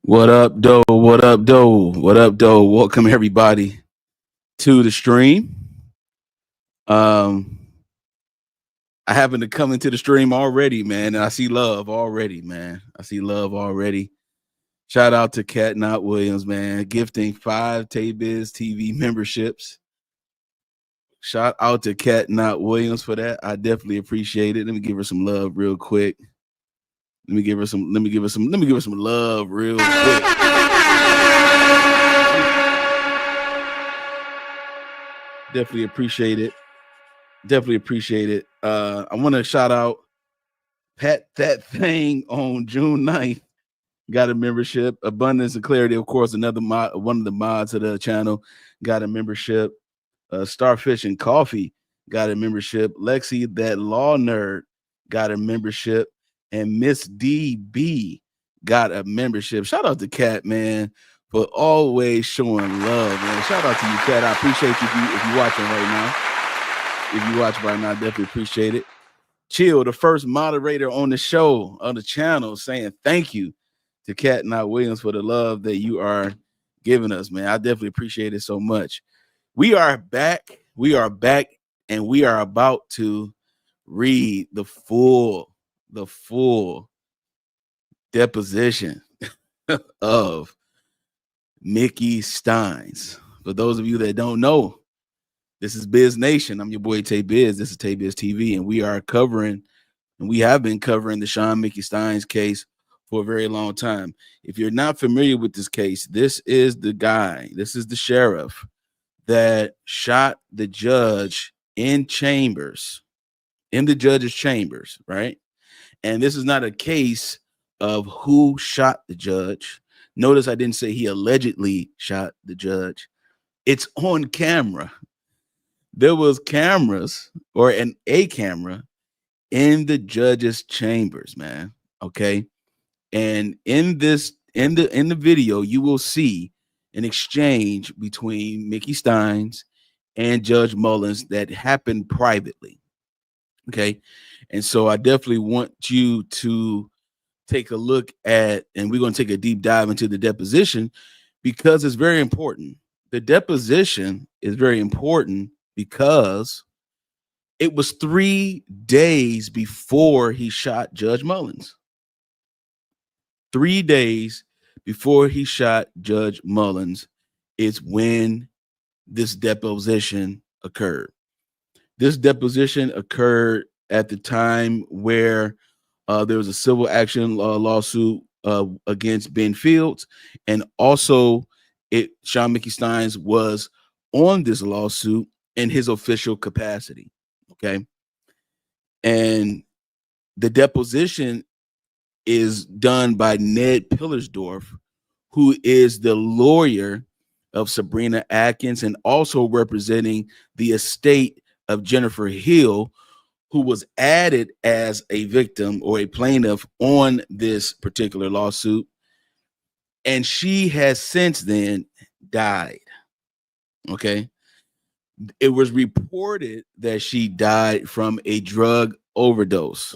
What up, doe? What up, doe? What up, doe? Welcome everybody to the stream. Um, I happen to come into the stream already, man, and I see love already, man. I see love already. Shout out to Cat Not Williams, man, gifting 5 Tay-Biz TV memberships. Shout out to Cat Not Williams for that. I definitely appreciate it. Let me give her some love real quick. Let me give her some love real quick. Definitely appreciate it. I want to shout out Pat That Thing on June 9th. Got a membership. Abundance and Clarity, of course, another mod, one of the mods of the channel, got a membership. Starfish and Coffee got a membership. Lexi, that law nerd, got a membership. And Miss DB got a membership. Shout out to Cat, man, for always showing love, man. Shout out to you, Cat. I appreciate you if you're watching right now. If you watch right now, I definitely appreciate it. Chill, the first moderator on the show, on the channel, saying thank you to Cat Not Williams for the love that you are giving us, man. I definitely appreciate it so much. We are back, and we are about to read the full deposition of Mickey Stines. For those of you that don't know, this is Biz Nation. I'm your boy Tay Biz. This is Tay Biz TV, and we have been covering the Shawn Mickey Stines case for a very long time. If you're not familiar with this case, this is the guy, this is the sheriff that shot the judge in the judge's chambers, right? And this is not a case of who shot the judge. Notice I didn't say he allegedly shot the judge. It's on camera. There was cameras or a camera in the judge's chambers, man. Okay. And in the video, you will see an exchange between Mickey Stines and Judge Mullins that happened privately. Okay. And so I definitely want you to take a look at, and we're going to take a deep dive into the deposition because it's very important. The deposition is very important because it was 3 days before he shot Judge Mullins. 3 days before he shot Judge Mullins is when this deposition occurred. This deposition occurred at the time where there was a civil action lawsuit against Ben Fields, and also Shawn Mickey Stines was on this lawsuit in his official capacity. Okay, and the deposition is done by Ned Pillersdorf, who is the lawyer of Sabrina Atkins and also representing the estate of Jennifer Hill, who was added as a victim or a plaintiff on this particular lawsuit. And she has since then died. Okay. It was reported that she died from a drug overdose.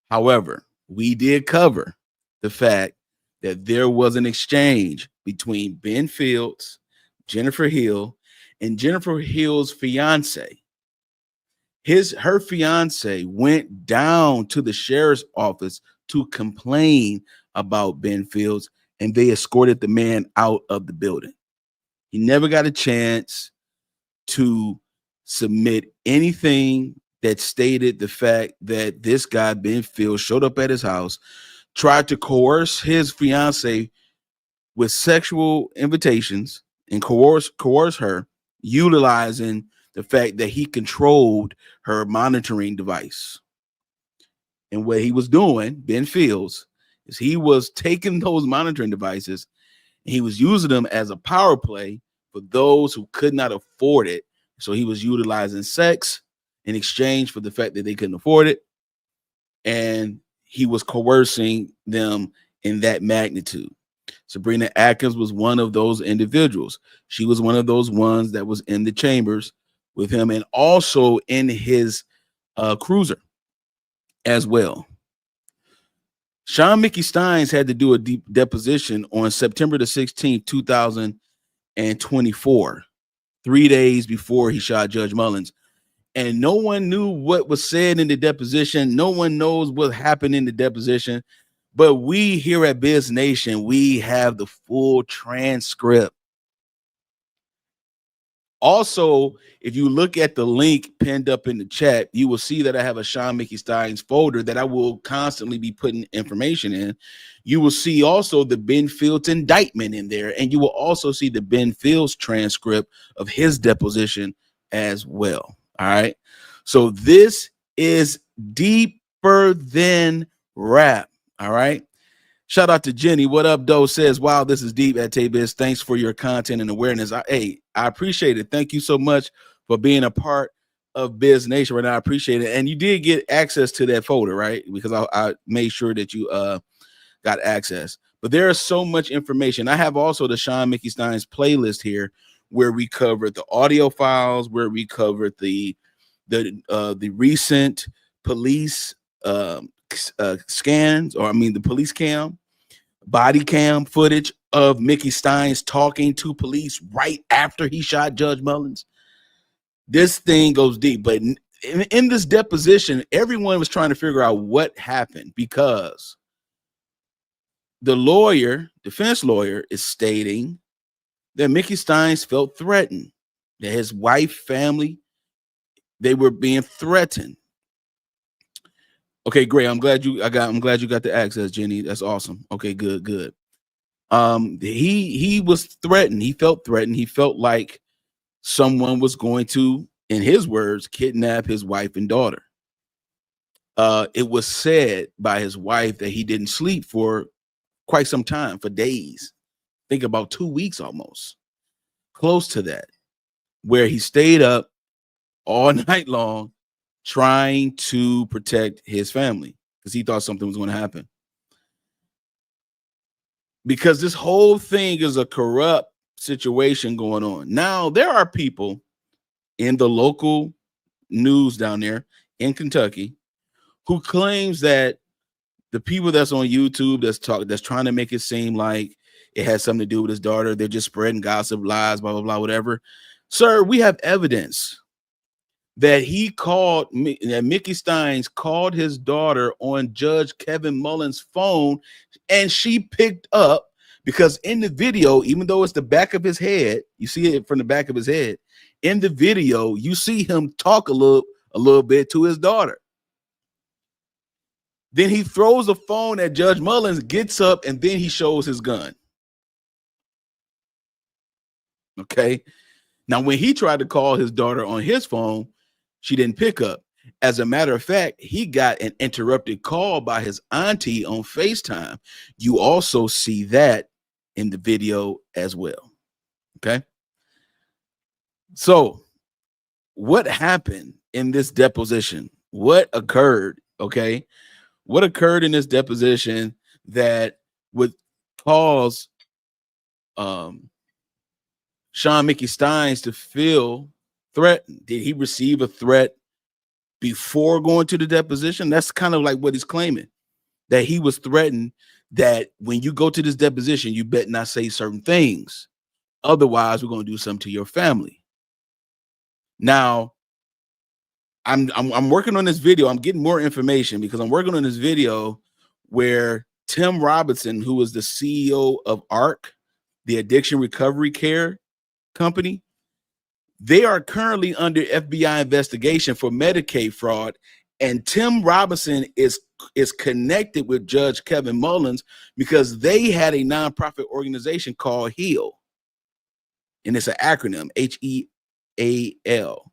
However, we did cover the fact that there was an exchange between Ben Fields, Jennifer Hill, and Jennifer Hill's fiance. Her fiance went down to the sheriff's office to complain about Ben Fields, and they escorted the man out of the building. He never got a chance to submit anything that stated the fact that this guy, Ben Fields, showed up at his house, tried to coerce his fiance with sexual invitations and coerce her, utilizing the fact that he controlled her monitoring device. And what he was doing, Ben Fields, is he was taking those monitoring devices and he was using them as a power play for those who could not afford it. So he was utilizing sex in exchange for the fact that they couldn't afford it. And he was coercing them in that magnitude. Sabrina Atkins was one of those individuals. She was one of those ones that was in the chambers with him and also in his cruiser as well. Shawn Mickey Stines had to do a deep deposition on September the 16th, 2024, 3 days before he shot Judge Mullins. And no one knew what was said in the deposition. No one knows what happened in the deposition. But we here at Biz Nation, we have the full transcript. Also, if you look at the link pinned up in the chat, you will see that I have a Shawn Mickey Stines folder that I will constantly be putting information in. You will see also the Ben Fields indictment in there, and you will also see the Ben Fields transcript of his deposition as well. All right. So this is deeper than rap. All right. Shout out to Jenny. What up, Doe? Says, wow, this is deep at Tay-Biz. Thanks for your content and awareness. I appreciate it. Thank you so much for being a part of Biz Nation right now. I appreciate it. And you did get access to that folder, right? Because I made sure that you got access. But there is so much information. I have also the Shawn Mickey Stines playlist here where we covered the audio files, where we covered the recent police scans, or I mean the police cam, body cam footage of Mickey Stines talking to police right after he shot Judge Mullins. This thing goes deep, but in this deposition, everyone was trying to figure out what happened because the lawyer, defense lawyer, is stating that Mickey Stines felt threatened, that his wife, family, they were being threatened. Okay, great. I'm glad you got the access, Jenny. That's awesome. Okay, good. He was threatened. He felt threatened. He felt like someone was going to, in his words, kidnap his wife and daughter. It was said by his wife that he didn't sleep for quite some time, for days. Think about 2 weeks almost, close to that, where he stayed up all night long trying to protect his family because he thought something was going to happen. Because this whole thing is a corrupt situation going on. Now, there are people in the local news down there in Kentucky who claims that the people that's on YouTube that's trying to make it seem like it has something to do with his daughter, they're just spreading gossip, lies, blah, blah, blah, whatever. Sir, we have evidence that that Mickey Stines called his daughter on Judge Kevin Mullins' phone, and she picked up, because in the video, even though it's the back of his head, you see it from the back of his head. In the video, you see him talk a little bit to his daughter. Then he throws the phone at Judge Mullins, gets up, and then he shows his gun. Okay. Now, when he tried to call his daughter on his phone, she didn't pick up. As a matter of fact, he got an interrupted call by his auntie on FaceTime. You also see that in the video as well. Okay. So what happened in this deposition? What occurred? Okay. What occurred in this deposition that would cause Shawn Mickey Stines to feel threatened? Did he receive a threat before going to the deposition? That's kind of like what he's claiming, that he was threatened that when you go to this deposition, you better not say certain things. Otherwise, we're going to do something to your family. Now, I'm working on this video. I'm getting more information because I'm working on this video where Tim Robinson, who is the CEO of ARC, the addiction recovery care company, they are currently under FBI investigation for Medicaid fraud. And Tim Robinson is connected with Judge Kevin Mullins because they had a nonprofit organization called HEAL. And it's an acronym, HEAL.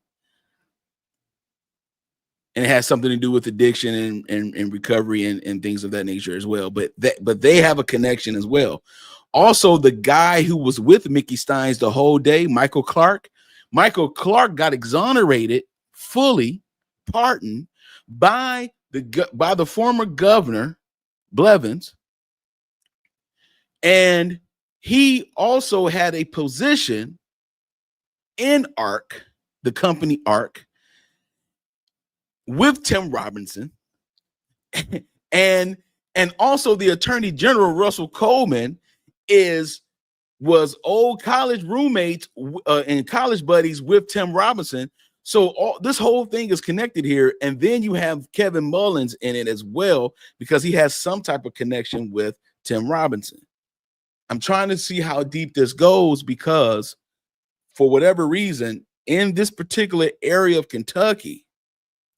And it has something to do with addiction and recovery and things of that nature as well. But they have a connection as well. Also, the guy who was with Mickey Stines the whole day, Michael Clark got exonerated, fully pardoned by the former governor, Blevins. And he also had a position in ARC, the company ARC, with Tim Robinson. and And also the Attorney General, Russell Coleman, was old college roommates and college buddies with Tim Robinson. So this whole thing is connected here. And then you have Kevin Mullins in it as well, because he has some type of connection with Tim Robinson. I'm trying to see how deep this goes, because for whatever reason, in this particular area of Kentucky,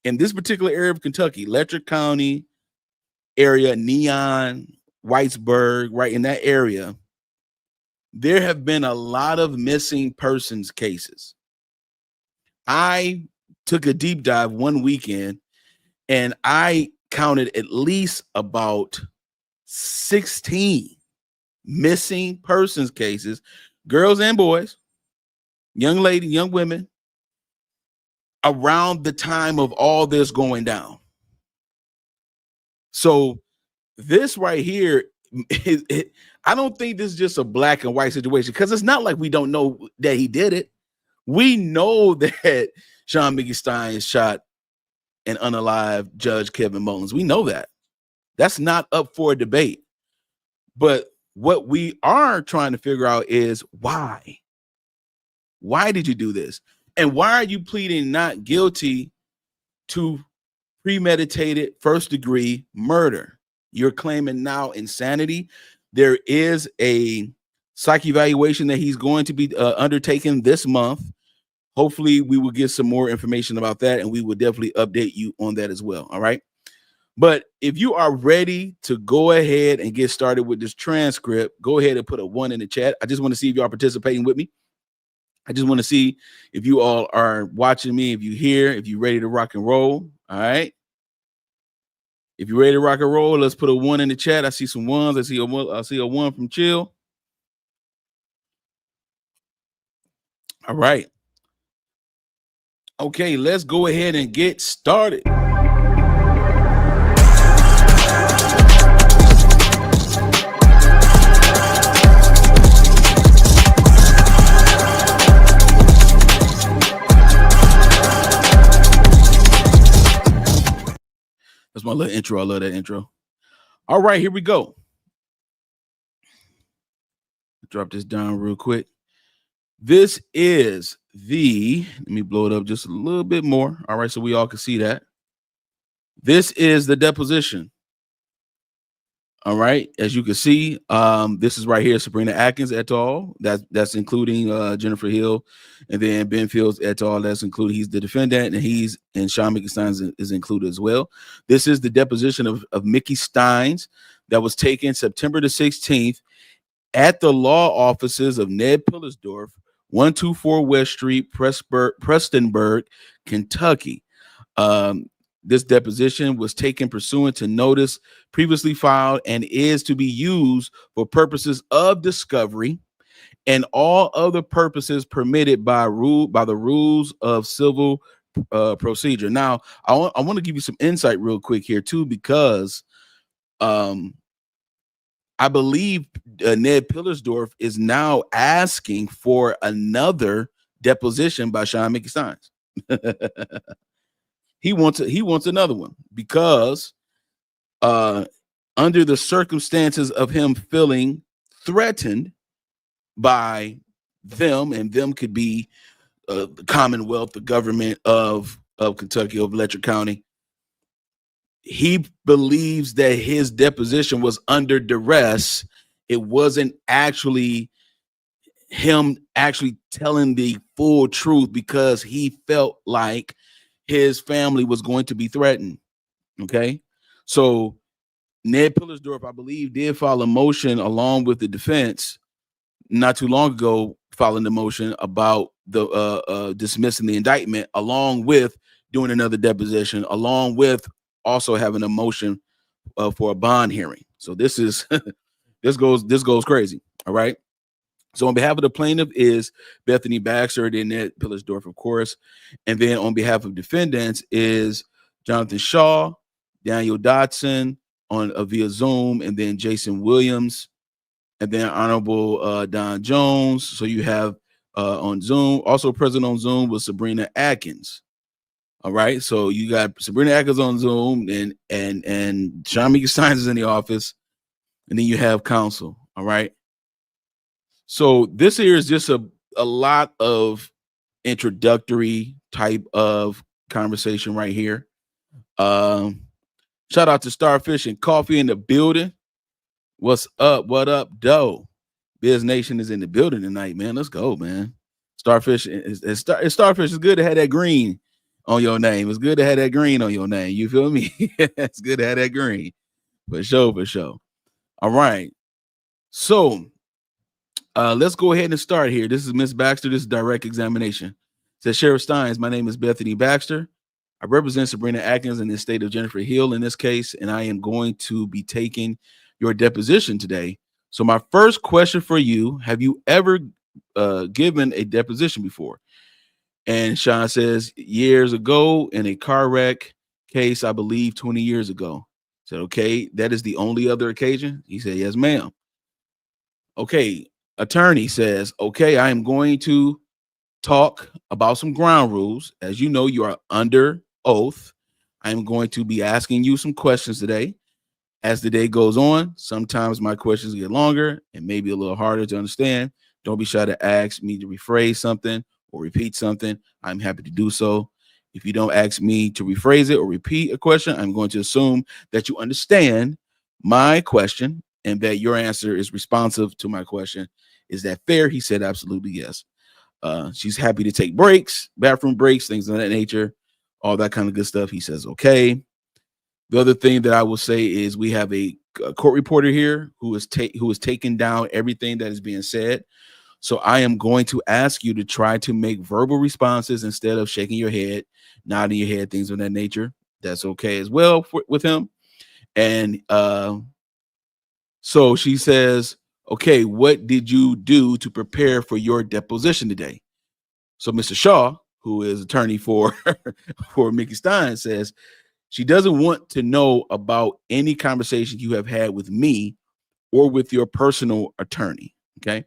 Letcher County area, Neon, Whitesburg, right in that area, there have been a lot of missing persons cases. I took a deep dive one weekend and I counted at least about 16 missing persons cases, girls and boys, young ladies, young women, around the time of all this going down. So this right here, I don't think this is just a black and white situation, because it's not like we don't know that he did it. We know that Shawn Mickey Stines shot and unalived Judge Kevin Mullins. We know that. That's not up for a debate. But what we are trying to figure out is why. Why did you do this? And why are you pleading not guilty to premeditated first-degree murder? You're claiming now insanity. There is a psych evaluation that he's going to be undertaking this month. Hopefully we will get some more information about that, and we will definitely update you on that as well. All right. But if you are ready to go ahead and get started with this transcript, go ahead and put a 1 in the chat. I just want to see if you are participating with me. I just want to see if you all are watching me, if you're here, if you're ready to rock and roll. All right. If you're ready to rock and roll, let's put a 1 in the chat. I see some ones. I see a 1 from Chill. All right. Okay, let's go ahead and get started. That's my little intro. I love that intro. All right, here we go. Drop this down real quick. This is let me blow it up just a little bit more. All right, so we all can see that. This is the deposition. All right, as you can see, this is right here, Sabrina Atkins et al. That's including Jennifer Hill, and then Ben Fields et al. That's included. He's the defendant, and Shawn Mickey Stines is included as well. This is the deposition of Mickey Stines that was taken September the 16th at the law offices of Ned Pillersdorf, 124 West Street, Prestonburg, Kentucky. This deposition was taken pursuant to notice previously filed and is to be used for purposes of discovery and all other purposes permitted by the rules of civil procedure. Now, I want to give you some insight real quick here too, because I believe Ned Pillersdorf is now asking for another deposition by Shawn Mickey Stines. He wants another one because under the circumstances of him feeling threatened by them, and them could be the Commonwealth, the government of Kentucky, of Letcher County. He believes that his deposition was under duress. It wasn't actually him actually telling the full truth, because he felt like his family was going to be threatened. Okay. So Ned Pillersdorf, I believe, did file a motion along with the defense not too long ago, filing the motion about the dismissing the indictment, along with doing another deposition, along with also having a motion for a bond hearing. So this is this goes crazy. All right. So on behalf of the plaintiff is Bethany Baxter, then Ned Pillersdorf, of course. And then on behalf of defendants is Jonathan Shaw, Daniel Dotson via Zoom, and then Jason Williams, and then Honorable Don Jones. So you have on Zoom, also present on Zoom was Sabrina Atkins. All right. So you got Sabrina Atkins on Zoom and Shawn Mickey Stines is in the office, and then you have counsel. All right. So this here is just a lot of introductory type of conversation right here. Um, Shout out to Starfish and Coffee in the building. What's up? What up, Doe? Biz Nation is in the building tonight, man. Let's go, man. Starfish Starfish is good to have that green on your name. It's good to have that green on your name. You feel me? It's good to have that green. For sure, for sure. All right. So let's go ahead and start here. This is Miss Baxter. This is direct examination. Says Sheriff Stines, my name is Bethany Baxter. I represent Sabrina Atkins in the state of Jennifer Hill in this case, and I am going to be taking your deposition today. So my first question for you, have you ever given a deposition before? And Shawn says, years ago in a car wreck case, I believe 20 years ago. I said, okay, that is the only other occasion? He said, yes, ma'am. Okay, attorney says, okay, I am going to talk about some ground rules. As you know, you are under oath. I'm going to be asking you some questions today. As the day goes on, sometimes my questions get longer and maybe a little harder to understand. Don't be shy to ask me to rephrase something or repeat something. I'm happy to do so. If you don't ask me to rephrase it or repeat a question, I'm going to assume that you understand my question and that your answer is responsive to my question. Is that fair? He said, absolutely yes. She's happy to take breaks, bathroom breaks, things of that nature, all that kind of good stuff. He says, okay. The other thing that I will say is we have a court reporter here who is taking down everything that is being said. So I am going to ask you to try to make verbal responses instead of shaking your head, nodding your head, things of that nature. That's okay as well with him. And so she says, okay, what did you do to prepare for your deposition today? So Mr. Shaw, who is attorney for for Mickey Stein, says she doesn't want to know about any conversation you have had with me or with your personal attorney. Okay.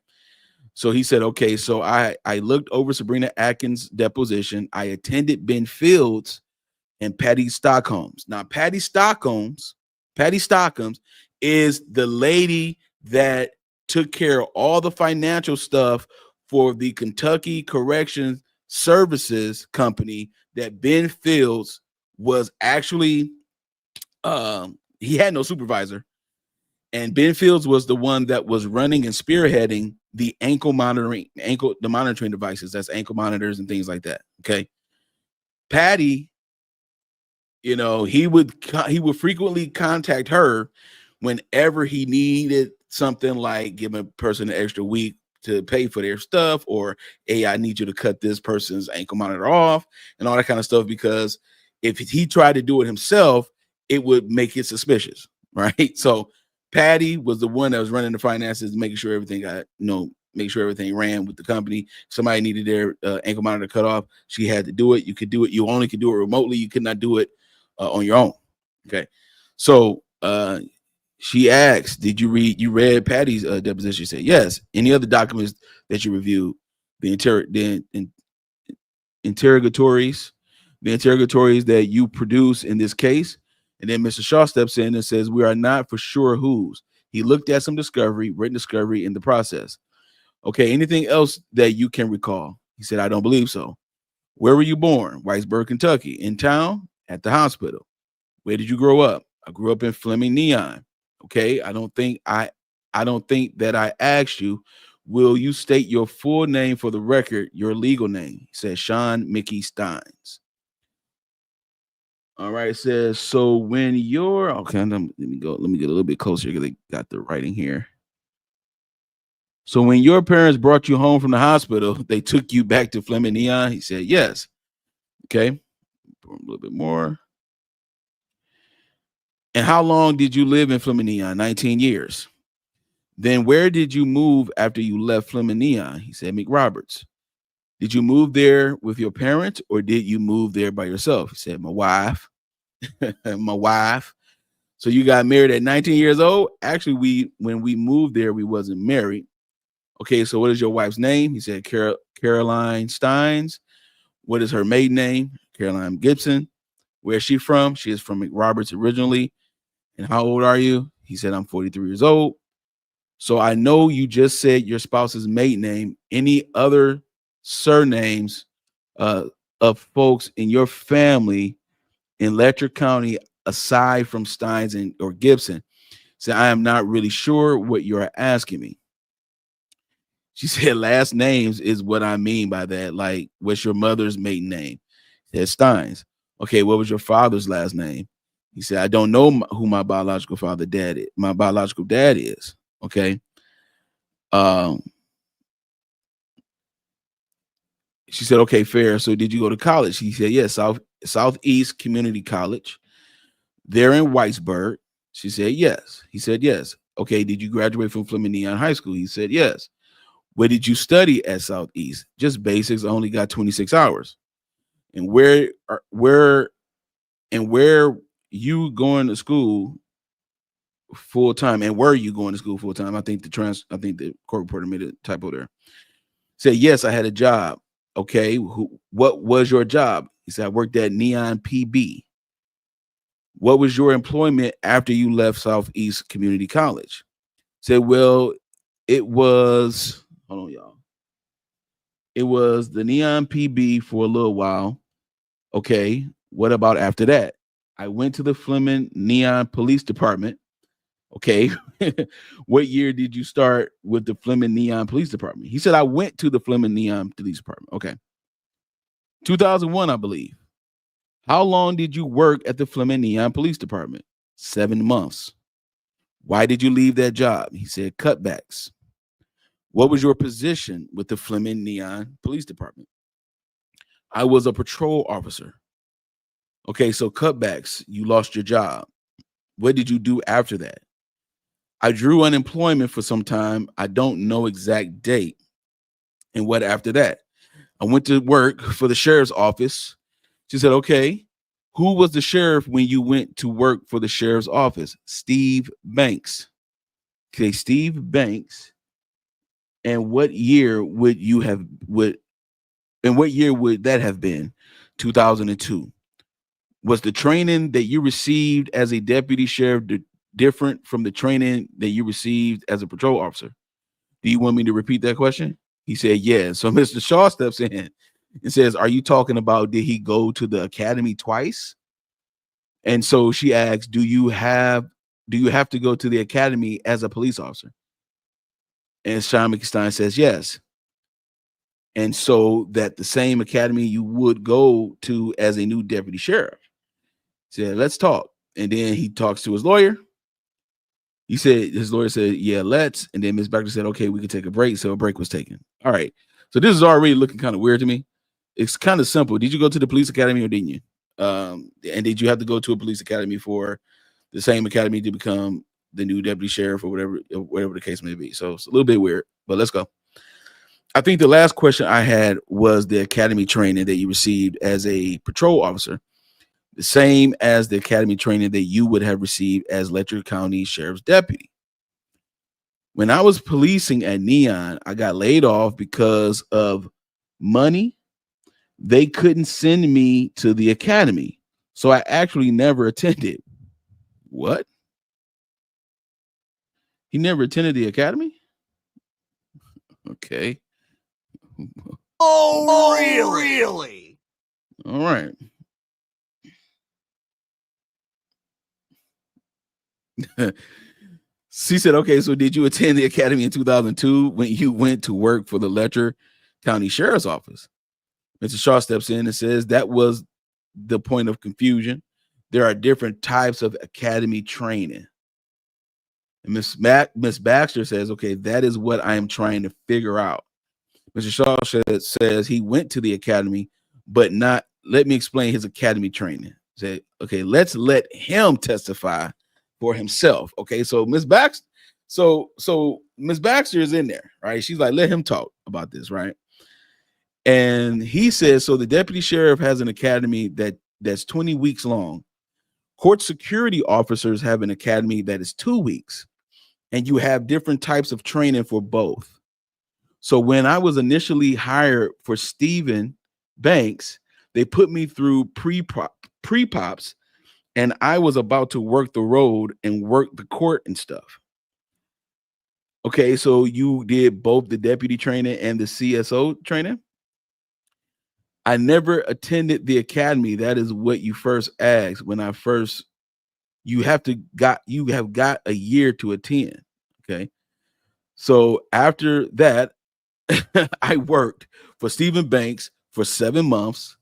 So he said, okay, so I looked over Sabrina Atkins' deposition. I attended Ben Fields and Patty Stockholm's. Now, Patty Stockholm's is the lady that took care of all the financial stuff for the Kentucky Correction Services Company that Ben Fields was actually he had no supervisor, and Ben Fields was the one that was running and spearheading the the monitoring devices. That's ankle monitors and things like that. Okay. Patty, you know, he would frequently contact her whenever he needed something, like give a person an extra week to pay for their stuff, or hey, I need you to cut this person's ankle monitor off and all that kind of stuff, because if he tried to do it himself, it would make it suspicious, right? So Patty was the one that was running the finances, making sure everything got, make sure everything ran with the company. Somebody needed their ankle monitor cut off, she had to do it. You could do it. You only could do it remotely. You could not do it on your own. Okay. So she asked, did you read Patty's deposition? She said, yes. Any other documents that you reviewed? The interrogatories that you produce in this case? And then Mr. Shaw steps in and says, we are not for sure whose. He looked at some written discovery in the process. Okay, anything else that you can recall? He said, I don't believe so. Where were you born? Whitesburg, Kentucky. In town? At the hospital. Where did you grow up? I grew up in Fleming Neon. Okay, I don't think that I asked you. Will you state your full name for the record, your legal name? He says Shawn Mickey Stines. All right, it says, so when you're okay, let me get a little bit closer because they got the writing here. So when your parents brought you home from the hospital, they took you back to Fleming Neon? He said, yes. Okay, a little bit more. And how long did you live in Fleming Neon? 19 years. Then where did you move after you left Fleming Neon? He said, McRoberts. Did you move there with your parents or did you move there by yourself? He said, my wife. My wife. So you got married at 19 years old? Actually, when we moved there, we wasn't married. Okay, so what is your wife's name? He said, Caroline Stines. What is her maiden name? Caroline Gibson. Where's she from? She is from McRoberts originally. And how old are you? He said, I'm 43 years old. So I know you just said your spouse's maiden name. Any other surnames of folks in your family in Letcher County aside from Stines and or Gibson? So I am not really sure what you're asking me. She said last names is what I mean by that. Like, what's your mother's maiden name? He said Stines. Okay, what was your father's last name? He said, I don't know who my biological dad is. Okay. She said, okay, fair. So did you go to college? He said, yes, Southeast Community College. They're in Whitesburg. She said, yes. He said, yes. Okay, did you graduate from Fleming Neon High School? He said, yes. Where did you study at Southeast? Just basics. I only got 26 hours. And where you going to school full time? And were you going to school full time? I think the court reporter made a typo there. Said, yes, I had a job. Okay, what was your job? He said, I worked at Neon PB. What was your employment after you left Southeast Community College? Said, well, it was, hold on, y'all. It was the Neon PB for a little while. Okay, what about after that? I went to the Fleming Neon Police Department. Okay, what year did you start with the Fleming Neon Police Department? He said, I went to the Fleming Neon Police Department. Okay. 2001, I believe. How long did you work at the Fleming Neon Police Department? 7 months. Why did you leave that job? He said, cutbacks. What was your position with the Fleming Neon Police Department? I was a patrol officer. Okay, so cutbacks, you lost your job. What did you do after that? I drew unemployment for some time. I don't know exact date. And what after that? I went to work for the sheriff's office. She said, okay, who was the sheriff when you went to work for the sheriff's office? Steve Banks. Okay, Steve Banks. And what year would that have been? 2002. Was the training that you received as a deputy sheriff different from the training that you received as a patrol officer? Do you want me to repeat that question? He said, yeah. So Mr. Shaw steps in and says, are you talking about, did he go to the academy twice? And so she asks, do you have to go to the academy as a police officer? And Shawn Mickey Stines says, yes. And so that the same academy you would go to as a new deputy sheriff. He said, let's talk. And then he talks to his lawyer. He said, his lawyer said, yeah, let's. And then Ms. Baxter said, okay, we can take a break. So a break was taken. All right. So this is already looking kind of weird to me. It's kind of simple. Did you go to the police academy or didn't you? And did you have to go to a police academy for the same academy to become the new deputy sheriff or whatever the case may be? So it's a little bit weird, but let's go. I think the last question I had was the academy training that you received as a patrol officer, the same as the academy training that you would have received as Letcher County Sheriff's deputy. When I was policing at Neon, I got laid off because of money. They couldn't send me to the academy. So I actually never attended. What? He never attended the academy? Okay. Oh, really? All right. She said, okay, so did you attend the academy in 2002 when you went to work for the Letcher County Sheriff's Office? Mr. Shaw steps in and says that was the point of confusion. There are different types of academy training. And Miss Baxter says, okay, that is what I am trying to figure out. Mr. Shaw says he went to the academy, but not, let me explain his academy training. Say, okay, let's let him testify for himself. Okay, so Miss Baxter, so Miss Baxter is in there, right? She's like, let him talk about this, right? And he says, so the deputy sheriff has an academy that's 20 weeks long. Court security officers have an academy that is 2 weeks, and you have different types of training for both. So when I was initially hired for Stephen Banks, They put me through pre-pops, and I was about to work the road and work the court and stuff. Okay, so you did both the deputy training and the CSO training? I never attended the academy. That is what you first asked when I first you have got a year to attend. Okay. So after that, I worked for Stephen Banks for 7 months.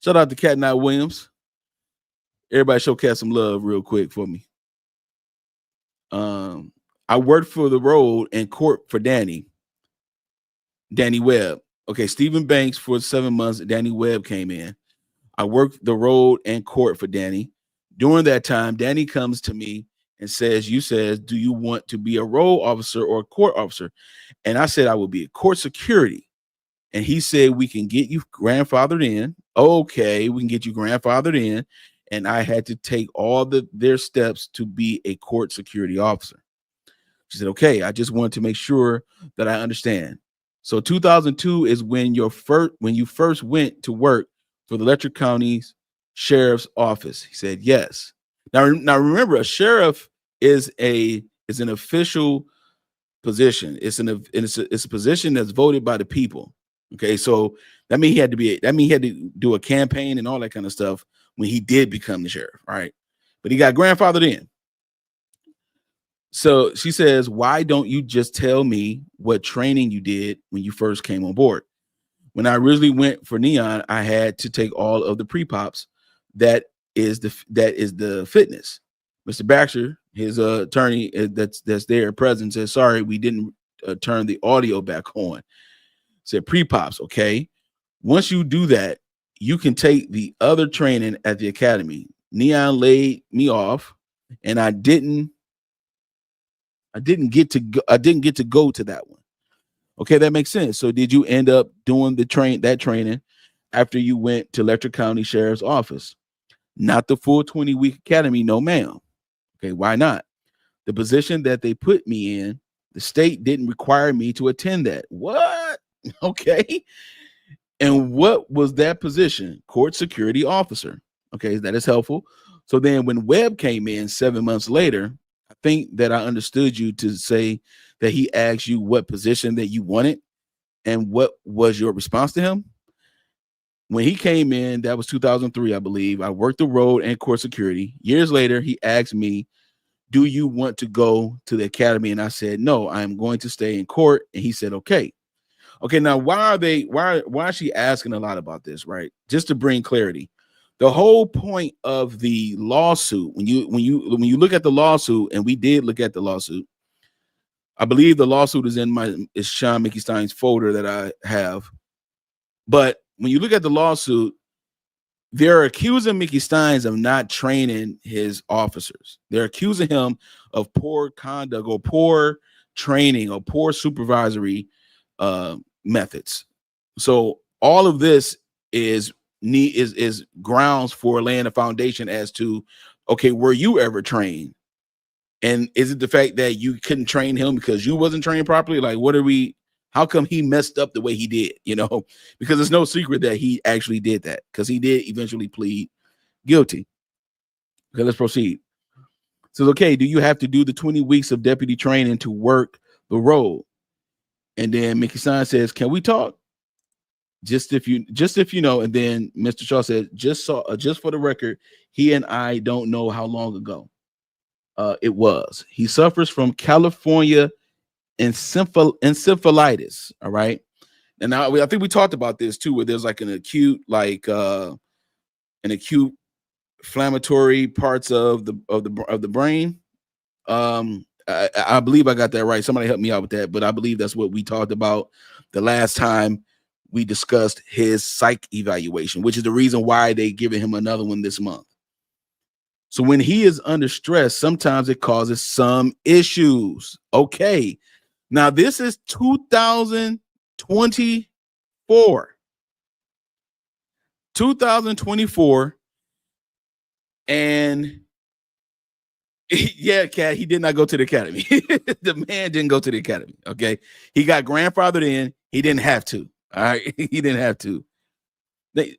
Shout out to Cat Knight Williams. Everybody show Cat some love real quick for me. I worked for the road and court for Danny Webb. Okay, Stephen Banks for 7 months. Danny Webb came in. I worked the road and court for Danny. During that time, Danny comes to me and says, do you want to be a road officer or a court officer? And I said, I would be a court security. And he said, we can get you grandfathered in. Okay, we can get you grandfathered in. And I had to take all their steps to be a court security officer. She said, okay, I just wanted to make sure that I understand. So 2002 is when you first went to work for the Letcher County's Sheriff's Office. He said, yes. Now remember, a sheriff is an official position. It's a position that's voted by the people. Okay, so that means he had to do a campaign and all that kind of stuff when he did become the sheriff, right? But he got grandfathered in. So she says, why don't you just tell me what training you did when you first came on board? When I originally went for Neon, I had to take all of the pre-pops. That is the fitness. Mr. Baxter, his attorney that's there present, says, sorry, we didn't turn the audio back on. Said pre-pops, okay. Once you do that, you can take the other training at the academy. Neon laid me off, and I didn't get to go to that one. Okay, that makes sense. So did you end up doing that training after you went to Letcher County Sheriff's Office? Not the full 20-week academy, no ma'am. Okay, why not? The position that they put me in, the state didn't require me to attend that. What? Okay. And what was that position? Court security officer. Okay, that is helpful. So then when Webb came in 7 months later, I think that I understood you to say that he asked you what position that you wanted and what was your response to him. When he came in, that was 2003, I believe. I worked the road and court security. Years later, he asked me, do you want to go to the academy? And I said, no, I'm going to stay in court. And he said, okay. Okay, now why is she asking a lot about this, right? Just to bring clarity. The whole point of the lawsuit, when you look at the lawsuit, and we did look at the lawsuit, I believe the lawsuit is Shawn Mickey Stines folder that I have. But when you look at the lawsuit, they're accusing Mickey Stines of not training his officers. They're accusing him of poor conduct or poor training or poor supervisory methods. So all of this is grounds for laying a foundation as to, okay, were you ever trained? And is it the fact that you couldn't train him because you wasn't trained properly? Like, how come he messed up the way he did? Because it's no secret that he actually did that, because he did eventually plead guilty. Okay, let's proceed. So, okay, do you have to do the 20 weeks of deputy training to work the role? And then Mickey Stines says, can we talk? Just if you know. And then Mr. Shaw said, just for the record, he and I don't know how long ago it was. He suffers from California encephalitis. All right. And now I think we talked about this too, where there's like an acute inflammatory parts of the brain. I believe I got that right. Somebody help me out with that, but I believe that's what we talked about the last time we discussed his psych evaluation, which is the reason why they giving him another one this month. So when he is under stress, sometimes it causes some issues. Okay. Now this is 2024. 2024. And yeah, Cat, he did not go to the academy. The man didn't go to the academy. Okay. He got grandfathered in. He didn't have to. All right. He didn't have to.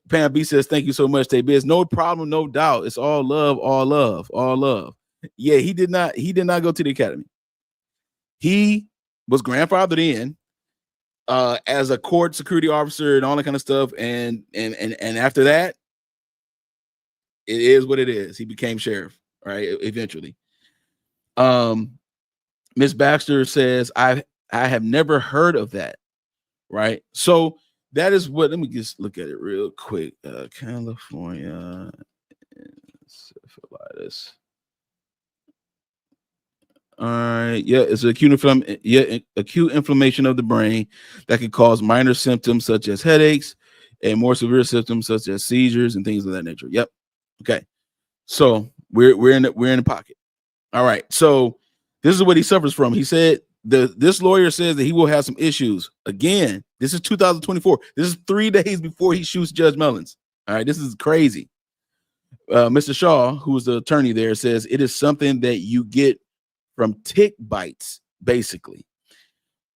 Pam B says, thank you so much, Tay Biz. No problem, no doubt. It's all love, all love, all love. Yeah, he did not go to the academy. He was grandfathered in as a court security officer and all that kind of stuff. And after that, it is what it is. He became sheriff, right? Eventually. Miss Baxter says, I have never heard of that, right? So that is what, let me just look at it real quick. California encephalitis. All right, yeah, it's acute inflammation of the brain that can cause minor symptoms such as headaches and more severe symptoms such as seizures and things of that nature. Yep. Okay. So we're in the pocket. All right. So this is what he suffers from. He said this lawyer says that he will have some issues. Again, this is 2024. This is 3 days before he shoots Judge Mullins. All right, this is crazy. Mr. Shaw, who's the attorney there, says it is something that you get from tick bites, basically.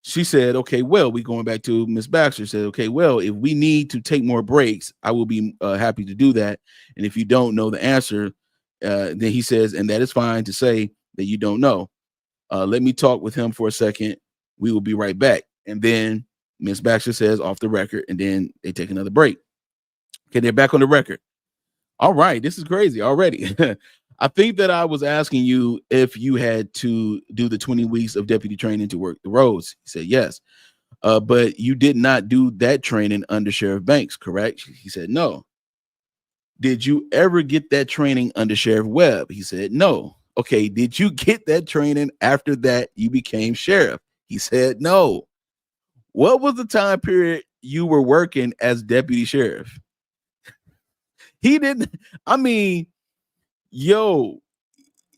She said, okay, well, we going back to Miss Baxter, said, okay, well, if we need to take more breaks, I will be happy to do that. And if you don't know the answer, then he says, and that is fine to say that you don't know. Let me talk with him for a second. We will be right back. And then Miss Baxter says off the record, and then they take another break. Okay, they're back on the record. All right, this is crazy already. I think that I was asking you if you had to do the 20 weeks of deputy training to work the roads. He said yes, but you did not do that training under Sheriff Banks, correct? He said no. Did you ever get that training under Sheriff Webb? He said no. Okay, did you get that training after that you became sheriff? He said no. What was the time period you were working as deputy sheriff? He didn't, I mean, yo,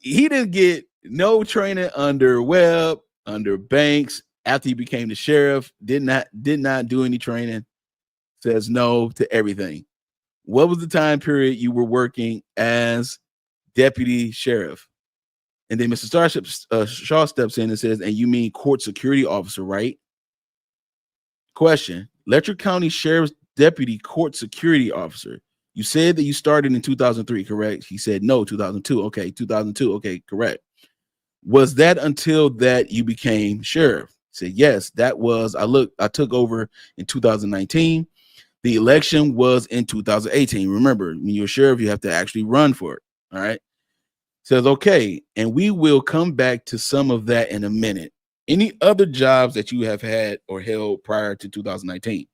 he didn't get no training under Webb, under Banks, after he became the sheriff, did not do any training, says no to everything. What was the time period you were working as deputy sheriff? And then Mr. Shaw steps in and says, and you mean court security officer, right? Question, Letcher County Sheriff's Deputy Court Security Officer. You said that you started in 2003, correct? He said no, 2002. Okay, 2002. Okay, correct. Was that until that you became sheriff? He said yes, that was, I took over in 2019. The election was in 2018. Remember, when you're a sheriff, you have to actually run for it. All right. Says, okay, and we will come back to some of that in a minute. Any other jobs that you have had or held prior to 2019?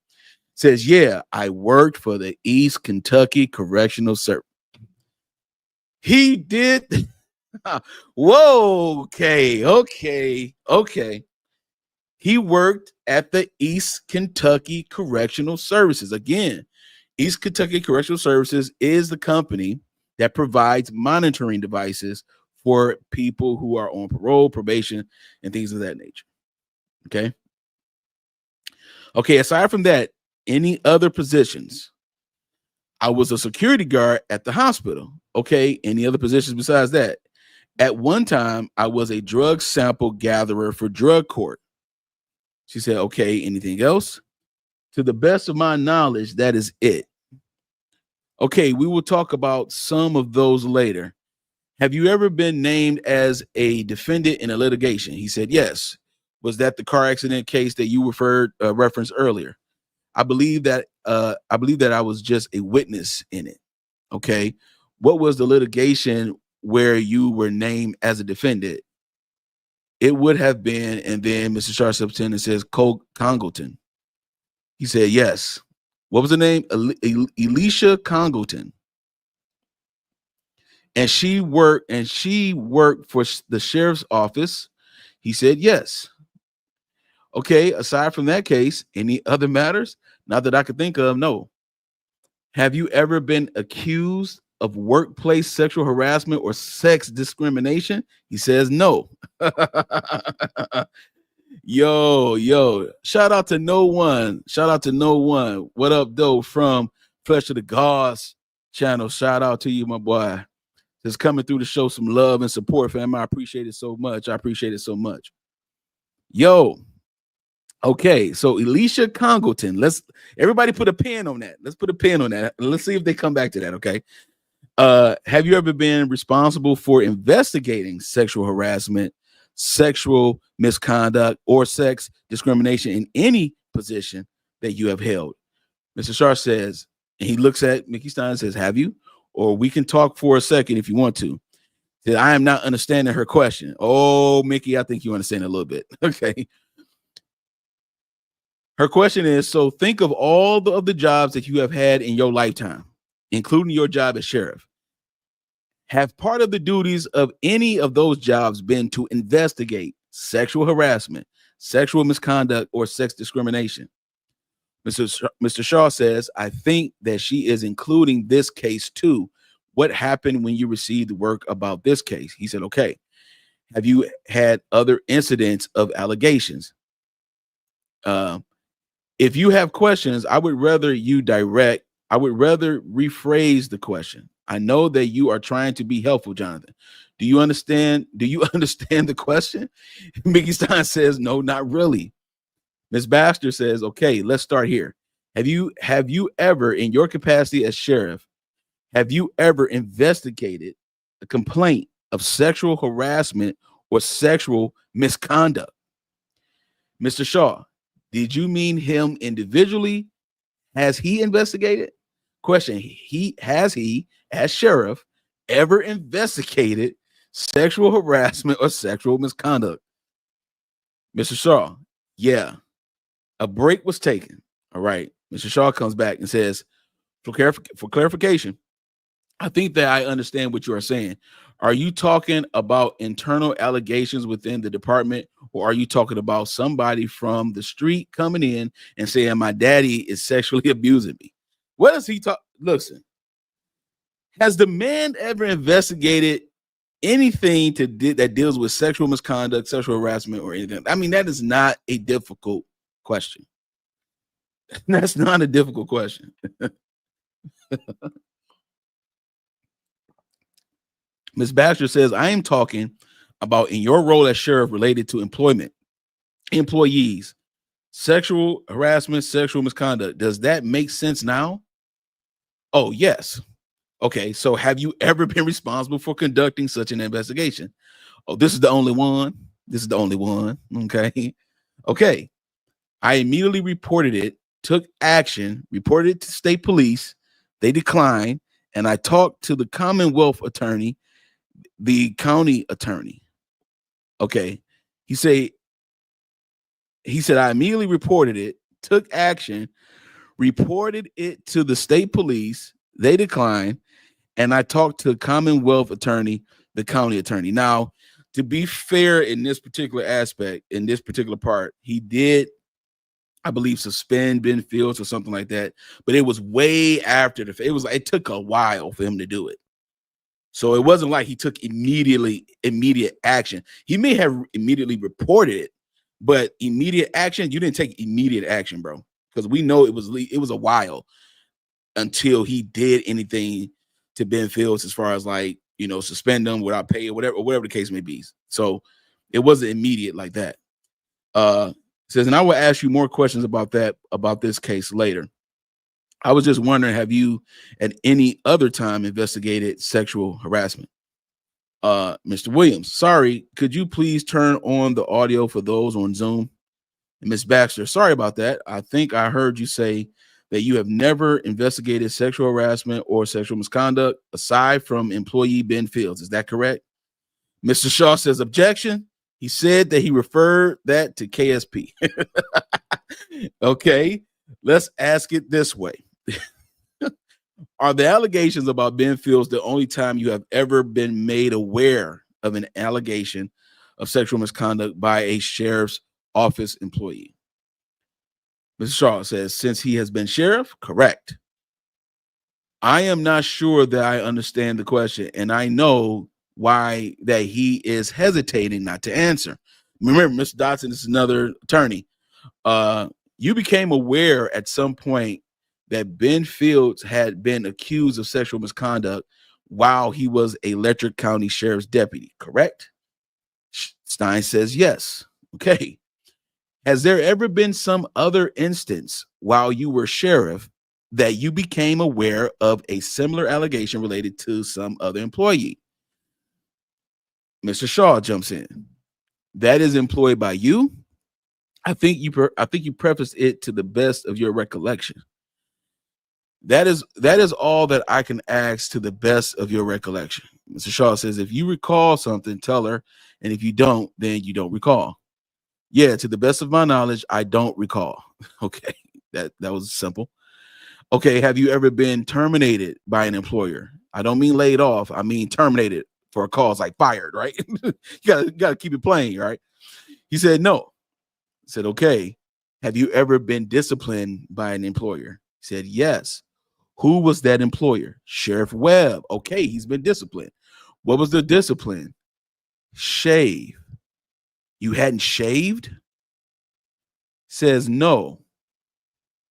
Says, yeah, I worked for the East Kentucky Correctional Service. He did. Whoa, okay. He worked at the East Kentucky Correctional Services. Again, East Kentucky Correctional Services is the company that provides monitoring devices for people who are on parole, probation, and things of that nature. Okay, aside from that, any other positions? I was a security guard at the hospital. Okay, any other positions besides that? At one time, I was a drug sample gatherer for drug court. She said, okay, anything else? To the best of my knowledge, that is it. Okay, we will talk about some of those later. Have you ever been named as a defendant in a litigation? He said, yes. Was that the car accident case that you referenced earlier? I believe that I was just a witness in it. Okay. What was the litigation where you were named as a defendant? It would have been, and then Mr. Sharpton says Congleton. He said, yes. What was the name? Alicia Congleton. And she worked for the sheriff's office. He said, yes. Okay, aside from that case, any other matters? Not that I could think of, no. Have you ever been accused of workplace sexual harassment or sex discrimination? He says no. Yo, shout out to no one. What up, though, from Flesh of the Gods channel. Shout out to you, my boy. Just coming through to show some love and support, fam. I appreciate it so much. Yo, Okay, so Alicia Congleton. Let's everybody put a pin on that. Let's put a pin on that. Let's see if they come back to that. Okay. Have you ever been responsible for investigating sexual harassment, sexual misconduct, or sex discrimination in any position that you have held? Mr. Shar says, and he looks at Mickey Stein and says, have you? Or we can talk for a second if you want to. Said, I am not understanding her question. Oh, Mickey, I think you understand a little bit. Okay. Her question is, so think of all of the jobs that you have had in your lifetime, including your job as sheriff. Have part of the duties of any of those jobs been to investigate sexual harassment, sexual misconduct, or sex discrimination? Mr. Shaw says, I think that she is including this case too. What happened when you received the work about this case? He said, okay. Have you had other incidents of allegations? If you have questions, I would rather rephrase the question. I know that you are trying to be helpful, Jonathan. Do you understand? Do you understand the question? Mickey Stein says, no, not really. Ms. Baxter says, okay, let's start here. Have you ever, in your capacity as sheriff, have you ever investigated a complaint of sexual harassment or sexual misconduct? Mr. Shaw, did you mean him individually? Has he investigated? Question, has he, as sheriff, ever investigated sexual harassment or sexual misconduct? Mr. Shaw, yeah. A break was taken. All right. Mr. Shaw comes back and says, for clarification, I think that I understand what you are saying. Are you talking about internal allegations within the department, or are you talking about somebody from the street coming in and saying my daddy is sexually abusing me? What does he talk? Listen, has the man ever investigated anything that deals with sexual misconduct, sexual harassment, or anything? I mean, that is not a difficult question. That's not a difficult question. Ms. Baxter says, I am talking about in your role as sheriff related to employment, employees, sexual harassment, sexual misconduct. Does that make sense now? Oh, yes. Okay, so have you ever been responsible for conducting such an investigation? Oh, this is the only one. This is the only one. Okay. Okay. I immediately reported it, took action, reported it to state police. They declined, and I talked to the Commonwealth attorney, the county attorney. Okay. He said, I immediately reported it, took action, reported it to the state police. They declined, and I talked to the Commonwealth attorney, the county attorney. Now, to be fair in this particular aspect, in this particular part, he did, I believe, suspend Ben Fields or something like that, but it was way after it took a while for him to do it. So it wasn't like he took immediate action. He may have immediately reported it, but immediate action, you didn't take immediate action, bro, because we know it was a while until he did anything to Ben Fields as far as like, suspend them without pay or whatever the case may be. So it wasn't immediate like that. Says, and I will ask you more questions about this case later. I was just wondering, have you at any other time investigated sexual harassment? Mr. Williams, sorry, could you please turn on the audio for those on Zoom? And Ms. Baxter, sorry about that. I think I heard you say that you have never investigated sexual harassment or sexual misconduct aside from employee Ben Fields. Is that correct? Mr. Shaw says, objection. He said that he referred that to KSP. Okay, let's ask it this way. Are the allegations about Ben Fields the only time you have ever been made aware of an allegation of sexual misconduct by a sheriff's office employee? Mr. Shaw says, since he has been sheriff, correct. I am not sure that I understand the question, and I know why that he is hesitating not to answer. Remember, Mr. Dotson is another attorney. You became aware at some point that Ben Fields had been accused of sexual misconduct while he was a Letcher County Sheriff's deputy, correct? Stein says yes. Okay. Has there ever been some other instance while you were sheriff that you became aware of a similar allegation related to some other employee? Mr. Shaw jumps in. That is employed by you. I think you prefaced it to the best of your recollection. That is all that I can ask to the best of your recollection. Mr. Shaw says, if you recall something, tell her, and if you don't, then you don't recall. Yeah, to the best of my knowledge, I don't recall. Okay, that was simple. Okay, have you ever been terminated by an employer? I don't mean laid off. I mean terminated for a cause like fired, right? you gotta keep it plain, right? He said no. I said, okay. Have you ever been disciplined by an employer? He said, yes. Who was that employer? Sheriff Webb. Okay, he's been disciplined. What was the discipline? Shave. You hadn't shaved? Says no.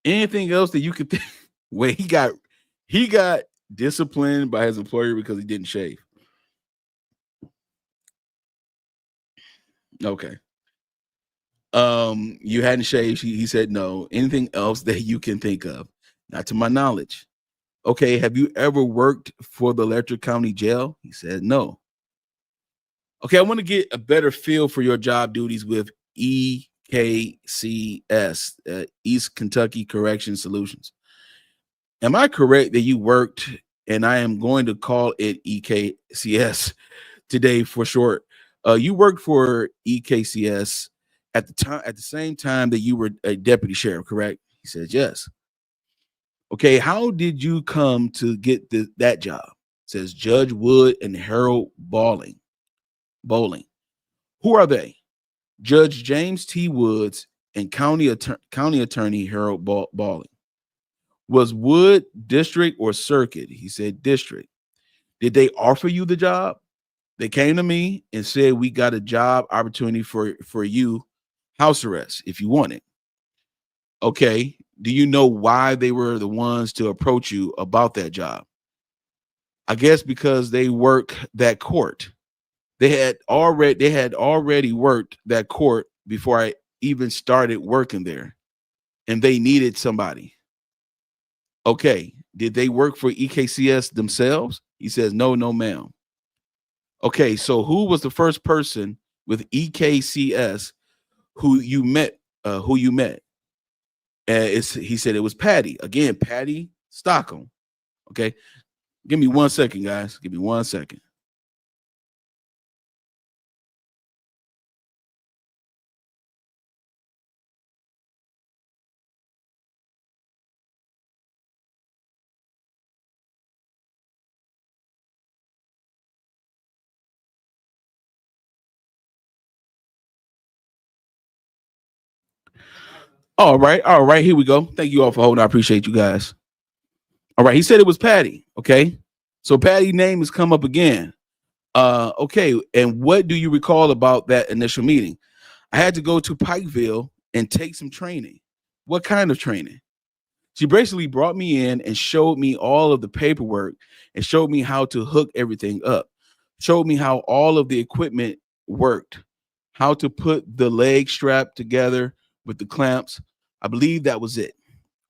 Anything else that you could think? Wait, he got disciplined by his employer because he didn't shave. Okay. You hadn't shaved. He said no. Anything else that you can think of? Not to my knowledge. Okay, have you ever worked for the Letcher County Jail? He said no. Okay, I want to get a better feel for your job duties with EKCS, East Kentucky Correction Solutions. Am I correct that you worked, and I am going to call it EKCS today for short? You worked for EKCS at the same time that you were a deputy sheriff, correct? He says yes. Okay, how did you come to get that job? Says Judge Wood and Harold Bowling. Who are they? Judge James T. Woods and County Attorney Harold Bowling. Was Wood district or circuit? He said district. Did they offer you the job? They came to me and said, we got a job opportunity for you, house arrest, if you want it. Okay. Do you know why they were the ones to approach you about that job? I guess because they work that court. They had already worked that court before I even started working there, and they needed somebody. Okay. Did they work for EKCS themselves? He says, no, ma'am. Okay. So who was the first person with EKCS who you met? He said it was Patty. Again, Patty Stockholm. Okay. Give me 1 second, guys. Give me 1 second. All right. Here we go. Thank you all for holding. I appreciate you guys. All right. He said it was Patty. Okay. So Patty's name has come up again. Okay. And what do you recall about that initial meeting? I had to go to Pikeville and take some training. What kind of training? She basically brought me in and showed me all of the paperwork and showed me how to hook everything up, showed me how all of the equipment worked, how to put the leg strap together with the clamps. I believe that was it.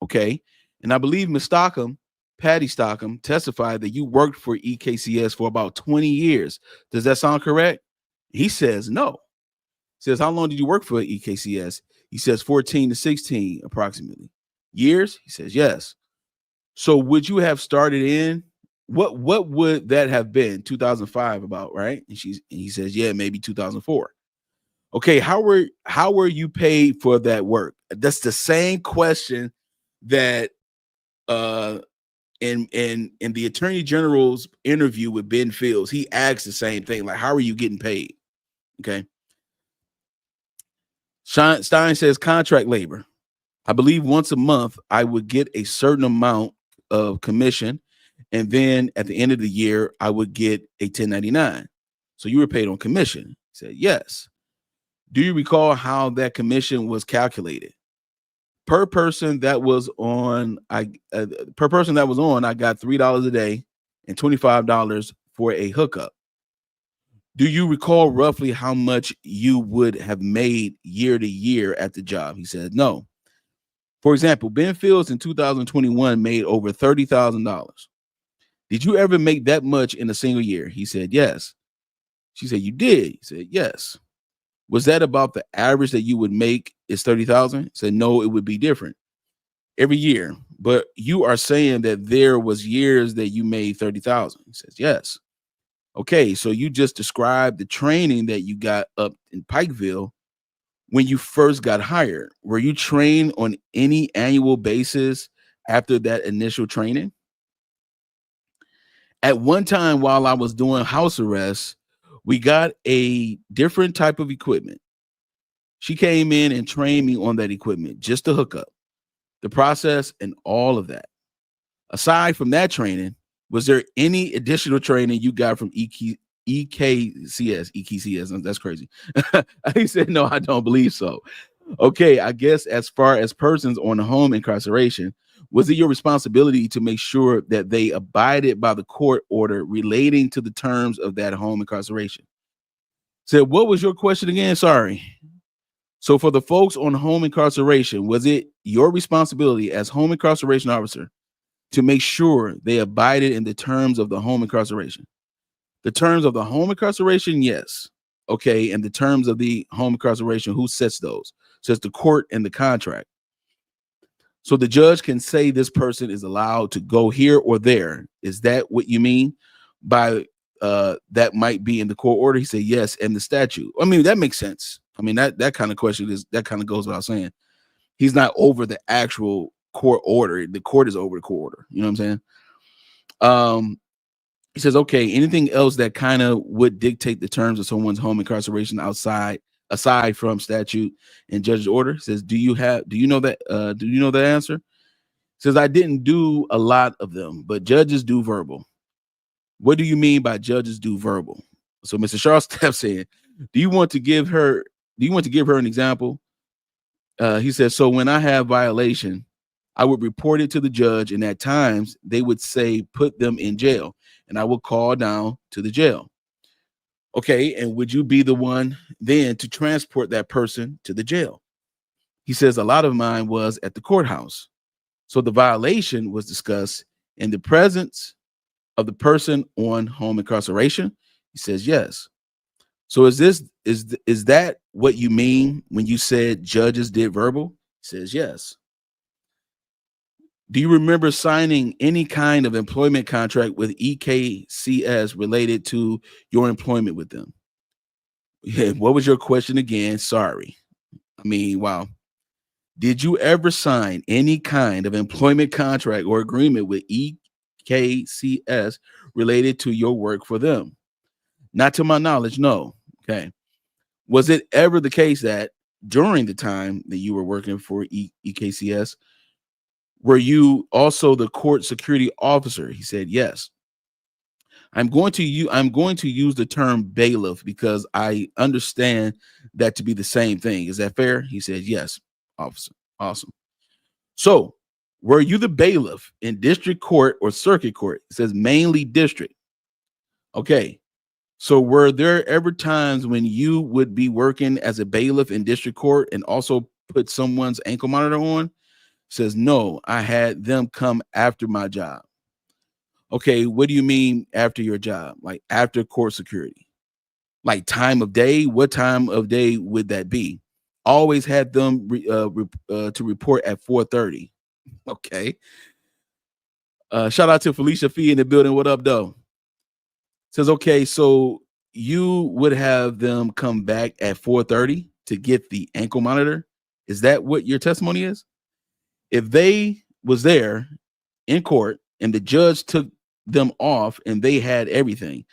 Okay. And I believe Ms. Stockham, Patty Stockham, testified that you worked for EKCS for about 20 years. Does that sound correct? He says no. Says, how long did you work for EKCS? He says 14 to 16 approximately. Years? He says yes. So would you have started in what would that have been? 2005 about, right? And he says, yeah, maybe 2004. Okay, how were you paid for that work? That's the same question that in the Attorney General's interview with Ben Fields, he asked the same thing, like, how are you getting paid? Okay. Stein says contract labor. I believe once a month I would get a certain amount of commission, and then at the end of the year I would get a 1099. So you were paid on commission. He said yes. Do you recall how that commission was calculated? Per person that was on, I got $3 a day and $25 for a hookup. Do you recall roughly how much you would have made year to year at the job? He said, no. For example, Ben Fields in 2021 made over $30,000. Did you ever make that much in a single year? He said, yes. She said, you did? He said, yes. Was that about the average that you would make is 30,000? He said, no, it would be different every year. But you are saying that there was years that you made 30,000. He says, yes. Okay, so you just described the training that you got up in Pikeville when you first got hired. Were you trained on any annual basis after that initial training? At one time while I was doing house arrest, we got a different type of equipment. She came in and trained me on that equipment, just to hook up, the process, and all of that. Aside from that training, was there any additional training you got from EKCS? That's crazy. He said, no, I don't believe so. Okay, I guess as far as persons on home incarceration, was it your responsibility to make sure that they abided by the court order relating to the terms of that home incarceration? Said, what was your question again? Sorry. So for the folks on home incarceration, was it your responsibility as home incarceration officer to make sure they abided in the terms of the home incarceration? The terms of the home incarceration, yes. Okay, and the terms of the home incarceration, who sets those? Says the court and the contract. So the judge can say this person is allowed to go here or there. Is that what you mean by that might be in the court order? He said yes, and the statute. I mean, that makes sense. I mean, that kind of question is, that kind of goes without saying. He's not over the actual court order. The court is over the court order. You know what I'm saying? He says, okay, anything else that kind of would dictate the terms of someone's home incarceration aside from statute and judge's order? He says, do you know that answer? He says, I didn't do a lot of them, but judges do verbal. What do you mean by judges do verbal? So Mr. Shaw steps in. Do you want to give her an example? He says, so when I have violation, I would report it to the judge, and at times they would say, put them in jail, and I would call down to the jail. Okay, and would you be the one then to transport that person to the jail? He says, a lot of mine was at the courthouse. So the violation was discussed in the presence of the person on home incarceration. He says, yes. So is that what you mean when you said judges did verbal? He says, yes. Do you remember signing any kind of employment contract with EKCS related to your employment with them? Yeah, what was your question again? Sorry. I mean, wow. Did you ever sign any kind of employment contract or agreement with EKCS related to your work for them? Not to my knowledge, no. Okay. Was it ever the case that during the time that you were working for EKCS, were you also the court security officer? He said, yes. I'm going to use the term bailiff because I understand that to be the same thing. Is that fair? He said, yes, officer. Awesome. So were you the bailiff in district court or circuit court? It says mainly district. Okay. So were there ever times when you would be working as a bailiff in district court and also put someone's ankle monitor on? Says, no, I had them come after my job. Okay, what do you mean after your job? Like after court security? Like time of day? What time of day would that be? Always had them to report at 4:30. Okay. Shout out to Felicia Fee in the building. What up, though? Says, okay, so you would have them come back at 4:30 to get the ankle monitor. Is that what your testimony is? If they was there in court and the judge took them off and they had everything,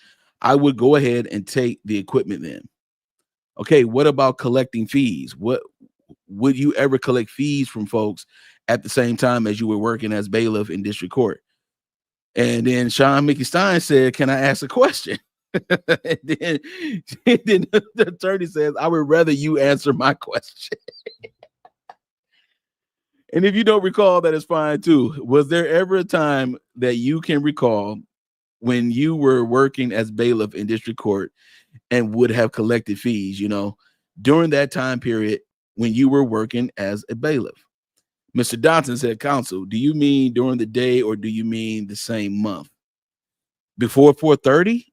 I would go ahead and take the equipment then. Okay, what about collecting fees? What would you ever collect fees from folks at the same time as you were working as bailiff in district court? And then Shawn Mickey Stines said, can I ask a question? and then the attorney says, I would rather you answer my question. And if you don't recall, that is fine too. Was there ever a time that you can recall when you were working as bailiff in district court and would have collected fees, during that time period when you were working as a bailiff. Mr. Dotson said, counsel, do you mean during the day or do you mean the same month? Before 4:30?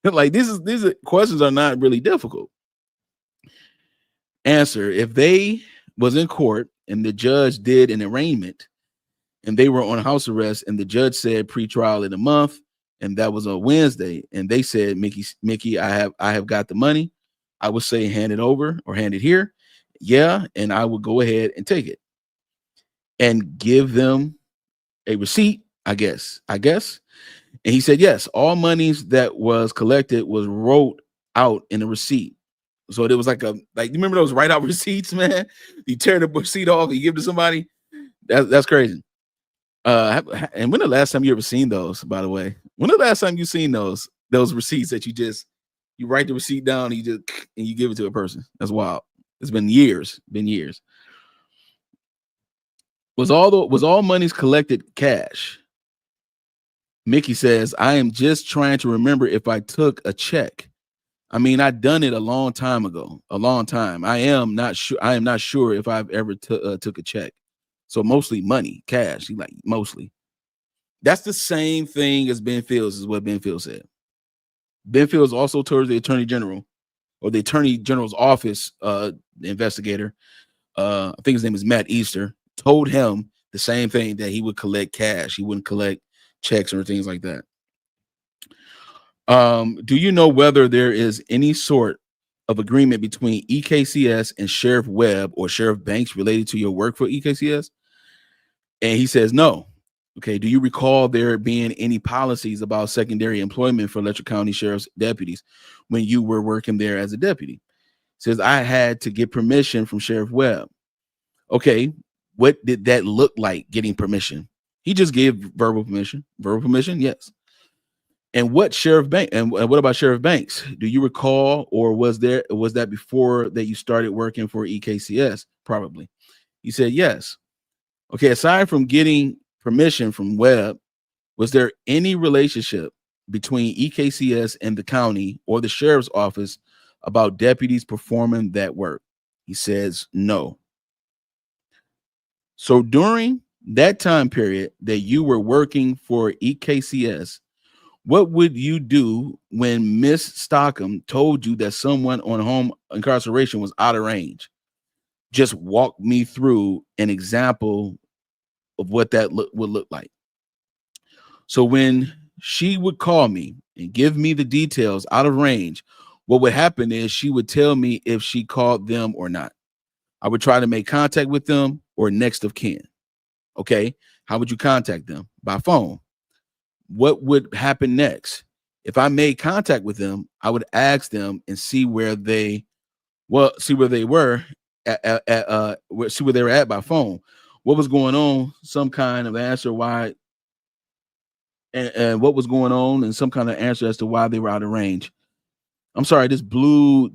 Like these questions are not really difficult. Answer, if they was in court and the judge did an arraignment and they were on house arrest and the judge said pretrial in a month and that was a Wednesday and they said, Mickey, I have got the money, I would say hand it over or hand it here. Yeah, and I would go ahead and take it and give them a receipt, I guess. And he said, yes, all monies that was collected was wrote out in a receipt. So it was like you remember those write out receipts, man? You tear the receipt off, you give it to somebody. That's crazy. And when the last time you ever seen those, by the way? When the last time you seen those receipts that you write the receipt down and you give it to a person? That's wild. It's been years. Was all monies collected cash? Mickey says, I am just trying to remember if I took a check. I mean, I've done it a long time ago, a long time. I am not sure if I've ever took a check. So mostly money, cash. Like mostly. That's the same thing as Ben Fields, is what Ben Fields said. Ben Fields also told the Attorney General or the Attorney General's office, the investigator, I think his name is Matt Easter, told him the same thing, that he would collect cash. He wouldn't collect checks or things like that. Do you know whether there is any sort of agreement between EKCS and Sheriff Webb or Sheriff Banks related to your work for EKCS? And he says no. Okay. Do you recall there being any policies about secondary employment for Letcher County Sheriff's deputies when you were working there as a deputy? Says I had to get permission from Sheriff Webb. Okay. What did that look like, getting permission? He just gave verbal permission. Verbal permission, yes. And what about Sheriff Banks? Do you recall, or was that before that you started working for EKCS? Probably. He said yes. Okay, aside from getting permission from Webb, was there any relationship between EKCS and the county or the sheriff's office about deputies performing that work? He says no. So during that time period that you were working for EKCS, what would you do when Miss Stockham told you that someone on home incarceration was out of range? Just walk me through an example of what that would look like. So when she would call me and give me the details out of range, what would happen is she would tell me if she called them or not. I would try to make contact with them or next of kin. Okay. How would you contact them? By phone. What would happen next? If I made contact with them, I would ask them and see where they were see where they were at by phone. What was going on? Some kind of answer why, and what was going on, and some kind of answer as to why they were out of range. I'm sorry, this blue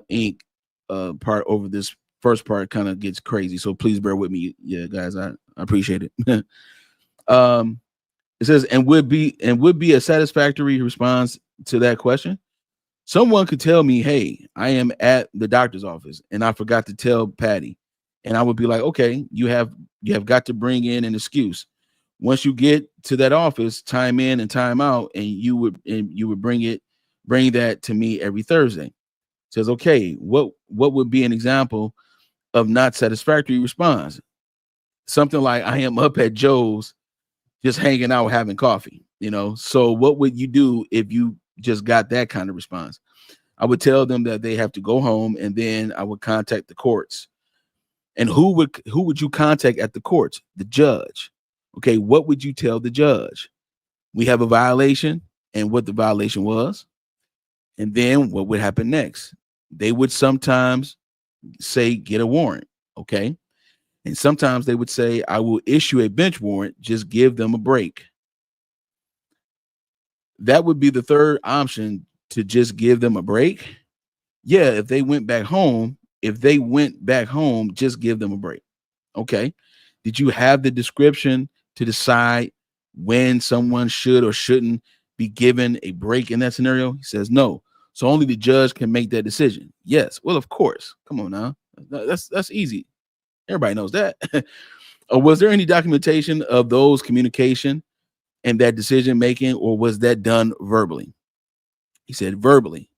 ink part over this first part kind of gets crazy, so please bear with me. Yeah, guys, I appreciate it. It says, and would be a satisfactory response to that question. Someone could tell me, hey, I am at the doctor's office and I forgot to tell Patty. And I would be like, okay, you have got to bring in an excuse. Once you get to that office, time in and time out, and you would bring that to me every Thursday. It says, okay, what would be an example of not satisfactory response? Something like, I am up at Joe's just hanging out, having coffee, So what would you do if you just got that kind of response? I would tell them that they have to go home, and then I would contact the courts. And who would you contact at the courts? The judge. Okay, what would you tell the judge? We have a violation, and what the violation was. And then what would happen next? They would sometimes say, get a warrant. Okay. And sometimes they would say, I will issue a bench warrant, just give them a break. That would be the third option, to just give them a break. Yeah, if they went back home, just give them a break. Okay. Did you have the description to decide when someone should or shouldn't be given a break in that scenario? He says no. So only the judge can make that decision. Yes. Well, of course. Come on now. That's easy. Everybody knows that. Was there any documentation of those communication and that decision making, or was that done verbally? He said verbally.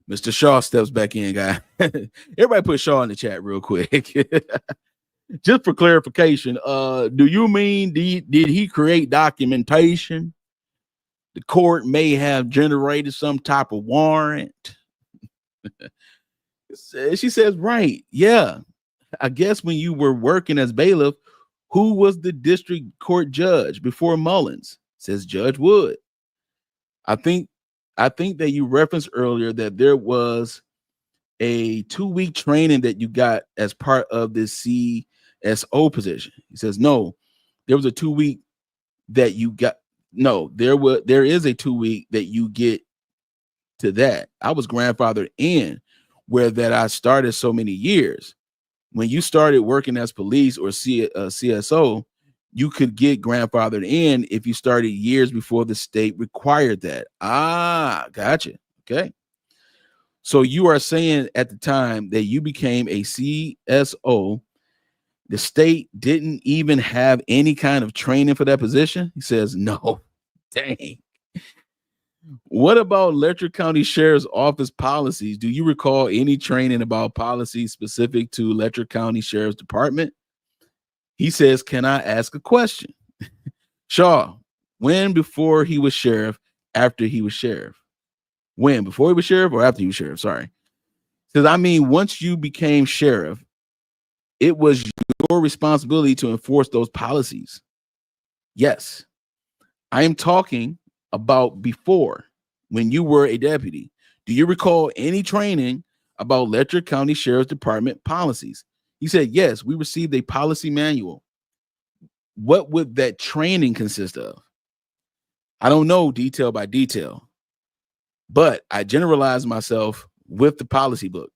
Mr. Shaw steps back in, guy. Everybody put Shaw in the chat real quick. Just for clarification, do you mean did he create documentation? The court may have generated some type of warrant. She says, right. Yeah. I guess when you were working as bailiff, who was the district court judge before Mullins? Says Judge Wood. I think that you referenced earlier that there was a 2-week training that you got as part of this CSO position. He says, no, there was a 2-week that you got. No, there is a 2-week that you get to that. I was grandfathered in where that I started so many years. When you started working as police or CSO, you could get grandfathered in if you started years before the state required that. Ah, gotcha. Okay. So you are saying at the time that you became a CSO, the state didn't even have any kind of training for that position? He says, no. Dang. What about Letcher County Sheriff's Office policies? Do you recall any training about policies specific to Letcher County Sheriff's Department? He says, can I ask a question? Shaw, when before he was sheriff, after he was sheriff? When? Before he was sheriff or after he was sheriff? Sorry. Says, I mean, once you became sheriff, it was your responsibility to enforce those policies. Yes. I am talking about before, when you were a deputy. Do you recall any training about Letcher County Sheriff's Department policies? He said, yes, we received a policy manual. What would that training consist of? I don't know detail by detail, but I generalized myself with the policy book.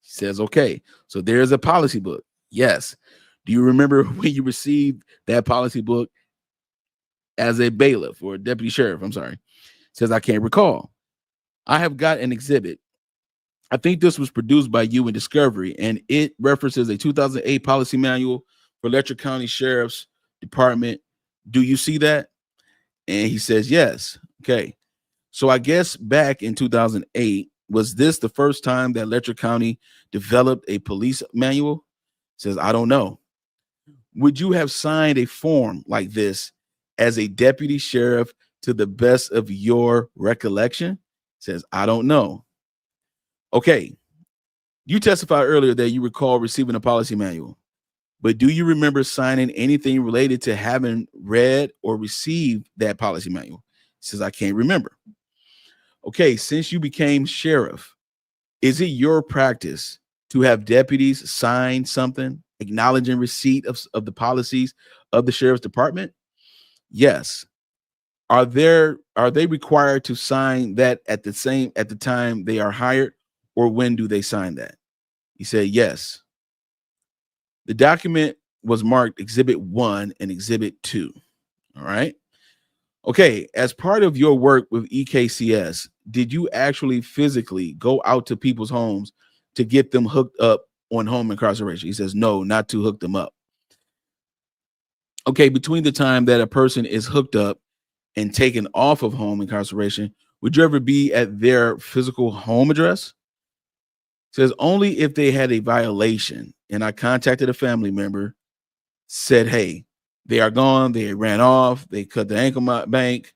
He says, okay, so there's a policy book. Yes. Do you remember when you received that policy book as a bailiff or a deputy sheriff? I'm sorry. Says, I can't recall. I have got an exhibit. I think this was produced by you in Discovery, and it references a 2008 policy manual for Letcher County Sheriff's Department. Do you see that? And he says, yes. Okay. So I guess back in 2008, was this the first time that Letcher County developed a police manual? Says, I don't know. Would you have signed a form like this as a deputy sheriff to the best of your recollection? Says, I don't know. Okay. You testified earlier that you recall receiving a policy manual, but do you remember signing anything related to having read or received that policy manual? Says, I can't remember. Okay. Since you became sheriff, is it your practice to have deputies sign something acknowledging receipt of the policies of the sheriff's department? Yes. Are they required to sign that at the time they are hired, or when do they sign that? He said, yes. The document was marked Exhibit 1 and Exhibit 2. All right. Okay. As part of your work with EKCS, did you actually physically go out to people's homes to get them hooked up on home incarceration? He says, no, not to hook them up. Okay. Between the time that a person is hooked up and taken off of home incarceration, would you ever be at their physical home address? Says, only if they had a violation and I contacted a family member, said, hey, they are gone, they ran off, they cut the ankle bank,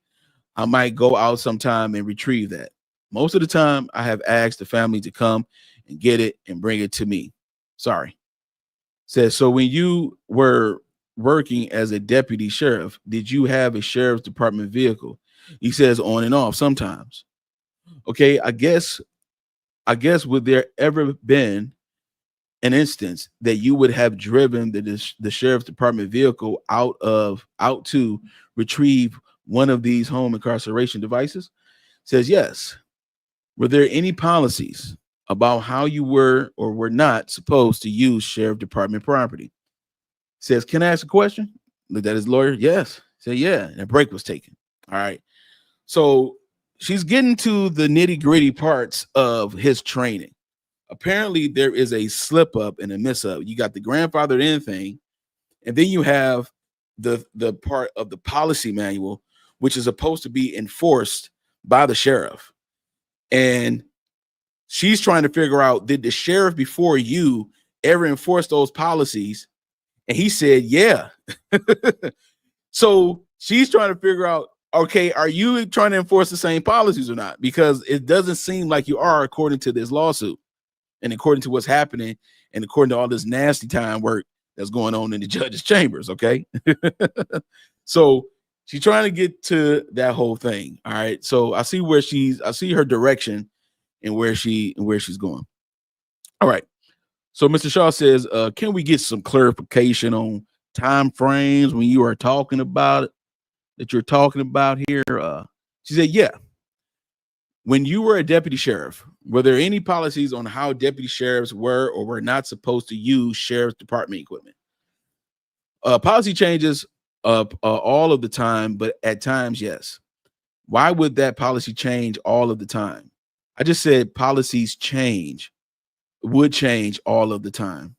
I might go out sometime and retrieve that. Most of the time, I have asked the family to come and get it and bring it to me. Sorry. Says, so when you were working as a deputy sheriff, did you have a sheriff's department vehicle? He says, on and off sometimes. Okay, I guess would there ever been an instance that you would have driven the sheriff's department vehicle out to retrieve one of these home incarceration devices? Says, yes. Were there any policies about how you were or were not supposed to use sheriff department property? Says, can I ask a question? Looked at his lawyer. Yes. Said, yeah. And a break was taken. All right. So she's getting to the nitty-gritty parts of his training. Apparently, there is a slip up and a miss up. You got the grandfathered in thing, and then you have the part of the policy manual, which is supposed to be enforced by the sheriff. And she's trying to figure out, did the sheriff before you ever enforce those policies? And he said, yeah. So she's trying to figure out, okay, are you trying to enforce the same policies or not? Because it doesn't seem like you are, according to this lawsuit and according to what's happening and according to all this nasty time work that's going on in the judge's chambers. Okay. So she's trying to get to that whole thing. All right. So I see her direction and where she's going. All right. So Mr. Shaw says, can we get some clarification on time frames when you are talking about it, that you're talking about here? She said, yeah. When you were a deputy sheriff, were there any policies on how deputy sheriffs were or were not supposed to use sheriff's department equipment? Policy changes all of the time, but at times, yes. Why would that policy change all of the time? I just said policies would change all of the time.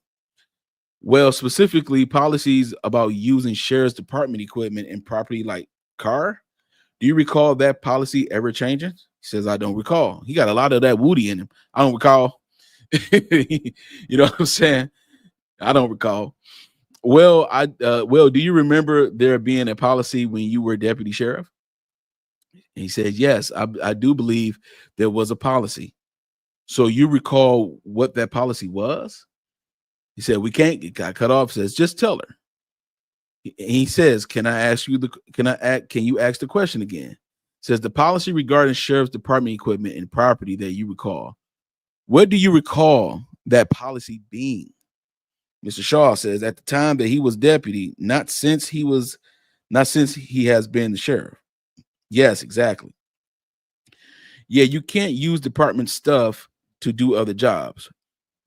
Well, specifically policies about using sheriff's department equipment and property like car. Do you recall that policy ever changing? He says, I don't recall. He got a lot of that Woody in him. I don't recall. You know what I'm saying? I don't recall. Well, do you remember there being a policy when you were deputy sheriff? And he said, yes, I do believe there was a policy. So you recall what that policy was? He said, we can't get cut off. Says, just tell her. He says, can you ask the question again? Says the policy regarding sheriff's department equipment and property that you recall. What do you recall that policy being? Mr. Shaw says, at the time that he was deputy, not since he has been the sheriff. Yes, exactly. Yeah, you can't use department stuff to do other jobs.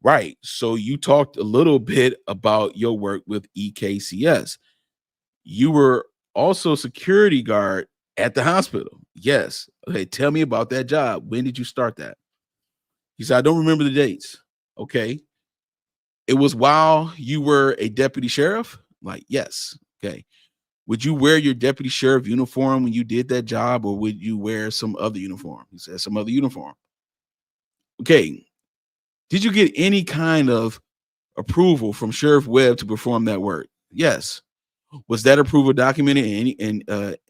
Right. So you talked a little bit about your work with EKCS. You were also security guard at the hospital. Yes. Okay. Tell me about that job. When did you start that? He said, I don't remember the dates. Okay. It was while you were a deputy sheriff? Like, yes. Okay. Would you wear your deputy sheriff uniform when you did that job, or would you wear some other uniform? He said, some other uniform. Okay. Did you get any kind of approval from Sheriff Webb to perform that work? Yes. Was that approval documented in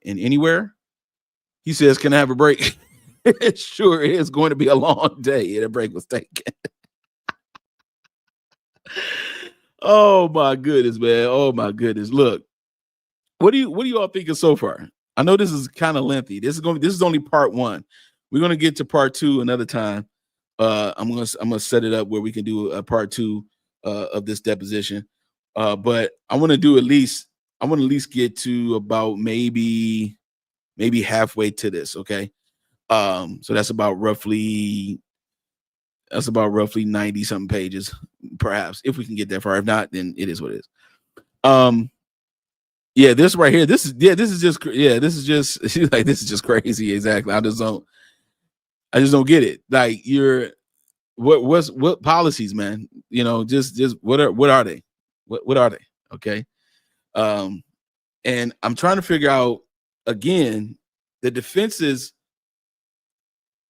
anywhere? He says, can I have a break? Sure, it is going to be a long day, and a break was taken. Oh my goodness, man. Oh my goodness. Look, what do you all thinking so far? I know this is kind of lengthy. This is only part one. We're gonna get to part two another time. I'm gonna set it up where we can do a part two of this deposition. But I want to at least get to about maybe halfway to this. Okay. So that's about roughly 90 something pages, perhaps, if we can get that far. If not, then it is what it is. Yeah, this right here, this is just she's like, this is just crazy. Exactly. I just don't get it. Like, what policies, man? You know, just what are they? What are they? Okay. And I'm trying to figure out, again, the defense's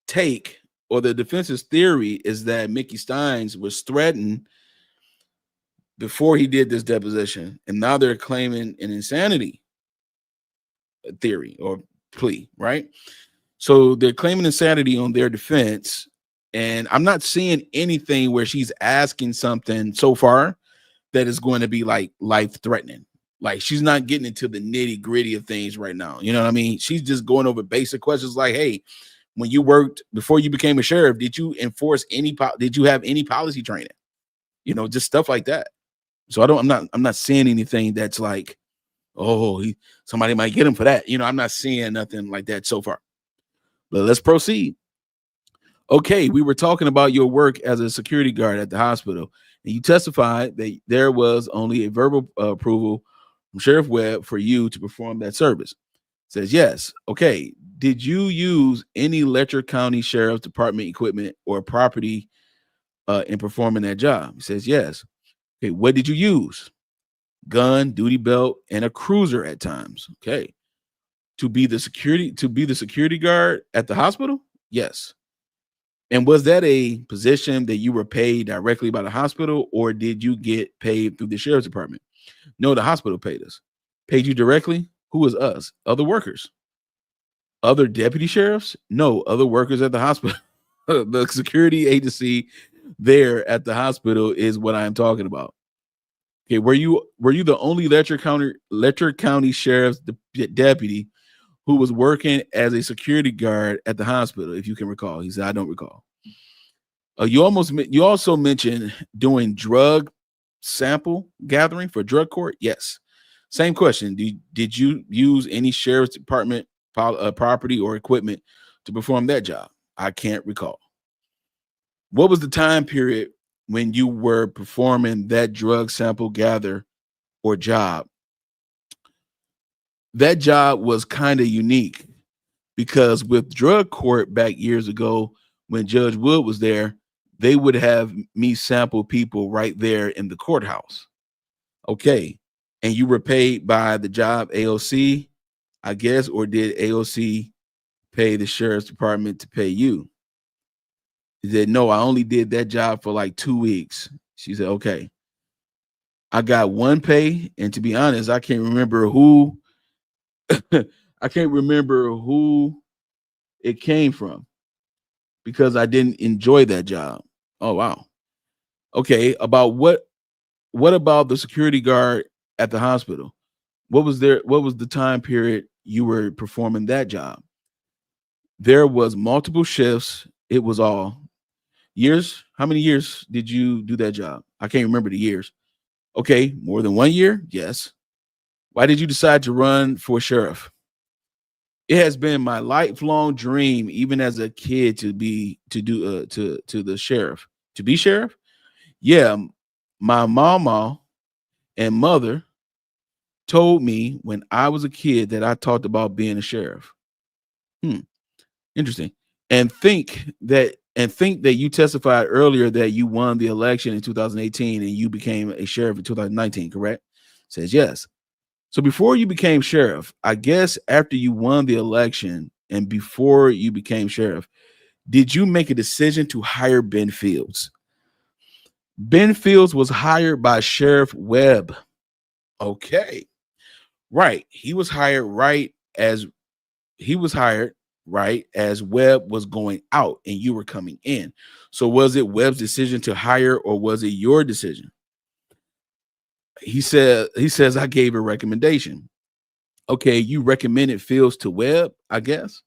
take, or the defense's theory, is that Mickey Stines was threatened before he did this deposition, and now they're claiming an insanity theory or plea, right? So they're claiming insanity on their defense, and I'm not seeing anything where she's asking something so far that is going to be like life-threatening. Like, she's not getting into the nitty-gritty of things right now. You know what I mean? She's just going over basic questions like, hey, when you worked before you became a sheriff, did you did you have any policy training? You know, just stuff like that. So I'm not seeing anything that's like, oh, somebody might get him for that. You know, I'm not seeing nothing like that so far. But let's proceed. Okay, we were talking about your work as a security guard at the hospital, and you testified that there was only a verbal approval from Sheriff Webb for you to perform that service. Says yes. Okay. Did you use any Letcher County Sheriff's Department equipment or property in performing that job? He says yes. Okay. What did you use? Gun, duty belt, and a cruiser at times. Okay. To be the security guard at the hospital? Yes. And was that a position that you were paid directly by the hospital, or did you get paid through the sheriff's department? No, the hospital paid us. Paid you directly? Who was us? Other workers. Other deputy sheriffs? No, other workers at the hospital. The security agency there at the hospital is what I'm talking about. Okay, were you the only Letcher County Sheriff's deputy who was working as a security guard at the hospital? If you can recall, he said, I don't recall. You also mentioned doing drug sample gathering for drug court. Yes. Same question. Did you use any sheriff's department property or equipment to perform that job? I can't recall. What was the time period when you were performing that drug sample gather or job? That job was kind of unique because with drug court back years ago, when Judge Wood was there, they would have me sample people right there in the courthouse. Okay. And you were paid by the job AOC, I guess, or did AOC pay the sheriff's department to pay you? He said, no, I only did that job for like 2 weeks. She said, okay. I got one pay, and to be honest, I can't remember who I can't remember who it came from because I didn't enjoy that job. Oh wow. Okay, what about the security guard at the hospital? What was the time period you were performing that job? There was multiple shifts. It was all years. How many years did you do that job? I can't remember the years. Okay, more than 1 year? Yes. Why did you decide to run for sheriff? It has been my lifelong dream, even as a kid, to the sheriff, to be sheriff. Yeah, my mama and mother told me when I was a kid that I talked about being a sheriff. Hmm, interesting. And think that you testified earlier that you won the election in 2018 and you became a sheriff in 2019, correct? Says yes. So before you became sheriff, I guess after you won the election and before you became sheriff, did you make a decision to hire Ben Fields? Ben Fields was hired by Sheriff Webb. Okay. Right. He was hired right as Webb was going out and you were coming in. So was it Webb's decision to hire or was it your decision? He says I gave a recommendation. Okay, you recommended Fields to Webb, I guess.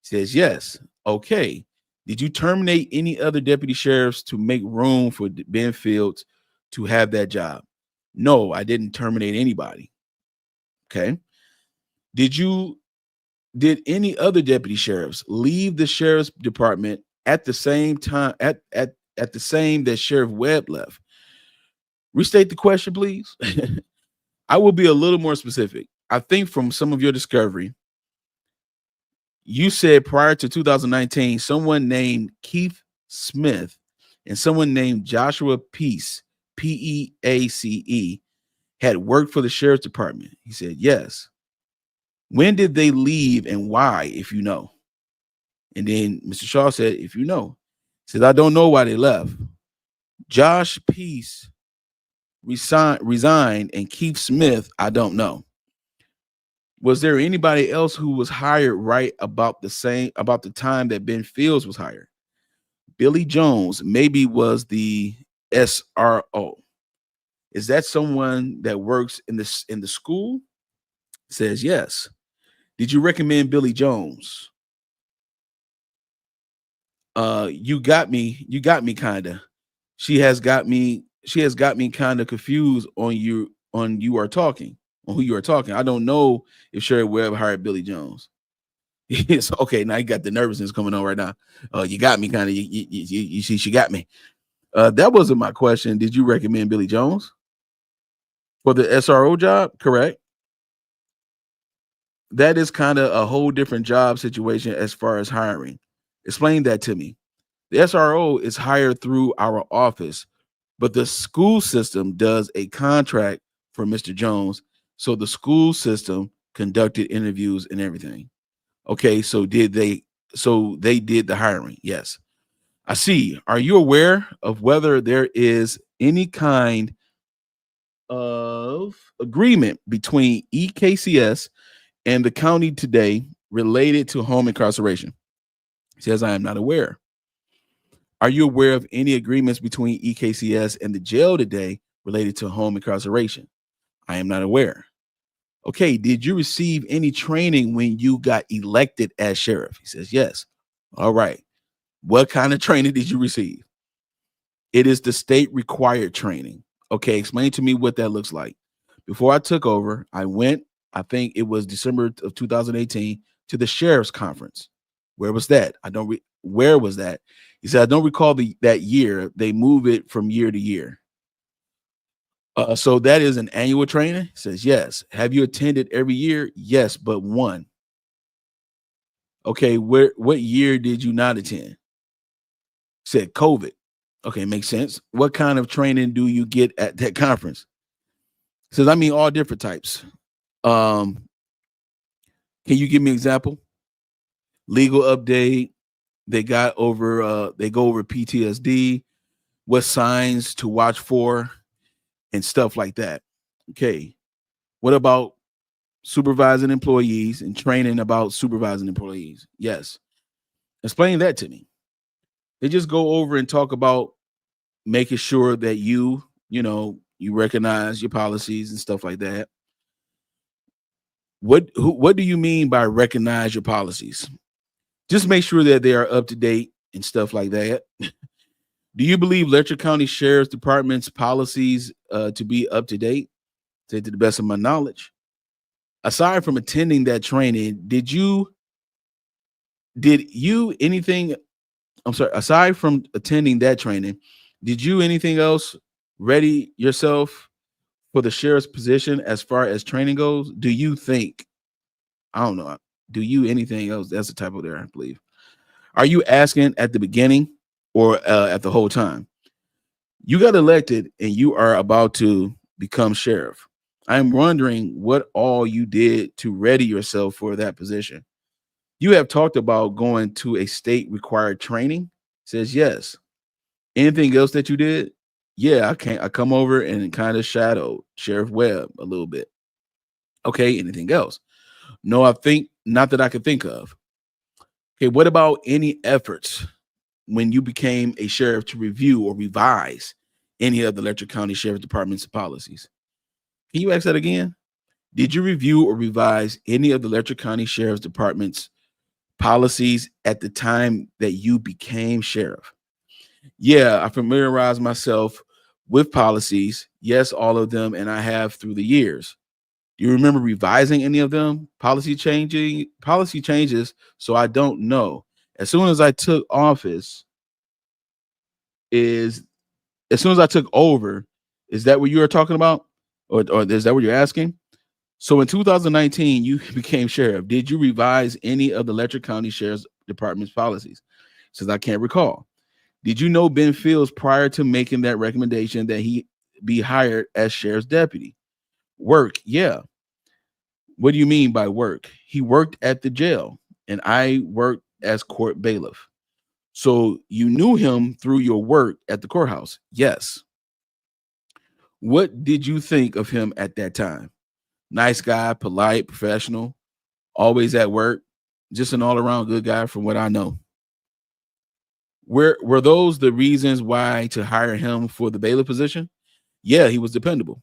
Says yes. Okay. Did you terminate any other deputy sheriffs to make room for Ben Fields to have that job? No, I didn't terminate anybody. Okay. Did you did any other deputy sheriffs leave the sheriff's department at the same time at the same that Sheriff Webb left? Restate the question, please. I will be a little more specific. I think from some of your discovery, you said prior to 2019, someone named Keith Smith and someone named Joshua Peace, Peace, had worked for the sheriff's department. He said, yes. When did they leave and why, if you know? And then Mr. Shaw said, if you know. He said, I don't know why they left. Josh Peace resigned and Keith Smith, I don't know. Was there anybody else who was hired right about the time that Ben Fields was hired? Billy Jones maybe was the SRO. Is that someone that works in the school? Says yes. Did you recommend Billy Jones? You got me kind of. She has got me kind of confused on on who you are talking. I don't know if Sherry Webb hired Billy Jones. It's okay. Now you got the nervousness coming on right now. You got me kind of. You see, she got me. That wasn't my question. Did you recommend Billy Jones for the SRO job? Correct. that is kind of a whole different job situation as far as hiring. Explain that to me. The SRO is hired through our office, but the school system does a contract for Mr. Jones. So the school system conducted interviews and everything. Okay, so they did the hiring. Yes. I see. Are you aware of whether there is any kind of agreement between EKCS and the county today related to home incarceration? He says, I am not aware. Are you aware of any agreements between EKCS and the jail today related to home incarceration? I am not aware. Okay, did you receive any training when you got elected as sheriff? He says, yes. All right. What kind of training did you receive? It is the state required training. Okay, explain to me what that looks like. Before I took over, I went, I think it was December of 2018, to the sheriff's conference. Where was that? Where was that? He said, I don't recall that year. They move it from year to year. So that is an annual training? He says, yes. Have you attended every year? Yes, but one. Okay, what year did you not attend? Said COVID. Okay, makes sense. What kind of training do you get at that conference? Says, I mean, all different types. Can you give me an example? Legal update. They go over PTSD, what signs to watch for, and stuff like that. Okay. What about supervising employees and training about supervising employees? Yes. Explain that to me. They just go over and talk about making sure that you recognize your policies and stuff like that. What do you mean by recognize your policies? Just make sure that they are up to date and stuff like that. Do you believe Letcher County Sheriff's Department's policies to be up to date? To the best of my knowledge. Aside from attending that training, aside from attending that training, did you anything else ready yourself for the sheriff's position as far as training goes? Do you think, I don't know, do you anything else? That's the typo there, I believe. Are you asking at the beginning or at the whole time? You got elected and you are about to become sheriff. I'm wondering what all you did to ready yourself for that position. You have talked about going to a state required training. Says yes. Anything else that you did? Yeah, I come over and kind of shadowed Sheriff Webb a little bit. Okay, anything else? No, I think not that I could think of. Okay, what about any efforts when you became a sheriff to review or revise any of the Letcher County Sheriff Department's policies? Can you ask that again? Did you review or revise any of the Letcher County Sheriff's Department's policies at the time that you became sheriff? Yeah, I familiarized myself with policies. Yes, all of them, and I have through the years. Do you remember revising any of them? Policy changes, so I don't know. As soon as I took office, as soon as I took over, is that what you are talking about? Or is that what you're asking? So in 2019, you became sheriff. Did you revise any of the Letcher County Sheriff's Department's policies? Says I can't recall. Did you know Ben Fields prior to making that recommendation that he be hired as sheriff's deputy? Work, yeah. What do you mean by work? He worked at the jail and I worked as court bailiff. So you knew him through your work at the courthouse? Yes. What did you think of him at that time? Nice guy, polite, professional, always at work, just an all-around good guy from what I know. Were those the reasons why to hire him for the bailiff position? Yeah, he was dependable.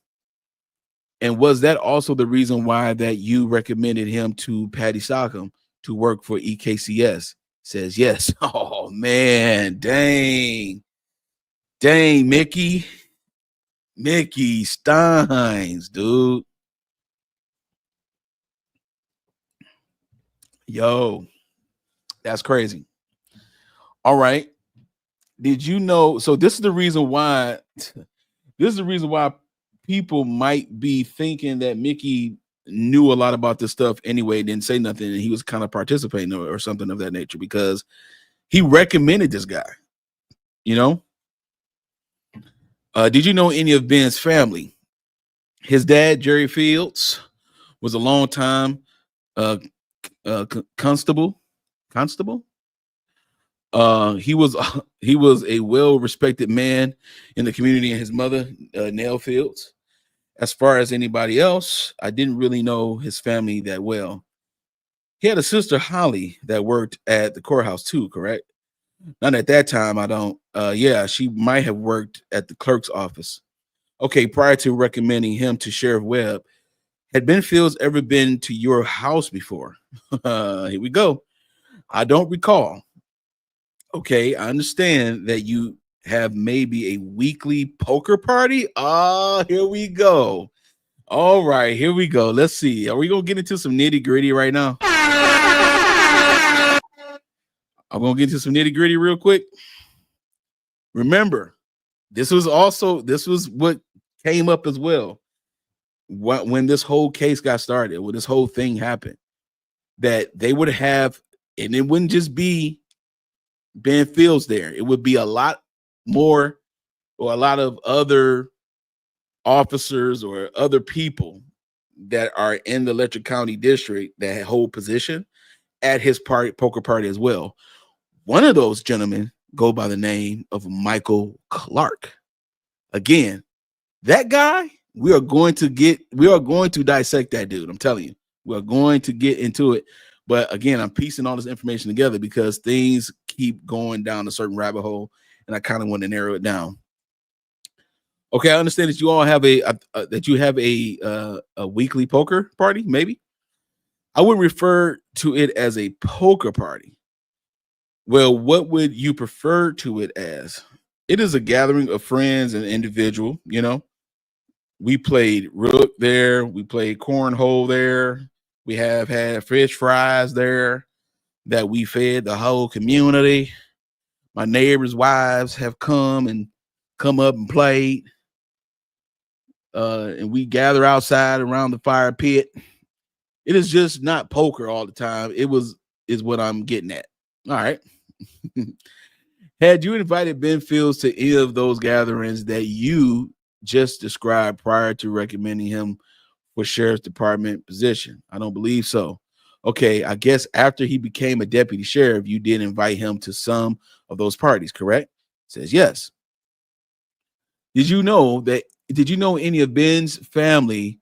And was that also the reason why that you recommended him to Patty Stockham to work for EKCS? Says yes. Oh man, dang, Mickey Stines, dude. Yo, that's crazy. All right. Did you know? So this is the reason why. This is the reason why people might be thinking that Mickey knew a lot about this stuff anyway, didn't say nothing, and he was kind of participating or something of that nature because he recommended this guy. You know, did you know any of Ben's family? His dad, Jerry Fields, was a long time uh, constable. Constable. He was he was a well respected man in the community, and his mother, Nell Fields. As far as anybody else, I didn't really know his family that well. He had a sister, Holly, that worked at the courthouse too, correct? Not at that time, I don't. Yeah, she might have worked at the clerk's office. Okay, prior to recommending him to Sheriff Webb, had Ben Fields ever been to your house before? Here we go. I don't recall. Okay, I understand that you have maybe a weekly poker party. Ah, here we go. All right, here we go. Let's see. Are we gonna get into some nitty gritty right now? I'm gonna get into some nitty gritty real quick. Remember, this was what came up as well when this whole case got started, when this whole thing happened, that they would have, and it wouldn't just be Ben Fields there. It would be a lot more, or a lot of other officers or other people that are in the Letcher County district that hold position at his poker party as well. One of those gentlemen go by the name of Michael Clark. Again, that guy, we are going to dissect that dude. I'm telling you, we're going to get into it. But again, I'm piecing all this information together because things keep going down a certain rabbit hole, and I kind of want to narrow it down. Okay, I understand that you all have a weekly poker party. Maybe I would refer to it as a poker party. Well, what would you prefer to it as? It is a gathering of friends and individual. You know, we played rook there. We played cornhole there. We have had fish fries there that we fed the whole community. My neighbors' wives have come up and played. And we gather outside around the fire pit. It is just not poker all the time. Is what I'm getting at. All right. Had you invited Ben Fields to any of those gatherings that you just described prior to recommending him for sheriff's department position? I don't believe so. Okay, I guess after he became a deputy sheriff, you did invite him to some of those parties, correct? Says yes. Did you know any of Ben's family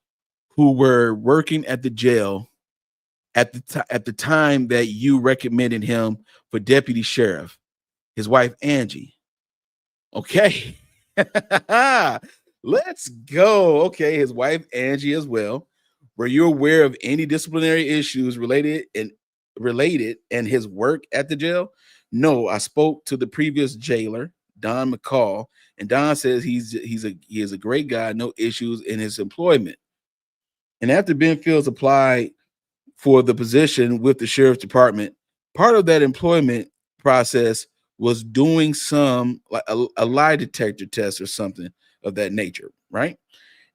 who were working at the jail at the time that you recommended him for deputy sheriff? His wife Angie. Okay. Let's go. Okay, his wife Angie as well. Were you aware of any disciplinary issues related and his work at the jail? No, I spoke to the previous jailer, Don McCall, and Don says he is a great guy, no issues in his employment. And after Ben Fields applied for the position with the sheriff's department, part of that employment process was doing some like a lie detector test or something of that nature, right?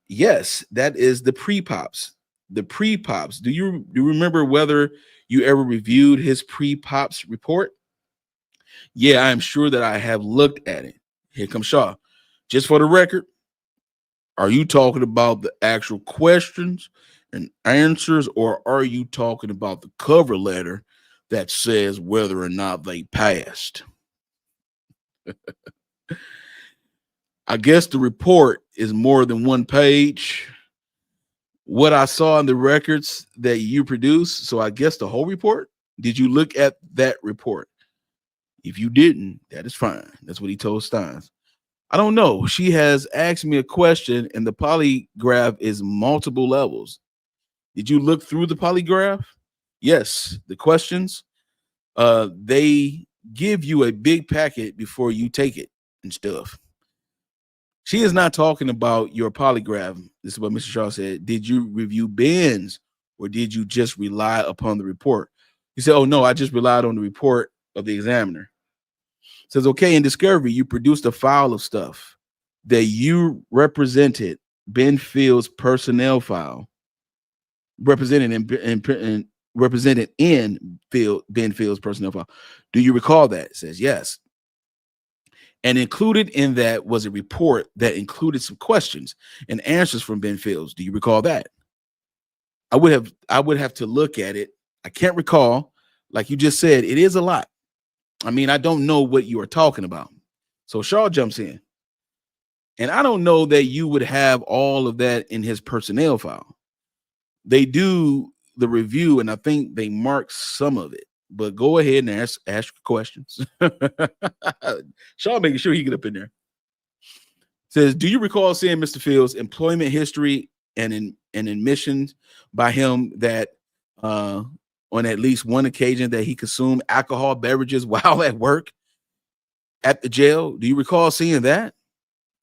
Yes, that is the pre-pops. The pre-pops. Do you remember whether you ever reviewed his pre-pops report? Yeah, I am sure that I have looked at it. Here comes Shaw. Just for the record, are you talking about the actual questions and answers, or are you talking about the cover letter that says whether or not they passed? I guess the report is more than one page. What I saw in the records that you produced, so I guess the whole report. Did you look at that report? If you didn't, that is fine. That's what he told Stines. I don't know. She has asked me a question, and the polygraph is multiple levels. Did you look through the polygraph? Yes. The questions, they give you a big packet before you take it and stuff. She is not talking about your polygraph. This is what Mr. Shaw said. Did you review Ben's, or did you just rely upon the report? He said, oh, no, I just relied on the report of the examiner. Says, okay, in discovery, you produced a file of stuff that you represented Ben Fields' personnel file. represented in Ben Field's personnel file. Do you recall that? It says yes. And included in that was a report that included some questions and answers from Ben Fields. Do you recall that? I would have to look at it. I can't recall. Like you just said, it is a lot. I mean, I don't know what you are talking about. So Shaw jumps in. And I don't know that you would have all of that in his personnel file. They do the review, and I think they mark some of it. But go ahead and ask questions. Shaw making sure he get up in there. Says, do you recall seeing Mr. Fields' employment history and admissions by him that on at least one occasion that he consumed alcohol beverages while at work at the jail? Do you recall seeing that?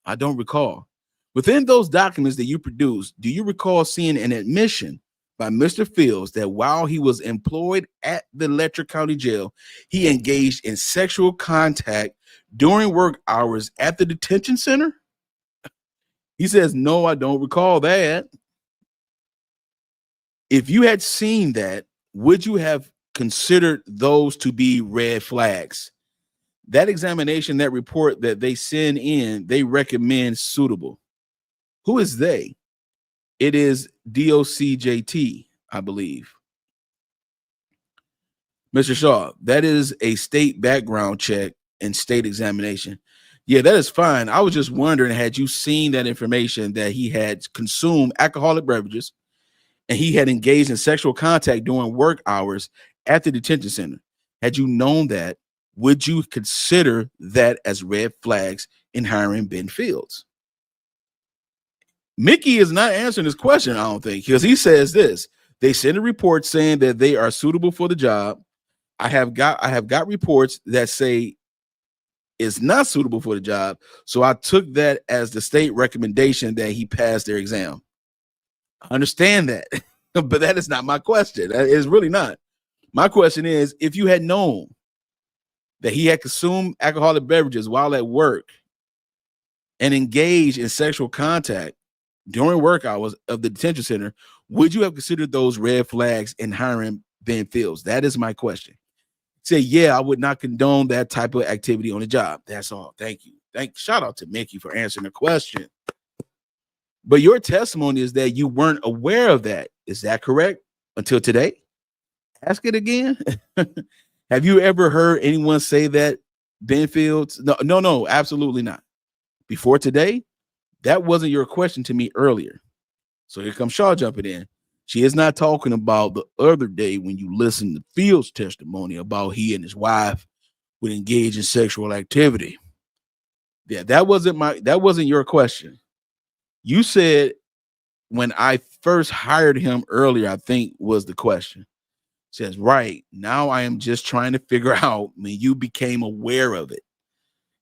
I don't recall. Within those documents that you produced, do you recall seeing an admission by Mr. Fields that while he was employed at the Letcher County Jail, he engaged in sexual contact during work hours at the detention center? He says, no, I don't recall that. If you had seen that, would you have considered those to be red flags? That examination, that report that they send in, they recommend suitable. Who is they? It is DOCJT, I believe. Mr. Shaw, that is a state background check and state examination. Yeah, that is fine. I was just wondering, had you seen that information that he had consumed alcoholic beverages and he had engaged in sexual contact during work hours at the detention center? Had you known that, would you consider that as red flags in hiring Ben Fields? Mickey is not answering this question, I don't think, because he says this. They send a report saying that they are suitable for the job. I have got reports that say is not suitable for the job. So I took that as the state recommendation that he passed their exam. I understand that, but that is not my question. That is really not. My question is, if you had known that he had consumed alcoholic beverages while at work and engaged in sexual contact during work hours of the detention center, would you have considered those red flags in hiring Ben Fields? That is my question. Say, yeah, I would not condone that type of activity on the job. That's all. Thank you. Shout out to Mickey for answering the question. But your testimony is that you weren't aware of that. Is that correct? Until today? Ask it again. Have you ever heard anyone say that, Ben Fields? No, absolutely not. Before today, that wasn't your question to me earlier. So here comes Shaw jumping in. She is not talking about the other day when you listen to Fields' testimony about he and his wife would engage in sexual activity. Yeah, that wasn't your question. You said when I first hired him earlier, I think was the question. Says, right, now I am just trying to figure out when you became aware of it.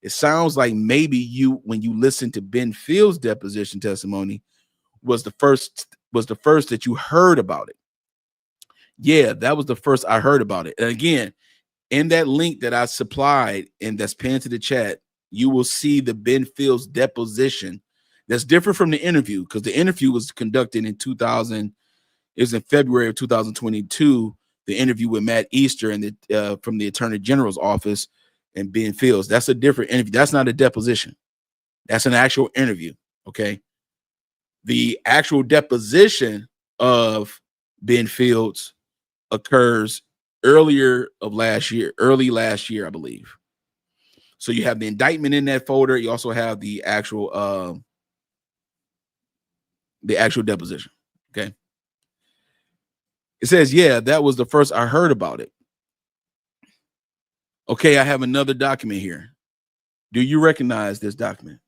It sounds like maybe you, when you listened to Ben Fields' deposition testimony, was the first that you heard about it. Yeah, that was the first I heard about it. And again, in that link that I supplied and that's pinned to the chat, you will see the Ben Fields deposition. That's different from the interview, because the interview was conducted in 2000. It was in February of 2022. The interview with Matt Easter and from the Attorney General's office and Ben Fields. That's a different interview. That's not a deposition. That's an actual interview. Okay. The actual deposition of Ben Fields occurs early last year, I believe. So you have the indictment in that folder. You also have the actual deposition. Okay. It says, yeah, that was the first I heard about it. Okay, I have another document here. Do you recognize this document?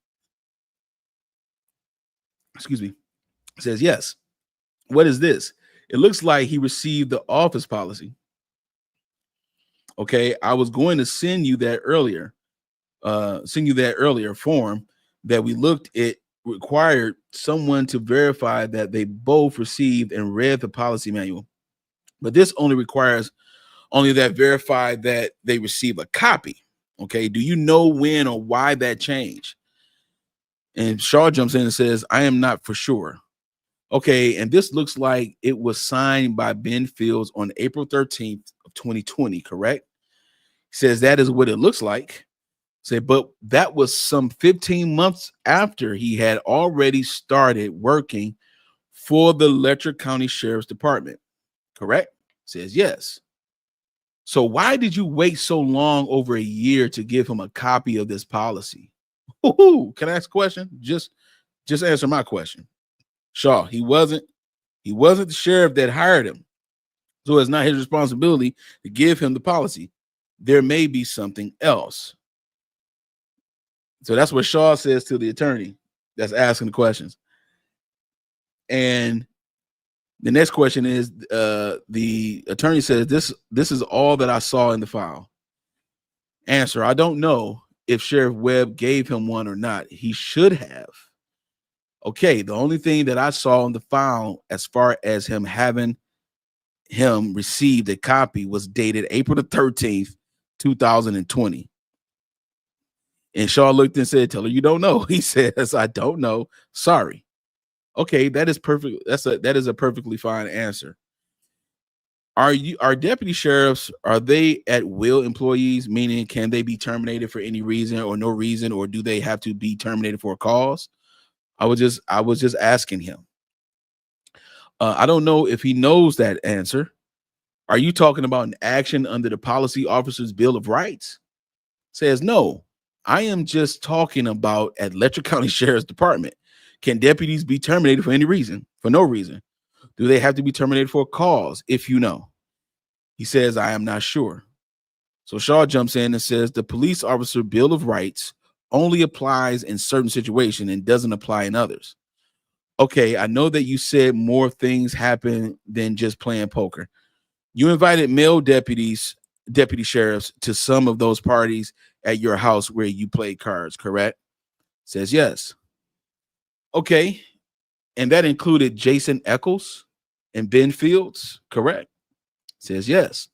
Excuse me. It says, yes. What is this? It looks like he received the office policy. Okay, I was going to send you that earlier form that we looked at. Required someone to verify that they both received and read the policy manual. But this only requires that verify that they receive a copy. Okay, do you know when or why that changed? And Shaw jumps in and says, I am not for sure. Okay, and this looks like it was signed by Ben Fields on April 13th of 2020, correct? Says that is what it looks like. Say, but that was some 15 months after he had already started working for the Letcher County Sheriff's Department, correct? Says yes. So why did you wait so long, over a year, to give him a copy of this policy? Ooh, can I ask a question? Just answer my question. Shaw, he wasn't the sheriff that hired him. So it's not his responsibility to give him the policy. There may be something else. So that's what Shaw says to the attorney that's asking the questions. And the next question is, the attorney says, this is all that I saw in the file. Answer, I don't know if Sheriff Webb gave him one or not. He should have. Okay, the only thing that I saw in the file as far as him having him received a copy was dated April the 13th, 2020. And Shaw looked and said, tell her you don't know. He says, I don't know. Sorry. Okay, that is perfect. That is a perfectly fine answer. Are deputy sheriffs, are they at will employees? Meaning, can they be terminated for any reason or no reason, or do they have to be terminated for a cause? I was just asking him. I don't know if he knows that answer. Are you talking about an action under the policy officer's Bill of Rights? Says no. I am just talking about at Letcher County Sheriff's Department. Can deputies be terminated for any reason? For no reason? Do they have to be terminated for a cause? If you know. He says, I am not sure. So Shaw jumps in and says the police officer Bill of Rights only applies in certain situations and doesn't apply in others. Okay, I know that you said more things happen than just playing poker. You invited male deputy sheriffs to some of those parties at your house where you played cards, correct? Says yes. Okay, and that included Jason Eccles and Ben Fields, correct? Says yes.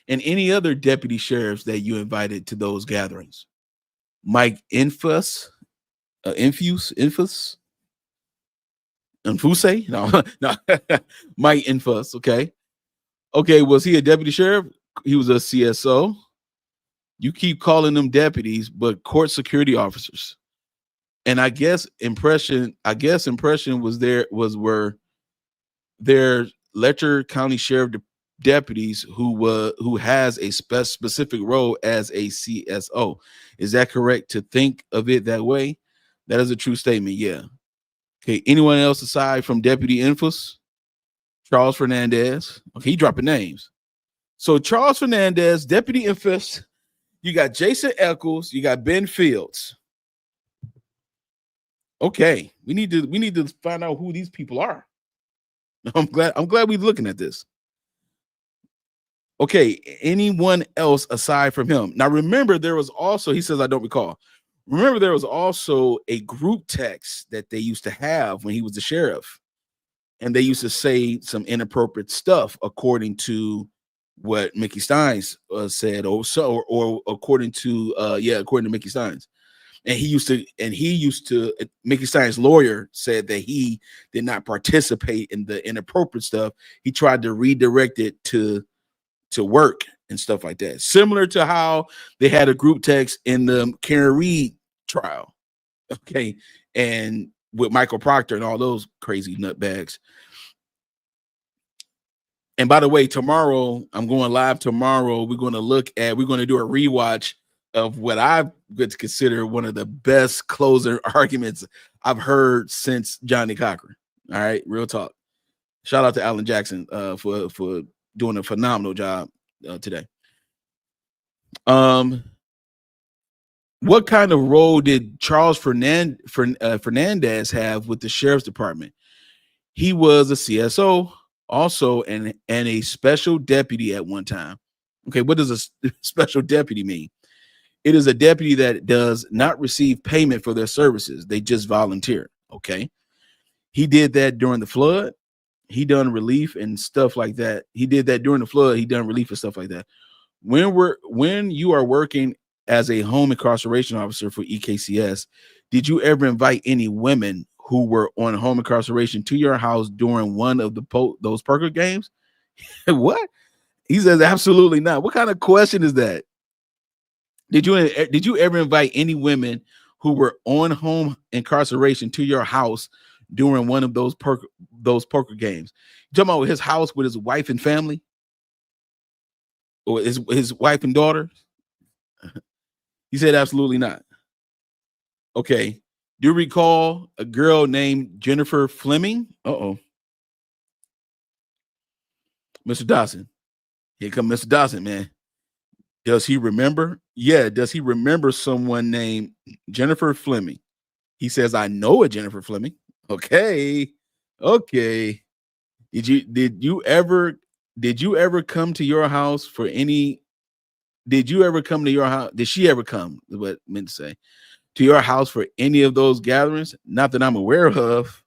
And any other deputy sheriffs that you invited to those gatherings? Mike Infus, Infus, no, no, Mike Infus. Okay, was he a deputy sheriff? He was a CSO. You keep calling them deputies, but court security officers. And I guess impression were their Letcher County Sheriff deputies who has a specific role as a CSO. Is that correct to think of it that way? That is a true statement. Yeah. Okay. Anyone else aside from Deputy Infus? Charles Fernandez. Okay, he dropping names. So Charles Fernandez, Deputy Infus. You got Jason Eccles. You got Ben Fields. Okay, we need to find out who these people are. I'm glad we're looking at this. Okay, anyone else aside from him? Now remember, there was also, he says, I don't recall. Remember, there was also a group text that they used to have when he was the sheriff, and they used to say some inappropriate stuff according to what Mickey Stines said, or according to Mickey Stines. And he used to Mickey Stines' lawyer said that he did not participate in the inappropriate stuff. He tried to redirect it to work and stuff like that. Similar to how they had a group text in the Karen Reed trial. Okay. And with Michael Proctor and all those crazy nutbags. And by the way, tomorrow, I'm going live tomorrow. We're going to do a rewatch of what I would consider one of the best closer arguments I've heard since Johnny Cochran. All right, real talk. Shout out to Alan Jackson for doing a phenomenal job today. What kind of role did Charles Fernandez have with the sheriff's department? He was a CSO also and a special deputy at one time. Okay, what does a special deputy mean? It is a deputy that does not receive payment for their services. They just volunteer. Okay. He did that during the flood. He done relief and stuff like that. He did that during the flood. He done relief and stuff like that. When you are working as a home incarceration officer for EKCS, did you ever invite any women who were on home incarceration to your house during one of those poker games? What? He says absolutely not. What kind of question is that? Did you ever invite any women who were on home incarceration to your house during one of those poker games? You talking about his house with his wife and family, or his wife and daughter? He said absolutely not. Okay. Do you recall a girl named Jennifer Fleming? Uh-oh. Mr. Dawson. Here come Mr. Dawson, man. Does he remember? Yeah, does he remember someone named Jennifer Fleming? He says, I know a Jennifer Fleming. Okay. Okay. Did you ever come to your house for any did you ever come to your house? Did she ever come? Is what I meant to say. To your house for any of those gatherings? Not that I'm aware of.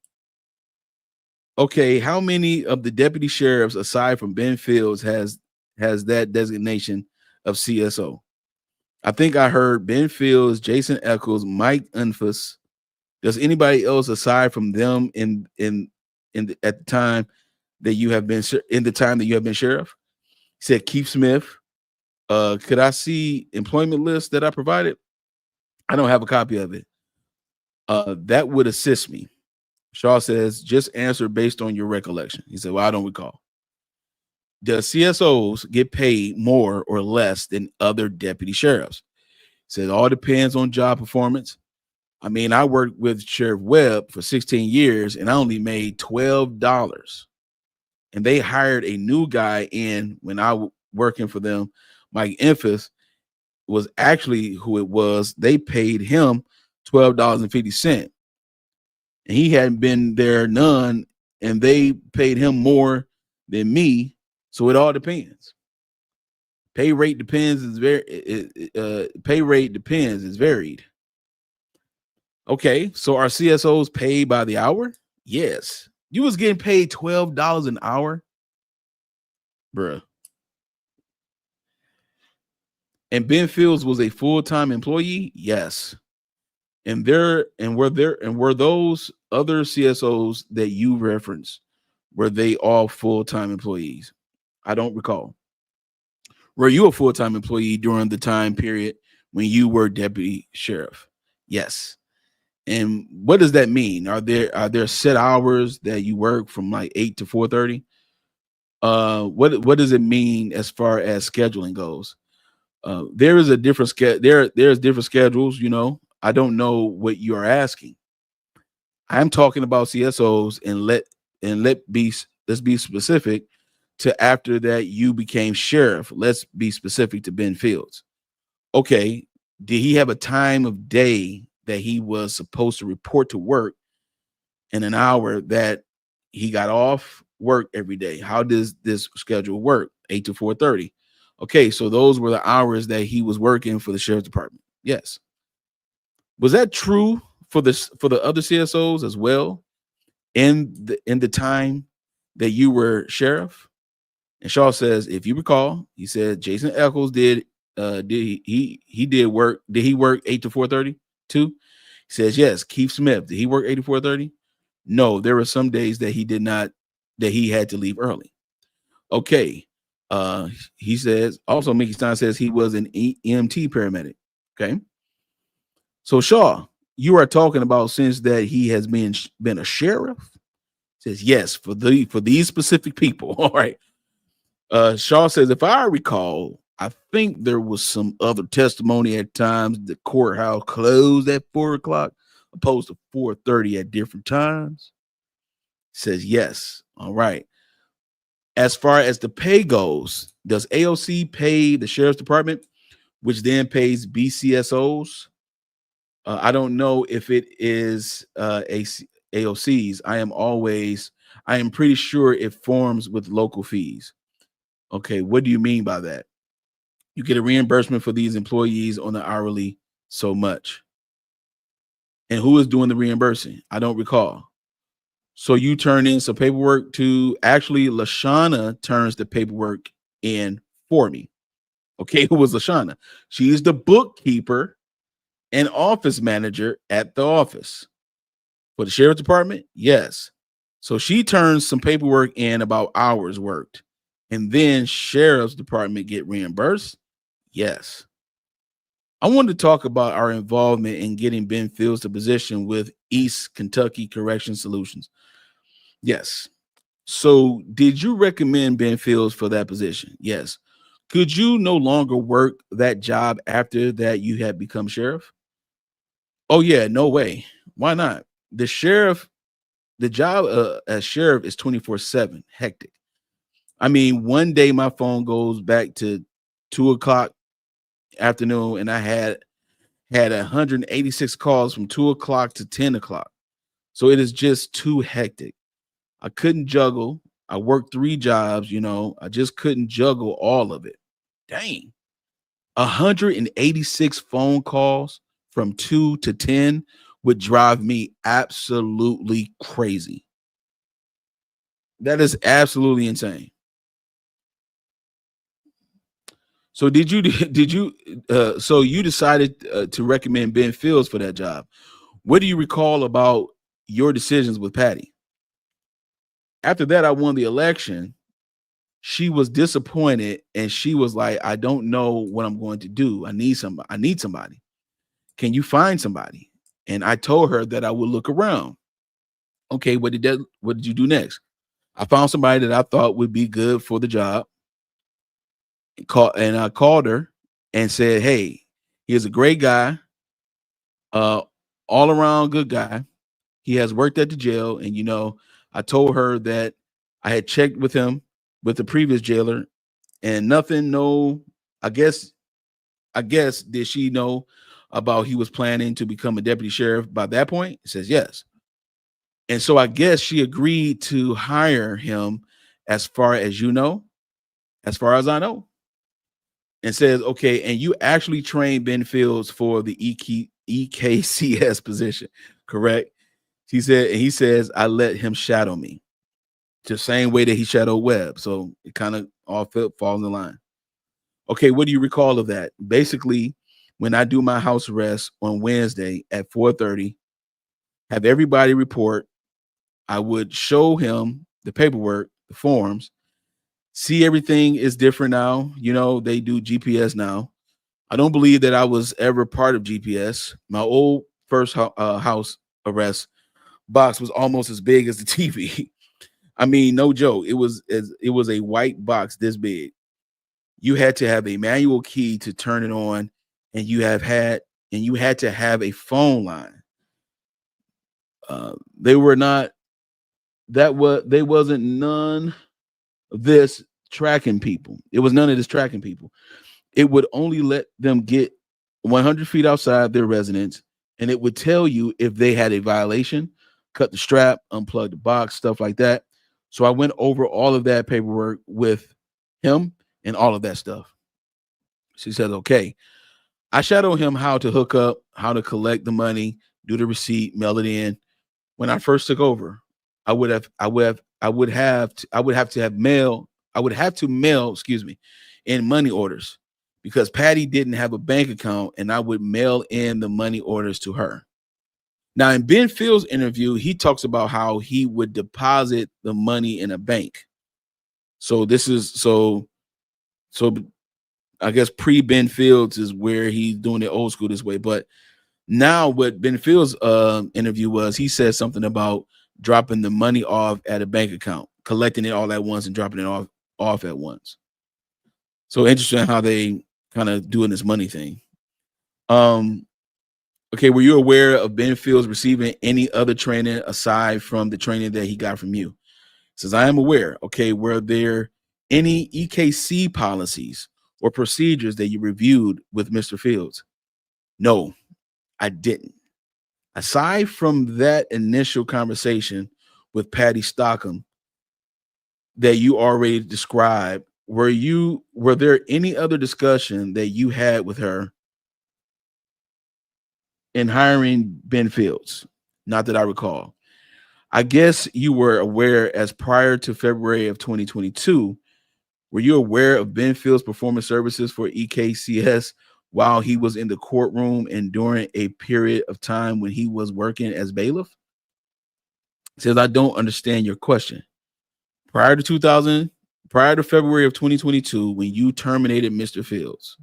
Okay, how many of the deputy sheriffs aside from Ben Fields has that designation of CSO? I think I heard Ben Fields, Jason Eccles, Mike Unfus. Does anybody else aside from them at the time that you have been sheriff? He said Keith Smith. Could I see employment list that I provided? I don't have a copy of it. That would assist me. Shaw says, just answer based on your recollection. He said, well, I don't recall. Does CSOs get paid more or less than other deputy sheriffs? He said, all depends on job performance. I mean, I worked with Sheriff Webb for 16 years and I only made $12. And they hired a new guy in when I was working for them. Mike Enfis was actually who it was. They paid him $12.50. And he hadn't been there none, and they paid him more than me. So it all depends. Pay rate depends is varied. Okay, so are CSOs paid by the hour? Yes. You was getting paid $12 an hour, bruh. And Ben Fields was a full-time employee? Yes. And were those other CSOs that you referenced, were they all full-time employees? I don't recall. Were you a full-time employee during the time period when you were deputy sheriff? Yes. And what does that mean? Are there set hours that you work from like 8 to 4:30? What does it mean as far as scheduling goes? There is a different there's different schedules, you know. I don't know what you are asking. I'm talking about CSOs, and let's be specific to after that you became sheriff. Let's be specific to Ben Fields. Okay, did he have a time of day that he was supposed to report to work and an hour that he got off work every day? How does this schedule work? 8 to 4:30. Okay, so those were the hours that he was working for the sheriff's department. Yes. Was that true for the other CSOs as well in the time that you were sheriff? And Shaw says, if you recall, he said Jason Eccles did he did work. Did he work 8 to 4:30 too? He says yes. Keith Smith, did he work 8 to 4:30? No, there were some days that he did not, that he had to leave early. Okay. He says also Mickey Stein says he was an EMT paramedic. Okay. So Shaw, you are talking about since that he has been a sheriff? Says yes, for these specific people. All right. Shaw says, if I recall, I think there was some other testimony at times the courthouse closed at 4:00 opposed to 4:30 at different times. Says yes. All right. As far as the pay goes, does AOC pay the sheriff's department, which then pays BCSOs? I don't know if it is AOC's. I am pretty sure it forms with local fees. Okay, what do you mean by that? You get a reimbursement for these employees on the hourly so much. And who is doing the reimbursing? I don't recall. So you turn in some paperwork to, actually Lashana turns the paperwork in for me. Okay, who was Lashana? She is the bookkeeper and office manager at the office. For the sheriff's department, yes. So she turns some paperwork in about hours worked. And then sheriff's department get reimbursed? Yes. I wanted to talk about our involvement in getting Ben Fields to position with East Kentucky Correction Solutions. Yes. So, did you recommend Ben Fields for that position? Yes. Could you no longer work that job after that you had become sheriff? Oh yeah, no way. Why not? The sheriff, the job as sheriff is 24/7, hectic. I mean, one day my phone goes back to 2 o'clock afternoon, and I had 186 calls from 2 o'clock to 10 o'clock. So it is just too hectic. I couldn't juggle. I worked 3 jobs, I just couldn't juggle all of it. Dang. 186 phone calls from 2 to 10 would drive me absolutely crazy. That is absolutely insane. So so you decided to recommend Ben Fields for that job. What do you recall about your decisions with Patty? After that, I won the election. She was disappointed and she was like, I don't know what I'm going to do. I need somebody. Can you find somebody? And I told her that I would look around. Okay, what did you do next? I found somebody that I thought would be good for the job. And I called her and said, "Hey, he is a great guy, uh, all around good guy. He has worked at the jail, and I told her that I had checked with him with the previous jailer, and nothing. No, I guess, did she know about he was planning to become a deputy sheriff by that point? It says yes, and so I guess she agreed to hire him, as far as as far as I know." And says, okay, and you actually trained Ben Fields for the EKCS position, correct? He says, I let him shadow me the same way that he shadowed Webb. So it kind of all falls in line. Okay, what do you recall of that? Basically, when I do my house arrest on Wednesday at 4:30, have everybody report. I would show him the paperwork, the forms, see everything is different now. They do GPS now. I don't believe that I was ever part of GPS. My old first house arrest box was almost as big as the TV. I mean, no joke. It was a white box this big. You had to have a manual key to turn it on, and you had to have a phone line. They were not they wasn't none of this tracking people. It was none of this tracking people. It would only let them get 100 feet outside their residence, and it would tell you if they had a violation, cut the strap, unplug the box, stuff like that. So I went over all of that paperwork with him and all of that stuff. She says, okay. I shadowed him how to hook up, how to collect the money, do the receipt, mail it in. When I first took over, I would have to mail, excuse me, in money orders, because Patty didn't have a bank account, and I would mail in the money orders to her. Now, in Ben Fields' interview, he talks about how he would deposit the money in a bank. So this is so I guess pre Ben Fields is where he's doing it old school this way. But now what Ben Fields' interview was, he said something about dropping the money off at a bank account, collecting it all at once and dropping it off at once. So interesting how they kind of doing this money thing. Okay, were you aware of Ben Fields receiving any other training aside from the training that he got from you? Says, I am aware. Okay, were there any EKC policies or procedures that you reviewed with Mr. Fields? No, I didn't. Aside from that initial conversation with Patty Stockham that you already described, were there any other discussion that you had with her in hiring Ben Fields? Not that I recall. I guess you were aware, as prior to February of 2022, were you aware of Ben Fields' performance services for EKCS while he was in the courtroom and during a period of time when he was working as bailiff? Says, I don't understand your question. Prior to February of 2022, when you terminated Mr. Fields,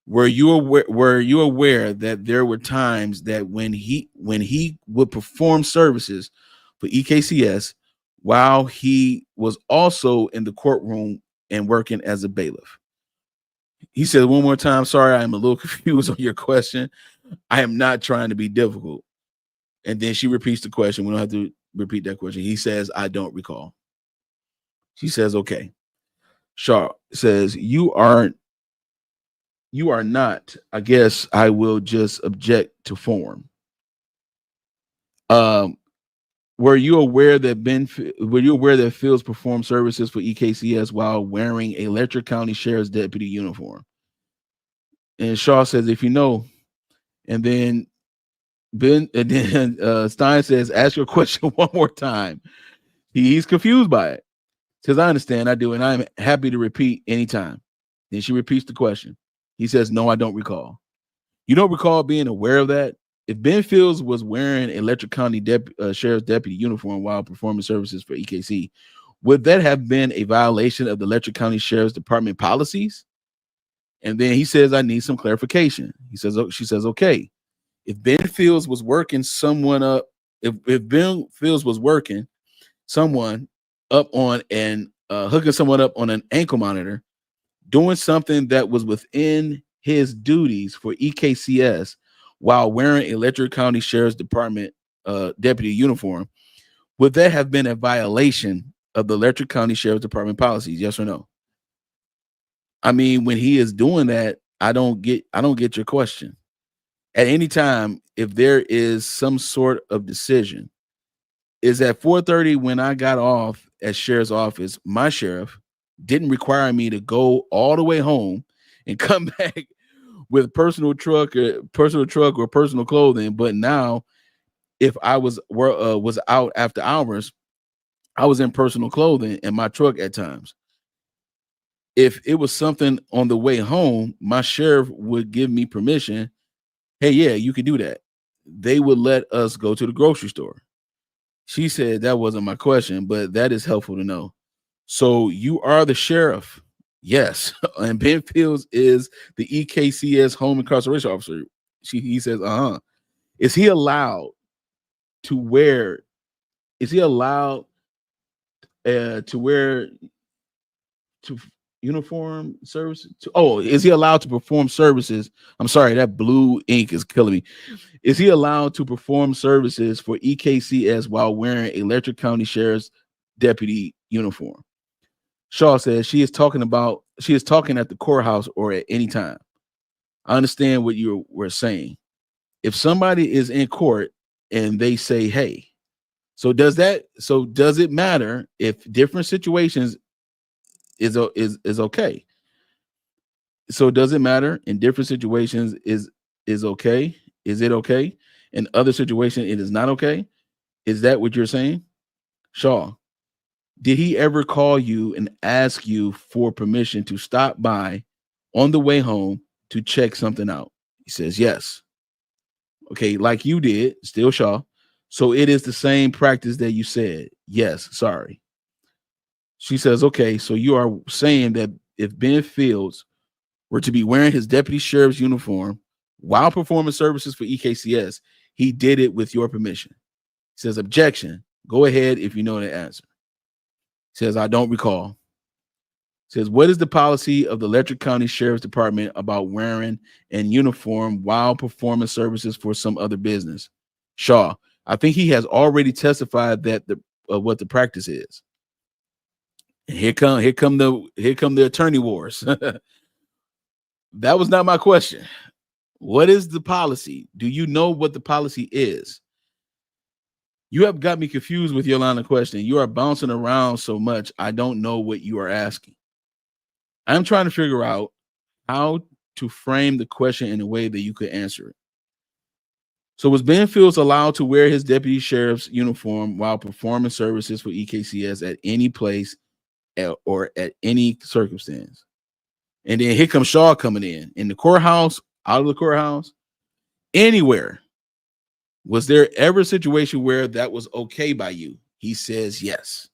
were you aware that there were times that when he would perform services for EKCS while he was also in the courtroom and working as a bailiff? He said one more time, sorry, I'm a little confused on your question. I am not trying to be difficult. And then she repeats the question. We don't have to repeat that question. He says, I don't recall. She says, okay. Shaw says, you are not. I guess I will just object to form. Were you aware that Fields performed services for EKCS while wearing a Letcher County Sheriff's deputy uniform? And Shaw says, if you know, and then Stein says, ask your question one more time. He's confused by it. Says, I understand, I do, and I'm happy to repeat anytime. Then she repeats the question. He says, no, I don't recall. You don't recall being aware of that? If Ben Fields was wearing a Letcher County Sheriff's deputy uniform while performing services for EKC, would that have been a violation of the Letcher County Sheriff's Department policies? And then he says, I need some clarification. She says, okay. If Ben Fields was working someone up, if Ben Fields was working someone up on and hooking someone up on an ankle monitor, doing something that was within his duties for EKCS while wearing a Letcher County Sheriff's Department deputy uniform, would that have been a violation of the Letcher County Sheriff's Department policies? Yes or no? I mean, when he is doing that, I don't get your question. At any time, if there is some sort of decision, is at 4:30 when I got off at sheriff's office, my sheriff didn't require me to go all the way home and come back with personal truck or personal clothing. But now, if I was out after hours, I was in personal clothing in my truck at times. If it was something on the way home, my sheriff would give me permission. Hey, yeah, you can do that. They would let us go to the grocery store. She said that wasn't my question, but that is helpful to know. So you are the sheriff. Yes. And Ben Fields is the EKCS home incarceration officer. He says, Is he allowed to wear to uniform services? Is he allowed to perform services? I'm sorry, that blue ink is killing me. Is he allowed to perform services for EKCS while wearing a Letcher County Sheriff's deputy uniform? Shaw says she is talking at the courthouse or at any time. I understand what you were saying. If somebody is in court and they say, hey, so does it matter if different situations is okay? So does it matter in different situations is okay? Is it okay? In other situations, it is not okay. Is that what you're saying? Shaw, did he ever call you and ask you for permission to stop by on the way home to check something out? He says, yes. Okay, like you did, still Shaw. So it is the same practice that you said. Yes, sorry. She says, okay, so you are saying that if Ben Fields were to be wearing his deputy sheriff's uniform while performing services for EKCS, he did it with your permission. He says, objection. Go ahead if you know the answer. He says, I don't recall. He says, what is the policy of the Letcher County Sheriff's Department about wearing an uniform while performing services for some other business? Shaw, I think he has already testified that what the practice is. And here come the attorney wars. That was not my question. What is the policy? Do you know what the policy is? You have got me confused with your line of questioning. You are bouncing around so much. I don't know what you are asking. I'm trying to figure out how to frame the question in a way that you could answer it. So was Ben Fields allowed to wear his deputy sheriff's uniform while performing services for EKCS at any place or at any circumstance? And then here comes Shaw coming in the courthouse, out of the courthouse, anywhere. Was there ever a situation where that was okay by you? He says yes.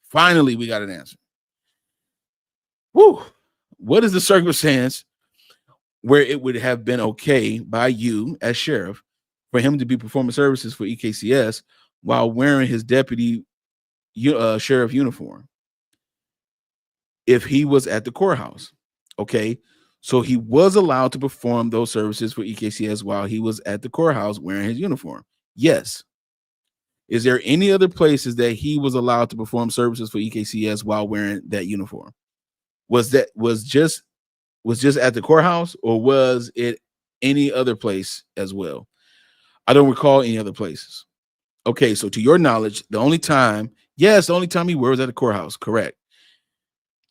Finally, we got an answer. Whew. What is the circumstance where it would have been okay by you as sheriff for him to be performing services for EKCS while wearing his deputy sheriff uniform if he was at the courthouse? Okay, so he was allowed to perform those services for EKCS while he was at the courthouse wearing his uniform. Yes. Is there any other places that he was allowed to perform services for EKCS while wearing that uniform? Was just at the courthouse, or was it any other place as well? I don't recall any other places. Okay, so to your knowledge, the only time he was at the courthouse. Correct.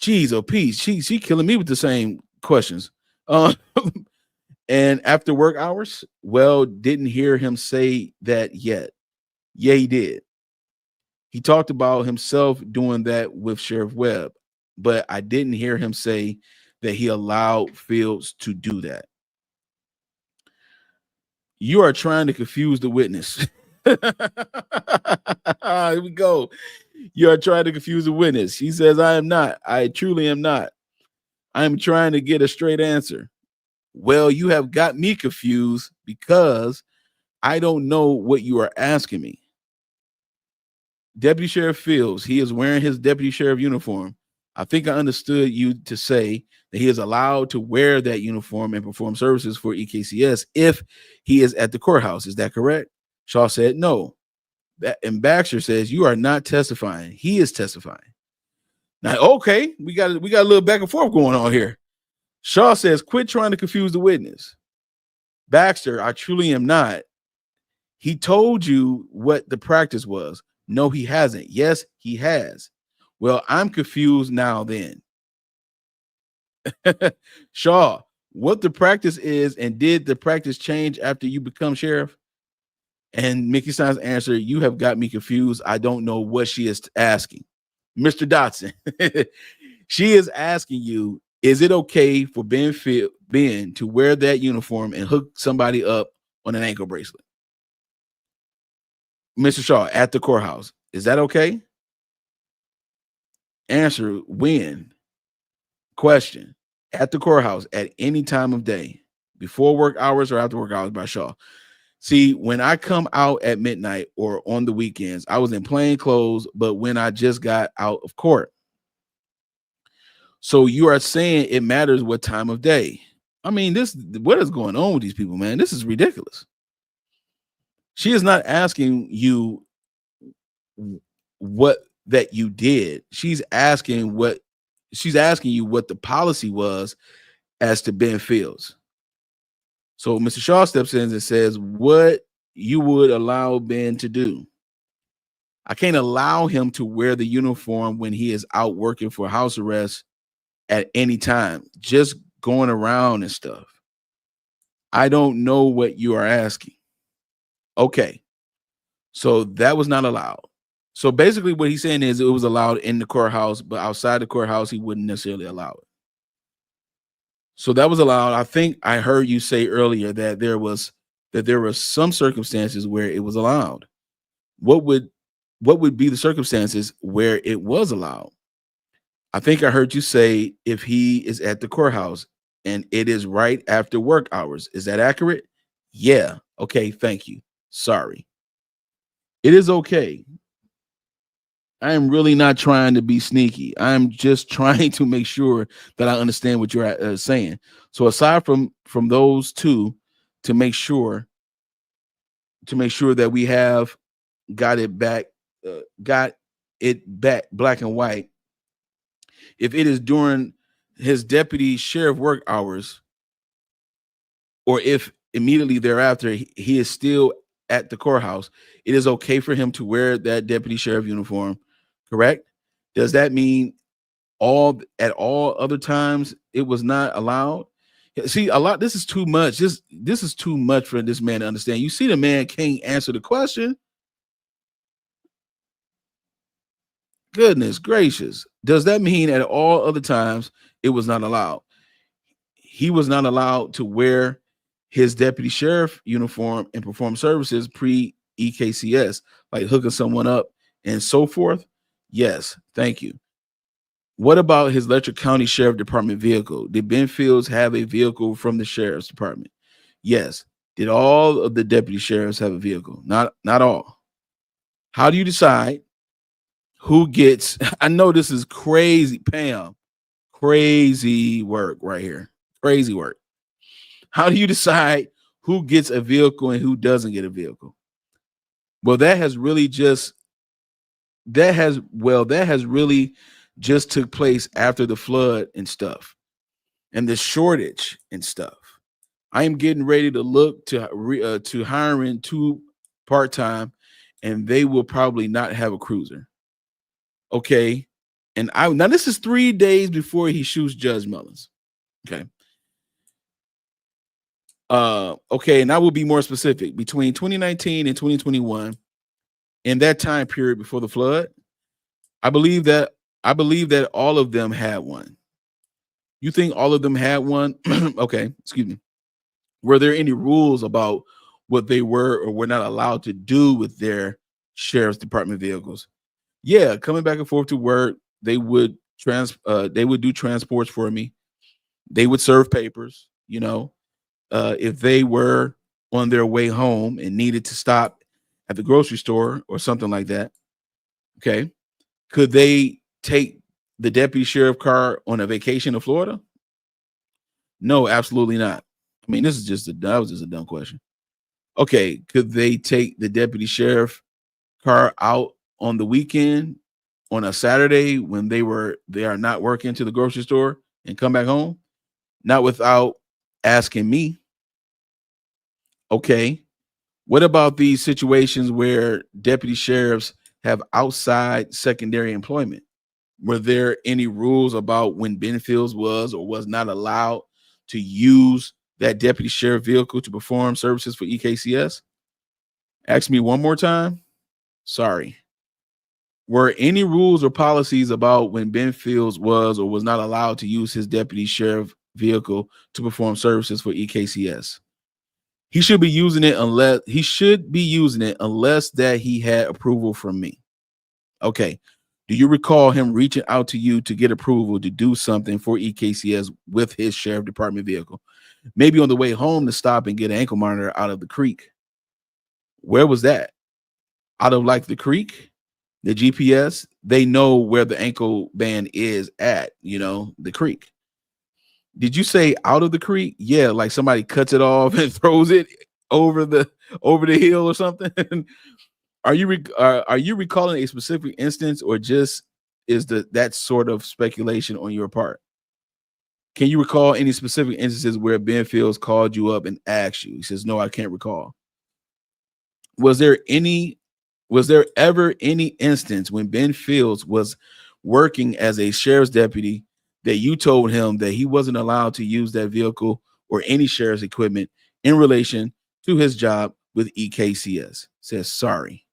Jeez, oh, peace. She killing me with the same questions. And after work hours, well, didn't hear him say that yet. Yeah, he did. He talked about himself doing that with Sheriff Webb, but I didn't hear him say that he allowed Fields to do that. You are trying to confuse the witness. Here we go. You are trying to confuse the witness. She says, I am not. I truly am not. I am trying to get a straight answer. Well, you have got me confused because I don't know what you are asking me. Deputy Sheriff Fields, he is wearing his deputy sheriff uniform. I think I understood you to say that he is allowed to wear that uniform and perform services for EKCS if he is at the courthouse. Is that correct? Shaw said no. And Baxter says you are not testifying. He is testifying. Now, okay, we got a little back and forth going on here. Shaw says, quit trying to confuse the witness. Baxter, I truly am not. He told you what the practice was. No, he hasn't. Yes, he has. Well, I'm confused now then. Shaw, what the practice is, and did the practice change after you become sheriff? And Mickey Stines answer, you have got me confused. I don't know what she is asking. Mr. Dotson, she is asking you, is it okay for Ben to wear that uniform and hook somebody up on an ankle bracelet? Mr. Shaw, at the courthouse, is that okay? Answer, when? Question, at the courthouse at any time of day, before work hours or after work hours by Shaw. See, when I come out at midnight or on the weekends, I was in plain clothes, but when I just got out of court. So you are saying it matters what time of day. I mean, what is going on with these people, man? This is ridiculous. She is not asking you what that you did. She's asking you what the policy was as to Ben Fields. So Mr. Shaw steps in and says, what you would allow Ben to do. I can't allow him to wear the uniform when he is out working for house arrest at any time, just going around and stuff. I don't know what you are asking. Okay. So that was not allowed. So basically what he's saying is it was allowed in the courthouse, but outside the courthouse, he wouldn't necessarily allow it. So that was allowed. I think I heard you say earlier that there were some circumstances where it was allowed. What would be the circumstances where it was allowed? I think I heard you say if he is at the courthouse and it is right after work hours. Is that accurate? Yeah. Okay. Thank you. Sorry. It is okay. I am really not trying to be sneaky. I'm just trying to make sure that I understand what you're saying. So aside from those two, to make sure that we have got it back black and white. If it is during his deputy sheriff work hours, or if immediately thereafter he is still at the courthouse, it is okay for him to wear that deputy sheriff uniform, correct? Does that mean at all other times it was not allowed? See, this is too much. This is too much for this man to understand. You see, the man can't answer the question. Goodness gracious. Does that mean at all other times it was not allowed? He was not allowed to wear his deputy sheriff uniform and perform services pre-EKCS, like hooking someone up and so forth? Yes, thank you. What about his Letcher County Sheriff Department vehicle? Did Ben Fields have a vehicle from the sheriff's department? Yes. Did all of the deputy sheriffs have a vehicle? Not all. How do you decide who gets? I know this is crazy, Pam. Crazy work right here. Crazy work. How do you decide who gets a vehicle and who doesn't get a vehicle? Well, that has really just took place after the flood and stuff and the shortage and stuff. I am getting ready to look to hiring 2 part-time, and they will probably not have a cruiser. Okay. And now this is 3 days before he shoots Judge Mullins. Okay. Okay, and I will be more specific. Between 2019 and 2021, in that time period before the flood, I believe that all of them had one. You think all of them had one? Okay, excuse me. Were there any rules about what they were or were not allowed to do with their sheriff's department vehicles? Yeah, coming back and forth to work, they would do transports for me. They would serve papers, if they were on their way home and needed to stop at the grocery store or something like that. Okay. Could they take the deputy sheriff car on a vacation to Florida? No, absolutely not. I mean, that was just a dumb question. Okay. Could they take the deputy sheriff car out on the weekend on a Saturday when they are not working to the grocery store and come back home? Not without asking me. Okay. What about these situations where deputy sheriffs have outside secondary employment? Were there any rules about when Ben Fields was or was not allowed to use that deputy sheriff vehicle to perform services for EKCS? Ask me one more time. Sorry. Were any rules or policies about when Ben Fields was or was not allowed to use his deputy sheriff vehicle to perform services for EKCS? He should be using it unless that he had approval from me. Okay. Do you recall him reaching out to you to get approval to do something for EKCS with his sheriff department vehicle? Maybe on the way home to stop and get an ankle monitor out of the creek. Where was that? Out of like the creek, the GPS, they know where the ankle band is at, the creek. Did you say out of the creek? Yeah, like somebody cuts it off and throws it over the hill or something. Are you recalling a specific instance, or just is that sort of speculation on your part? Can you recall any specific instances where Ben Fields called you up and asked you? He says, "No, I can't recall." Was there ever any instance when Ben Fields was working as a sheriff's deputy that you told him that he wasn't allowed to use that vehicle or any sheriff's equipment in relation to his job with EKCS? Says, sorry.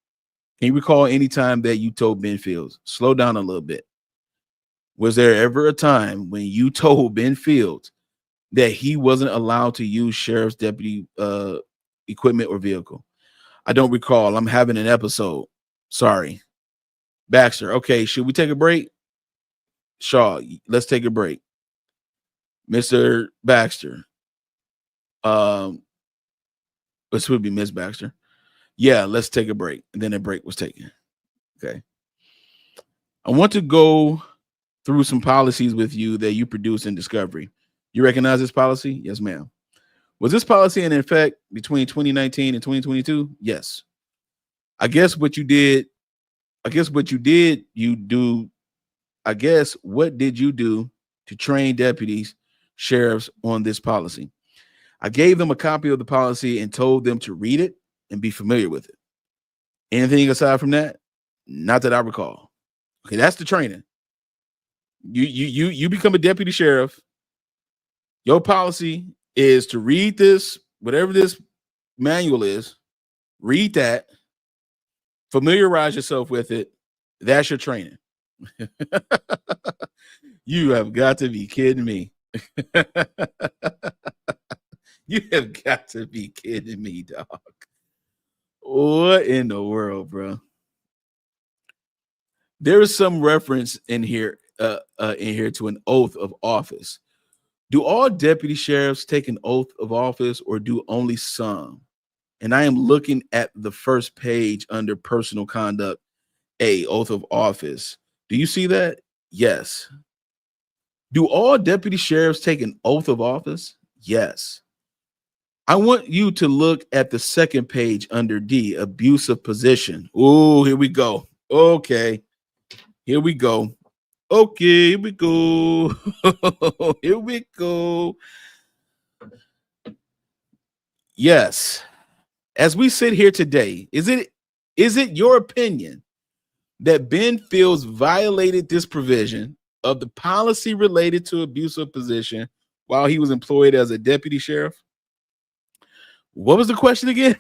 Can you recall any time that you told Ben Fields? Slow down a little bit. Was there ever a time when you told Ben Fields that he wasn't allowed to use sheriff's deputy equipment or vehicle? I don't recall. I'm having an episode. Sorry. Baxter. Okay, should we take a break? Shaw, let's take a break. Mr. Baxter. This would be Miss Baxter. Yeah, let's take a break. And then a break was taken. Okay. I want to go through some policies with you that you produced in Discovery. You recognize this policy? Yes, ma'am. Was this policy in effect between 2019 and 2022? Yes. I guess what did you do to train deputies, sheriffs on this policy? I gave them a copy of the policy and told them to read it and be familiar with it. Anything aside from that? Not that I recall. Okay, that's the training. You become a deputy sheriff. Your policy is to read this, whatever this manual is, read that, familiarize yourself with it. That's your training. You have got to be kidding me. You have got to be kidding me, dog. What in the world, bro? There is some reference in here to an oath of office. Do all deputy sheriffs take an oath of office or do only some? And I am looking at the first page under personal conduct, a oath of office. Do you see that? Yes. Do all deputy sheriffs take an oath of office? Yes. I want you to look at the second page under D, abusive position. Oh, here we go. Okay. Here we go. Okay, here we go. Here we go. Yes. As we sit here today, is it your opinion that Ben Fields violated this provision of the policy related to abusive position while he was employed as a deputy sheriff? What was the question again?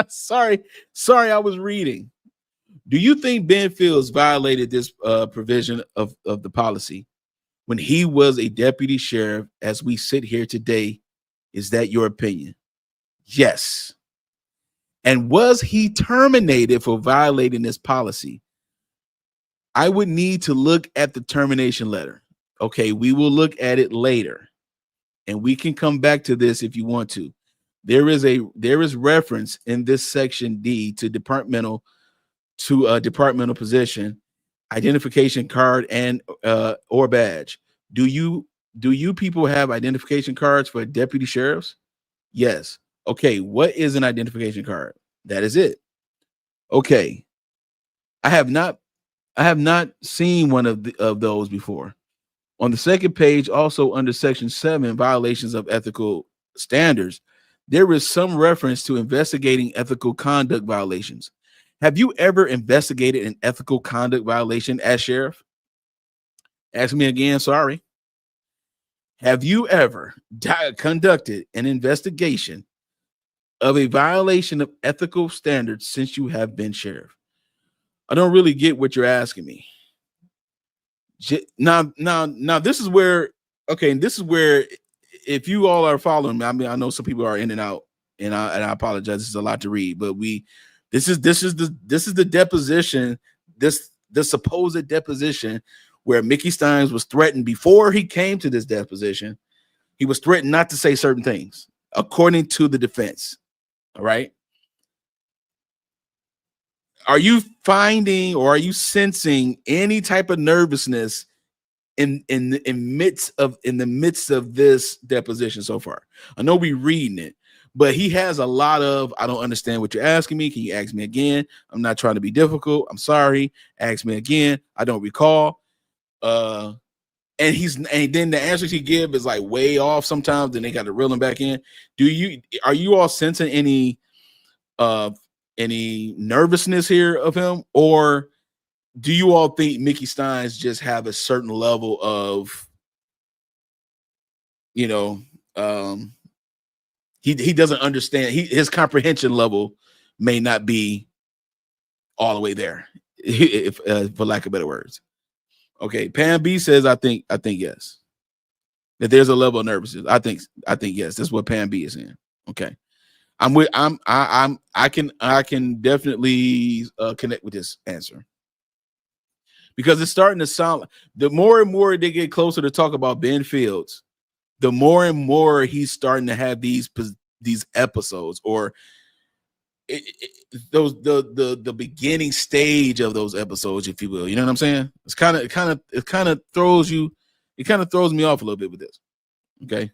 sorry, I was reading. Do you think Ben Fields violated this provision of the policy when he was a deputy sheriff as we sit here today? Is that your opinion? Yes. And was he terminated for violating this policy? I would need to look at the termination letter. Okay, we will look at it later. And we can come back to this if you want to. There is reference in this section D to departmental position, identification card, and or badge. Do you people have identification cards for deputy sheriffs? Yes. Okay, what is an identification card? That is it. Okay. I have not seen one of those before. On the second page, also under section 7, violations of ethical standards, there is some reference to investigating ethical conduct violations. Have you ever investigated an ethical conduct violation as sheriff? Ask me again, sorry. Have you ever conducted an investigation of a violation of ethical standards since you have been sheriff? I don't really get what you're asking me. Now, this is where, okay, this is where, if you all are following me, I mean, I know some people are in and out, and I apologize. This is a lot to read, but this is the deposition, the supposed deposition where Mickey Stines was threatened before he came to this deposition. He was threatened not to say certain things, according to the defense. All right. Are you finding or are you sensing any type of nervousness in the midst of this deposition so far? I know we're reading it, but he has a lot of, I don't understand what you're asking me. Can you ask me again? I'm not trying to be difficult. I'm sorry. Ask me again. I don't recall. And then the answers he give is like way off sometimes. Then they got to reel him back in. Are you all sensing any nervousness here of him, or do you all think Mickey Stines just have a certain level of, he doesn't understand, his comprehension level may not be all the way there, if for lack of better words. Okay, Pam B says I think yes, that there's a level of nervousness. I think yes. That's what Pam B is saying. Okay. I can definitely connect with this answer, because it's starting to sound, the more and more they get closer to talk about Ben Fields, the more and more he's starting to have these episodes, or the beginning stage of those episodes, if you will. You know what I'm saying? It kind of throws me off a little bit with this. Okay.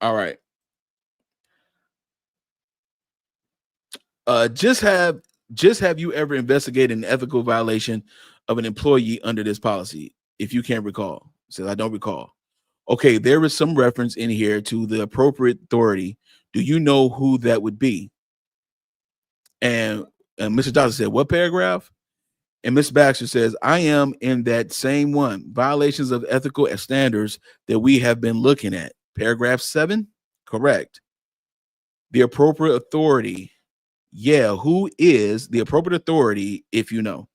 All right. Just have you ever investigated an ethical violation of an employee under this policy? If you can't recall, says I don't recall. Okay, there is some reference in here to the appropriate authority. Do you know who that would be? And Mr. Dawson said, what paragraph? And Ms. Baxter says, I am in that same one. Violations of ethical standards that we have been looking at. Paragraph 7? Correct. The appropriate authority. Yeah, who is the appropriate authority, if you know?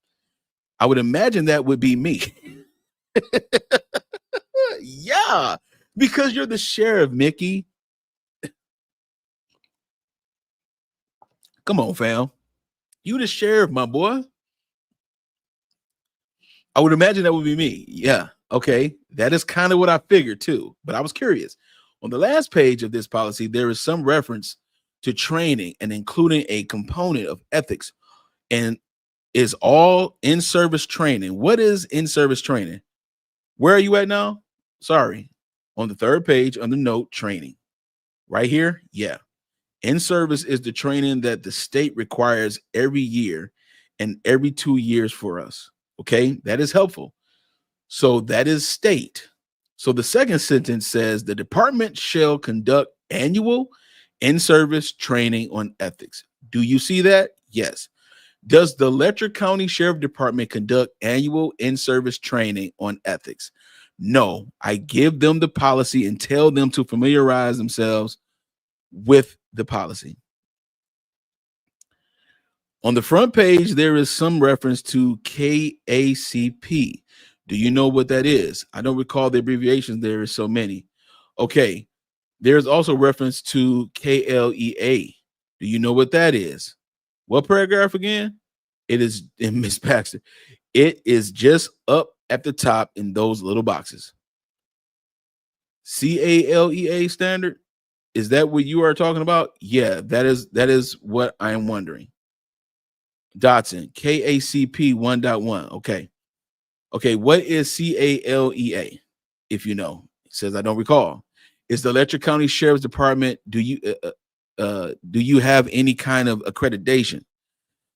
I would imagine that would be me. Yeah, Because you're the sheriff, Mickey. Come on, fam. You the sheriff, my boy. I would imagine that would be me. Yeah. Okay. That is kind of what I figured too. But I was curious. On the last page of this policy, there is some reference to training and including a component of ethics and is all in service training. What is in service training? Where are you at now? Sorry. On the third page, under note training. Right here. Yeah. In service is the training that the state requires every year and every 2 years for us. Okay. That is helpful. So that is state. So the second sentence says the department shall conduct annual in-service training on ethics. Do you see that? Yes. Does the Letcher County Sheriff Department conduct annual in-service training on ethics? No. I give them the policy and tell them to familiarize themselves with the policy. On the front page, there is some reference to KACP. Do you know what that is? I don't recall the abbreviations. There are so many. Okay. There's also reference to KLEA. Do you know what that is? What paragraph again? It is in Miss Baxter. It is just up at the top in those little boxes. CALEA standard. Is that what you are talking about? Yeah, that is what I am wondering. Dotson, KACP 1.1. Okay. Okay, what is CALEA? If you know, it says I don't recall. Is the Letcher County Sheriff's Department? Do you have any kind of accreditation?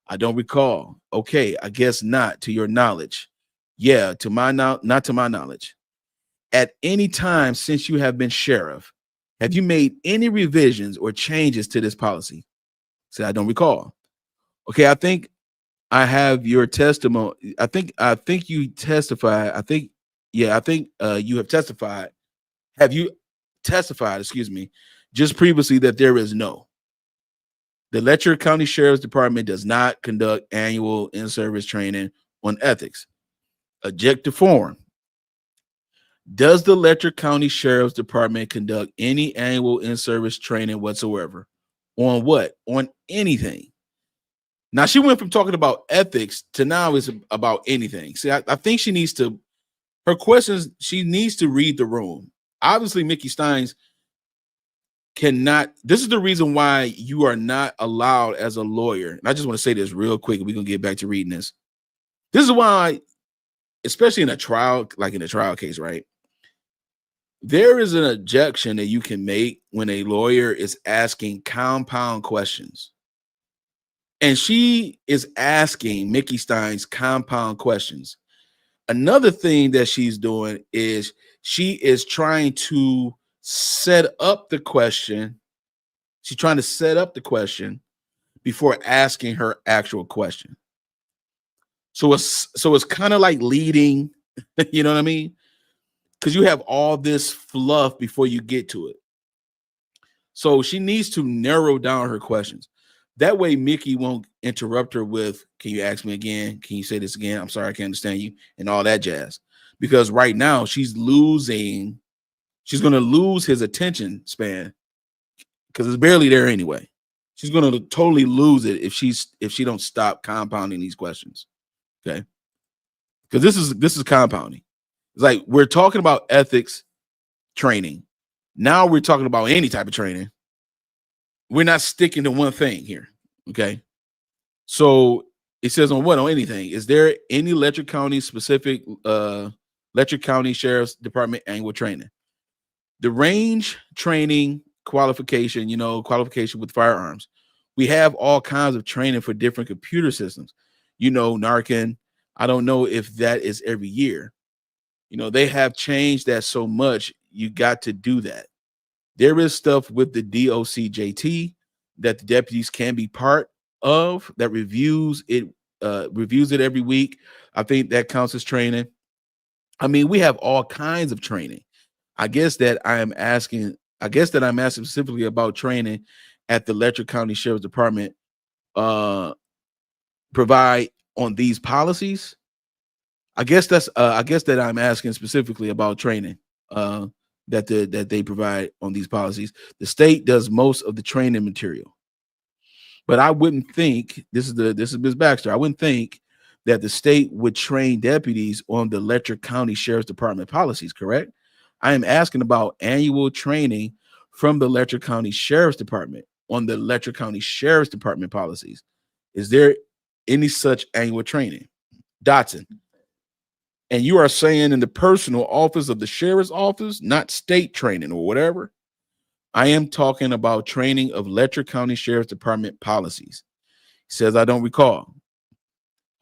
I don't recall. Okay, I guess not. To your knowledge, yeah. To my not to my knowledge. At any time since you have been sheriff, have you made any revisions or changes to this policy? Say I don't recall. Okay, I think I have your testimony. I think you testified. I think you have testified. Have you testified, excuse me, just previously that there is no. The Letcher County Sheriff's Department does not conduct annual in-service training on ethics. Objective form. Does the Letcher County Sheriff's Department conduct any annual in-service training whatsoever? On what? On anything. Now she went from talking about ethics to now it's about anything. See, I think she needs to, her questions, she needs to read the room. Obviously, Mickey Stines cannot, this is the reason why you are not allowed as a lawyer. And I just want to say this real quick. We're going to get back to reading this. This is why, especially in a trial, like in a trial case, right? There is an objection that you can make when a lawyer is asking compound questions. And she is asking Mickey Stines compound questions. Another thing that she's doing is she is trying to set up the question. She's trying to set up the question before asking her actual question. So it's kind of like leading, you know what I mean? Because you have all this fluff before you get to it. So she needs to narrow down her questions. That way, Mickey won't interrupt her with, can you ask me again? Can you say this again? I'm sorry, I can't understand you, and all that jazz. Because right now she's going to lose his attention span because it's barely there anyway. She's going to totally lose it if she don't stop compounding these questions. Okay. Because this is compounding. It's like we're talking about ethics training. Now we're talking about any type of training. We're not sticking to one thing here. Okay. So it says on what? On anything. Is there any Letcher County specific Letcher County Sheriff's Department annual training? The range training qualification, qualification with firearms. We have all kinds of training for different computer systems. Narcan. I don't know if that is every year. They have changed that so much. You got to do that. There is stuff with the DOCJT that the deputies can be part of that reviews it every week. I think that counts as training. I mean, we have all kinds of training. I guess that I'm asking specifically about training at the Letcher County Sheriff's Department provide on these policies. I guess that I'm asking specifically about training. that they provide on these policies. The state does most of the training material. But I wouldn't think, this is Ms. Baxter, I wouldn't think that the state would train deputies on the Letcher County Sheriff's Department policies, correct? I am asking about annual training from the Letcher County Sheriff's Department on the Letcher County Sheriff's Department policies. Is there any such annual training? Dotson. And you are saying in the personal office of the sheriff's office, not state training or whatever? I am talking about training of Letcher County Sheriff's Department policies. He says, I don't recall.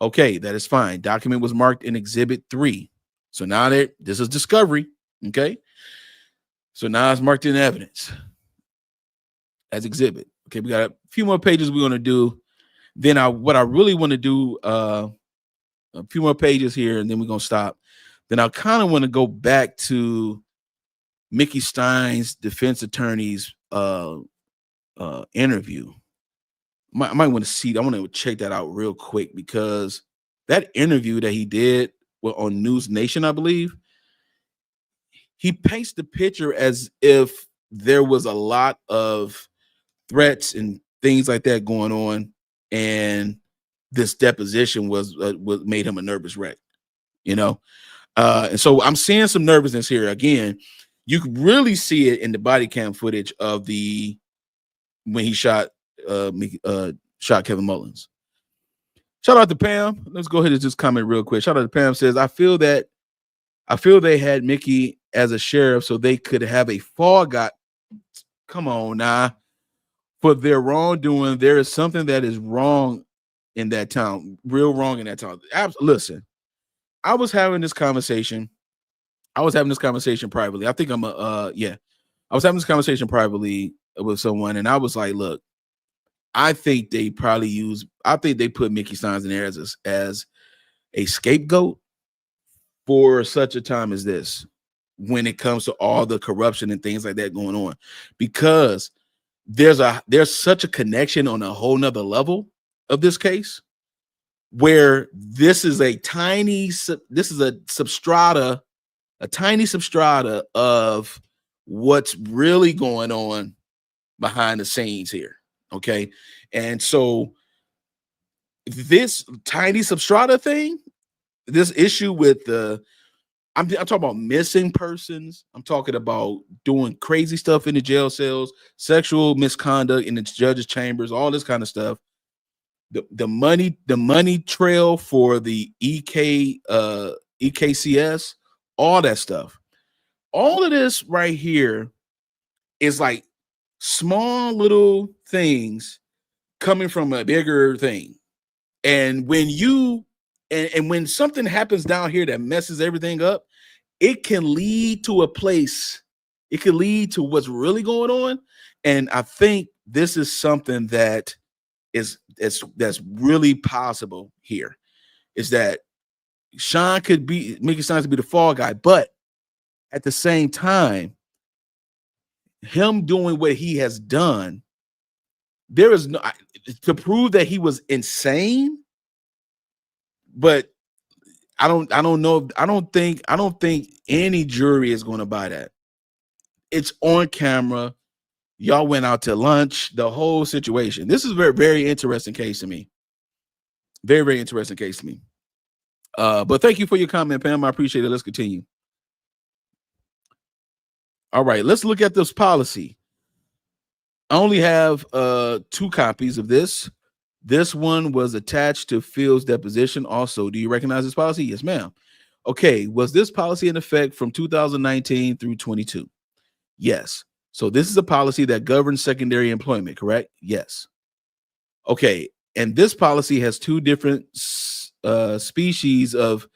Okay, that is fine. Document was marked in Exhibit 3. So now that this is discovery, okay? So now it's marked in evidence as exhibit. Okay, we got a few more pages we're going to do. Then what I really want to do, a few more pages here, and then we're going to stop. Then I kind of want to go back to Mickey Stines, defense attorney's interview. I might want to see. I want to check that out real quick, because that interview that he did on News Nation, I believe, he paints the picture as if there was a lot of threats and things like that going on, and this deposition was made him a nervous wreck, you know. And so I'm seeing some nervousness here. Again, you could really see it in the body cam footage of when he shot Kevin Mullins. Shout out to Pam. Let's go ahead and just comment real quick. Shout out to Pam. Says, I feel they had Mickey as a sheriff so they could have a fall guy. Come on now. For their wrongdoing, there is something that is wrong in that town. Real wrong in that town. Listen, I was having this conversation privately. I think I was having this conversation privately with someone, and I was like, look, I think they put Mickey Stines in there as a scapegoat for such a time as this, when it comes to all the corruption and things like that going on, because there's such a connection on a whole nother level of this case, where this is a tiny substrata of what's really going on behind the scenes here. Okay. And so this tiny substrata thing, this issue with I'm talking about missing persons. I'm talking about doing crazy stuff in the jail cells, sexual misconduct in the judge's chambers, all this kind of stuff. The money trail for the EKCS, all that stuff. All of this right here is like small little things coming from a bigger thing. And when when something happens down here that messes everything up, it can lead to a place. It can lead to what's really going on. And I think this is something that's really possible here, is that Mickey Stines could be the fall guy, but at the same time, him doing what he has done, there is no to prove that he was insane. But I don't know. I don't think any jury is going to buy that. It's on camera. Y'all went out to lunch, the whole situation. This is a very, very interesting case to me. Very, very interesting case to me. But thank you for your comment, Pam. I appreciate it. Let's continue. All right, let's look at this policy. I only have 2 copies of this. This one was attached to Phil's deposition. Also, do you recognize this policy? Yes, ma'am. Okay, was this policy in effect from 2019 through 22? Yes. So this is a policy that governs secondary employment, correct? Yes. Okay, and this policy has 2 different species of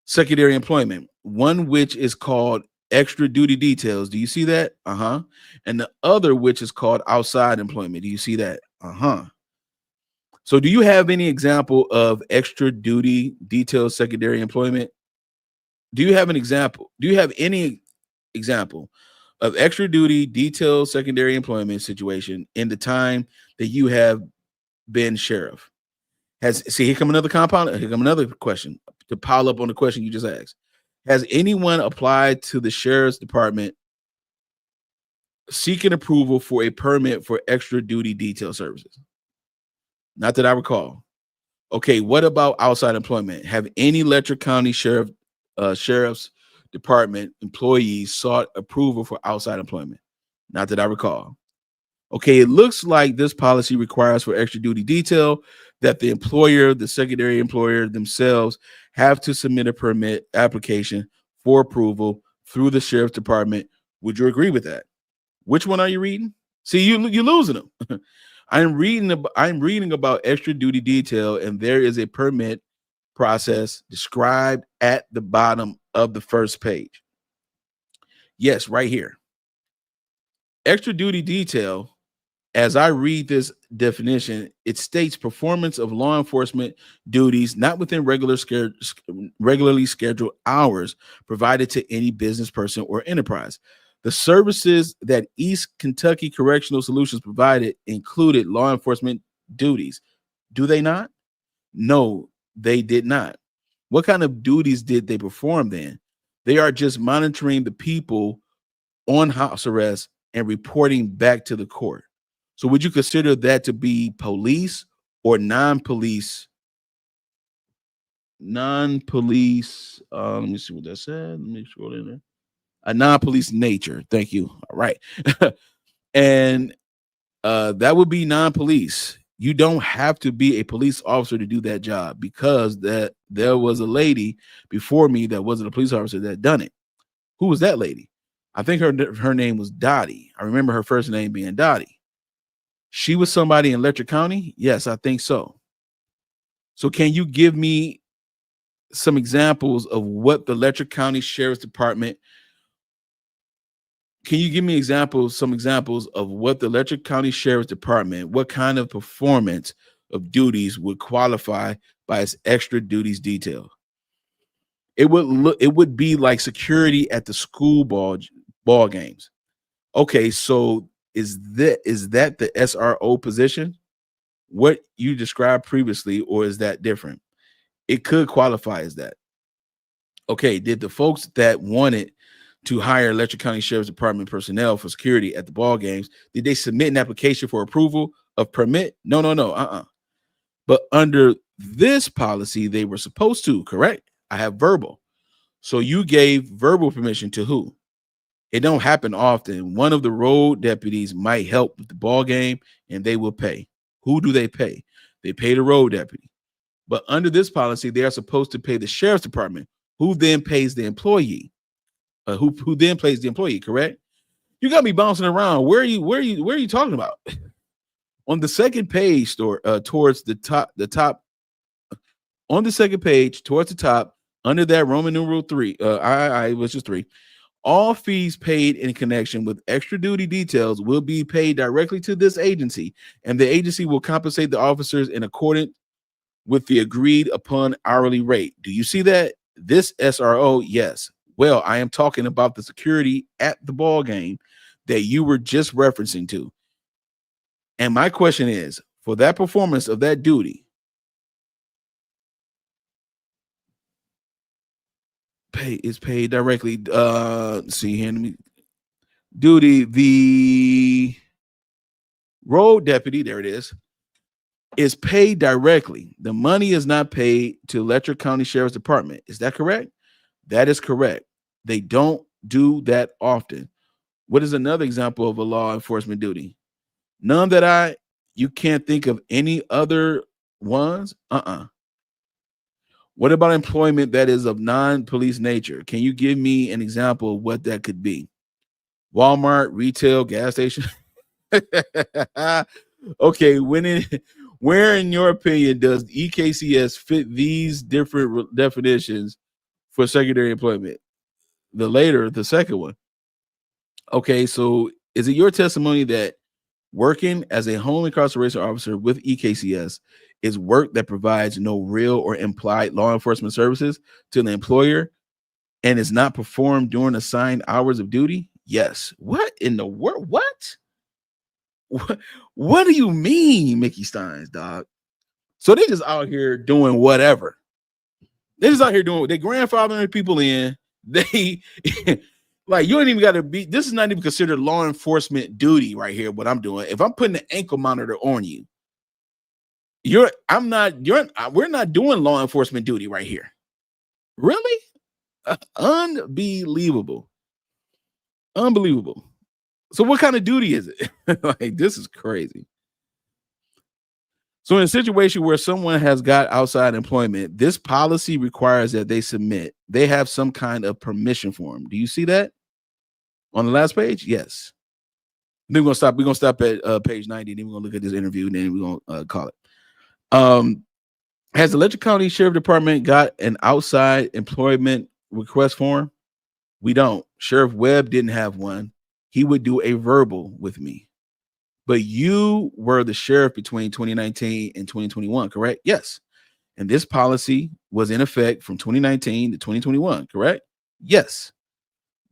secondary employment. One which is called extra duty details. Do you see that? And the other which is called outside employment. Do you see that? So do you have any example of extra duty detail secondary employment? Do you have an example? Do you have any example of extra duty detail secondary employment situation in the time that you have been sheriff? Here come another compound. Here come another question to pile up on the question you just asked. Has anyone applied to the sheriff's department seeking approval for a permit for extra duty detail services? Not that I recall. Okay, what about outside employment? Have any Letcher County sheriff's department employees sought approval for outside employment? Not that I recall. Okay, it looks like this policy requires for extra duty detail that the employer, the secondary employer themselves have to submit a permit application for approval through the sheriff's department. Would you agree with that? Which one are you reading? See, you're losing them. I'm reading about extra duty detail, and there is a permit process described at the bottom of the first page. Yes, right here. Extra duty detail, as I read this definition, it states performance of law enforcement duties not within regularly scheduled hours provided to any business person or enterprise. The services that East Kentucky Correctional Solutions provided included law enforcement duties. Do they not? No, they did not. What kind of duties did they perform then? They are just monitoring the people on house arrest and reporting back to the court. So would you consider that to be police or non-police? Non-police, let me see what that said. Let me scroll in there. A non-police nature. Thank you. All right. And that would be non-police. You don't have to be a police officer to do that job, because that there was a lady before me that wasn't a police officer that done it. Who was that lady? I think her name was Dottie. I remember her first name being Dottie. She was somebody in Letcher County? Yes, I think so. So can you give me some examples of what the Letcher County Sheriff's Department, can you give me some examples of what the Letcher County Sheriff's Department, what kind of performance of duties would qualify by its extra duties detail? It would be like security at the school ball games. Okay, so is that the SRO position? What you described previously, or is that different? It could qualify as that. Okay, did the folks that wanted to hire Letcher County Sheriff's Department personnel for security at the ball games, did they submit an application for approval of permit? No. But under this policy, they were supposed to, correct? I have verbal. So you gave verbal permission to who? It don't happen often. One of the road deputies might help with the ball game, and they will pay. Who do they pay? They pay the road deputy. But under this policy, they are supposed to pay the sheriff's department, who then pays the employee. Who then pays the employee, correct? You got me bouncing around. Where are you talking about? On the second page, towards the top, on the second page, towards the top, under that Roman numeral 3, I was just 3. All fees paid in connection with extra duty details will be paid directly to this agency, and the agency will compensate the officers in accordance with the agreed upon hourly rate. Do you see that? This SRO, yes. Well, I am talking about the security at the ball game that you were just referencing to. And my question is, for that performance of that duty, is paid directly. See here, duty, the road deputy, there it is paid directly. The money is not paid to Letcher County Sheriff's Department. Is that correct? That is correct. They don't do that often. What is another example of a law enforcement duty? None that you can't think of any other ones? What about employment that is of non-police nature? Can you give me an example of what that could be? Walmart, retail, gas station? Okay, where in your opinion does EKCS fit these different definitions for secondary employment? The later, the second one. Okay, so is it your testimony that working as a home incarceration officer with EKCS is work that provides no real or implied law enforcement services to the employer and is not performed during assigned hours of duty? Yes. What in the world? What do you mean, Mickey Stines, dog? So they just out here doing whatever. They just out here doing, they grandfathering people in, They like you don't even got to be. This is not even considered law enforcement duty right here. What I'm doing, if I'm putting an ankle monitor on you, we're not doing law enforcement duty right here. Really? Unbelievable. Unbelievable. So what kind of duty is it? Like, this is crazy. So in a situation where someone has got outside employment, this policy requires that they have some kind of permission form. Do you see that on the last page? Yes. Then we're gonna stop at page 90, then we're gonna look at this interview, and then we're gonna call it. Has the Letcher County Sheriff Department got an outside employment request form? We don't. Sheriff Webb didn't have one. He would do a verbal with me. But you were the sheriff between 2019 and 2021, correct? Yes. And this policy was in effect from 2019 to 2021, correct? Yes.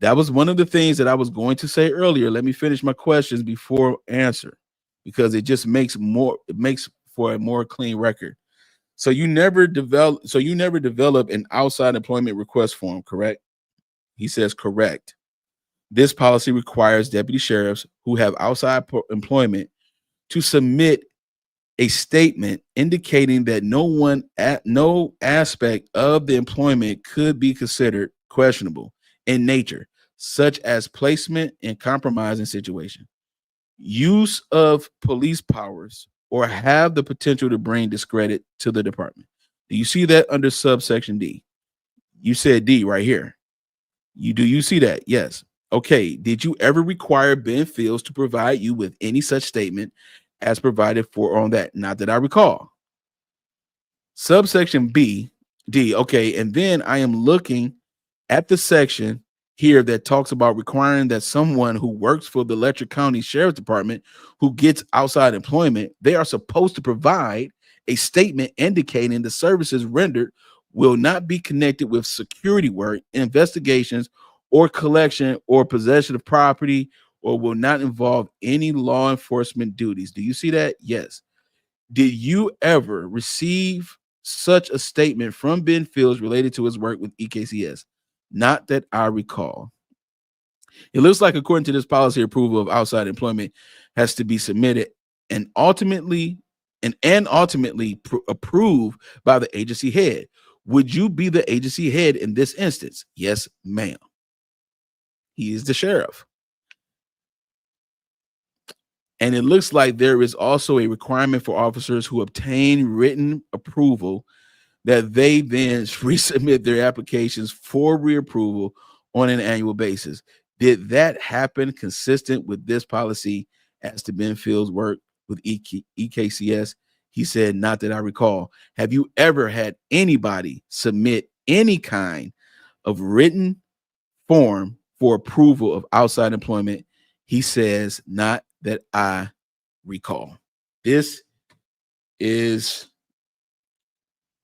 That was one of the things that I was going to say earlier. Let me finish my questions before answer, because it just makes for a more clean record. So you never develop an outside employment request form, correct? He says correct. This policy requires deputy sheriffs who have outside employment to submit a statement indicating that no aspect of the employment could be considered questionable in nature, such as placement in compromising situation, use of police powers, or have the potential to bring discredit to the department. Do you see that under subsection D? You said D right here. Do you see that? Yes. Okay. Did you ever require Ben Fields to provide you with any such statement as provided for on that? Not that I recall. Subsection D. Okay. And then I am looking at the section here that talks about requiring that someone who works for the Letcher County Sheriff's Department who gets outside employment, they are supposed to provide a statement indicating the services rendered will not be connected with security work, investigations, or collection or possession of property, or will not involve any law enforcement duties. Do you see that? Yes. Did you ever receive such a statement from Ben Fields related to his work with EKCS? Not that I recall. It looks like, according to this policy, approval of outside employment has to be submitted and ultimately approved by the agency head. Would you be the agency head in this instance? Yes, ma'am. He is the sheriff. And it looks like there is also a requirement for officers who obtain written approval that they then resubmit their applications for reapproval on an annual basis. Did that happen consistent with this policy as to Ben Fields' work with EKCS? He said, not that I recall. Have you ever had anybody submit any kind of written form for approval of outside employment? He says, not that I recall. This is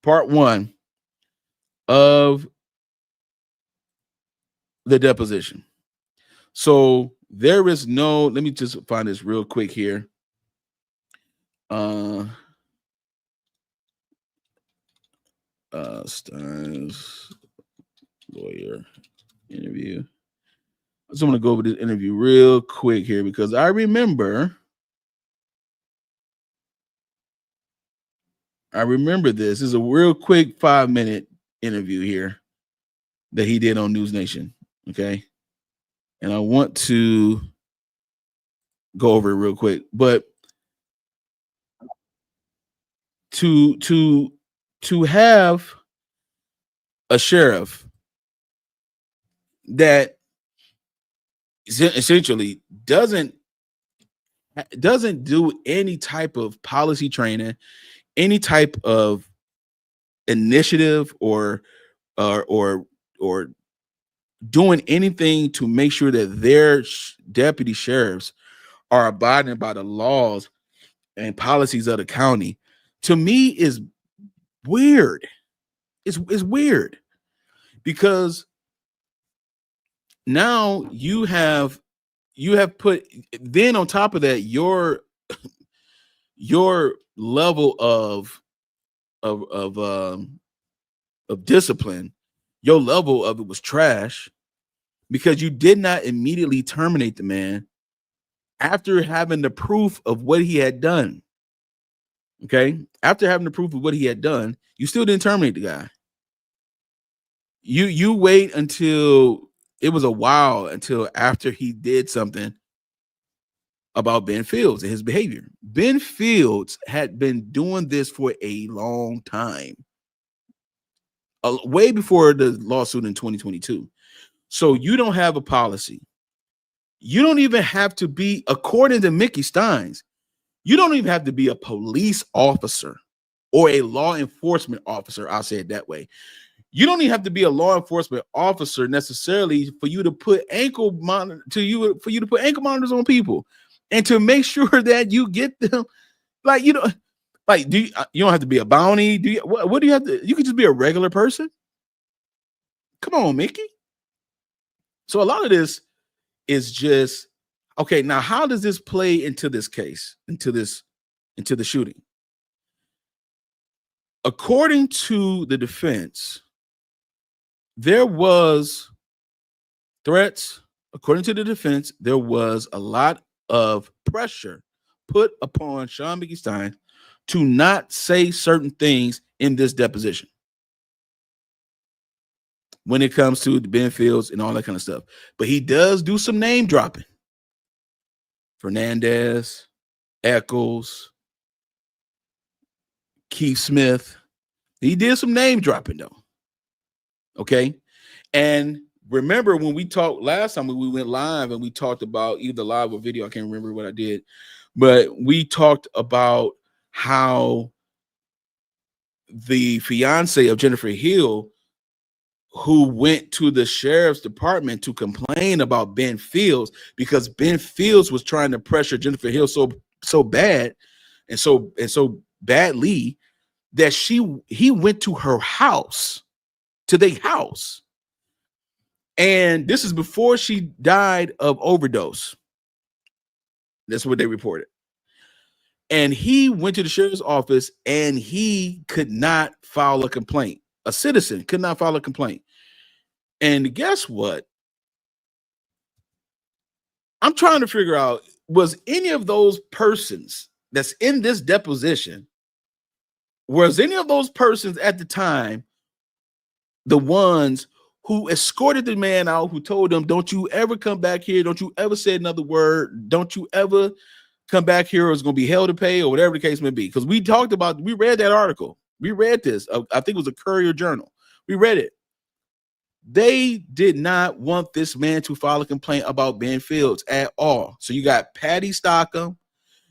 part one of the deposition. So there is no, let me just find this real quick here. Stines lawyer interview. I just want to go over this interview real quick here because I remember this. This is a real quick 5-minute interview here that he did on News Nation. Okay. And I want to go over it real quick, but to have a sheriff that essentially doesn't do any type of policy training, any type of initiative or doing anything to make sure that their deputy sheriffs are abiding by the laws and policies of the county, to me is weird. It's weird because now you have put, then on top of that, your level of discipline Your level of it was trash because you did not immediately terminate the man after having the proof of what he had done. Okay. After having the proof of what he had done, you still didn't terminate the guy. You wait until it was a while until after he did something about Ben Fields and his behavior. Ben Fields had been doing this for a long time, way before the lawsuit in 2022. So you don't have a policy. You don't even have to be, according to Mickey Stines, you don't even have to be a police officer or a law enforcement officer. I'll say it that way. You don't even have to be a law enforcement officer necessarily for you to put ankle monitors on people and to make sure that you get them. Like, you know, like, you don't have to be a bounty? Do you, what do you have to? You can just be a regular person. Come on, Mickey. So a lot of this is just, okay, now how does this play into this case, into the shooting? According to the defense, there was threats. According to the defense, there was a lot of pressure put upon Shawn Mickey Stines to not say certain things in this deposition when it comes to the Ben Fields and all that kind of stuff. But he does do some name dropping. Fernandez, Eccles, Keith Smith. He did some name dropping though. Okay. And remember when we talked last time, when we went live and we talked about either live or video, I can't remember what I did, but we talked about how the fiance of Jennifer Hill, who went to the sheriff's department to complain about Ben Fields because Ben Fields was trying to pressure Jennifer Hill so bad and so badly that he went to her house, to their house. And this is before she died of overdose. That's what they reported. And he went to the sheriff's office and he could not file a complaint. A citizen could not file a complaint. And guess what? I'm trying to figure out, was any of those persons that's in this deposition, was any of those persons at the time the ones who escorted the man out, who told him, don't you ever come back here, don't you ever say another word, don't you ever come back here or it's going to be hell to pay or whatever the case may be? Because we read that article. We read this. I think it was a Courier Journal. We read it. They did not want this man to file a complaint about Ben Fields at all. So you got Patty Stockham,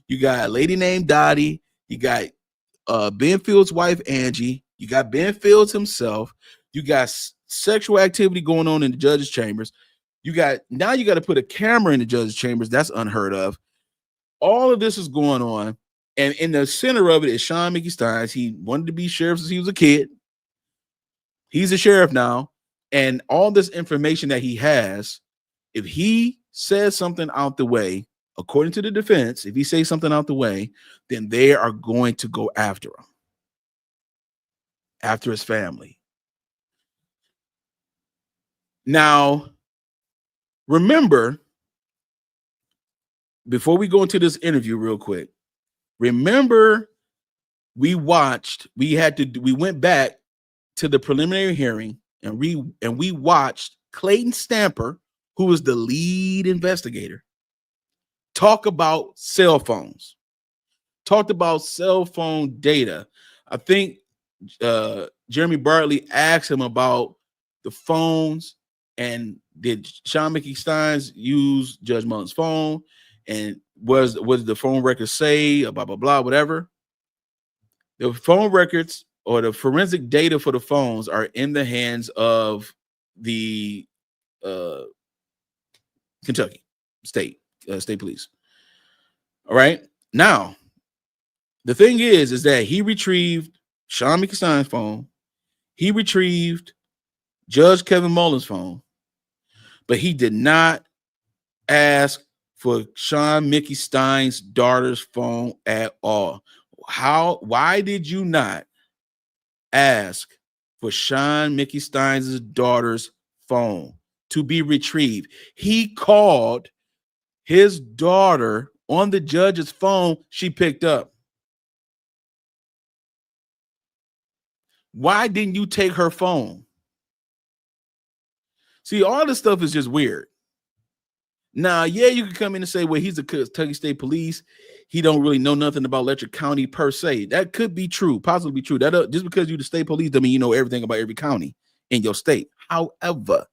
you got a lady named Dottie, you got Ben Fields' wife, Angie, you got Ben Fields himself, you got sexual activity going on in the judge's chambers. Now you got to put a camera in the judge's chambers. That's unheard of. All of this is going on. And in the center of it is Shawn Mickey Stines. He wanted to be sheriff since he was a kid. He's a sheriff now. And all this information that he has, if he says something out the way, according to the defense, if he says something out the way, then they are going to go after him, after his family. Now, remember, before we go into this interview real quick, remember we went back to the preliminary hearing and we watched Clayton Stamper, who was the lead investigator, talk about cell phones, talked about cell phone data. I think Jeremy Bartley asked him about the phones and did Shawn Mickey Stines use Judge Mullins' phone? And was the phone records say blah, blah, blah, whatever? The phone records or the forensic data for the phones are in the hands of the Kentucky state police. All right. Now, the thing is that he retrieved Shawn Mickey Stines' phone. He retrieved Judge Kevin Mullins' phone, but he did not ask for Shawn Mickey Stines' daughter's phone at all. Why did you not ask for Shawn Mickey Stines' daughter's phone to be retrieved. He called his daughter on the judge's phone. She picked up. Why didn't you take her phone? See, all this stuff is just weird. Now, yeah, you can come in and say, well, he's a Kentucky State Police. He don't really know nothing about Letcher County per se. That could be true, possibly true. That just because you're the state police doesn't mean you know everything about every county in your state. However,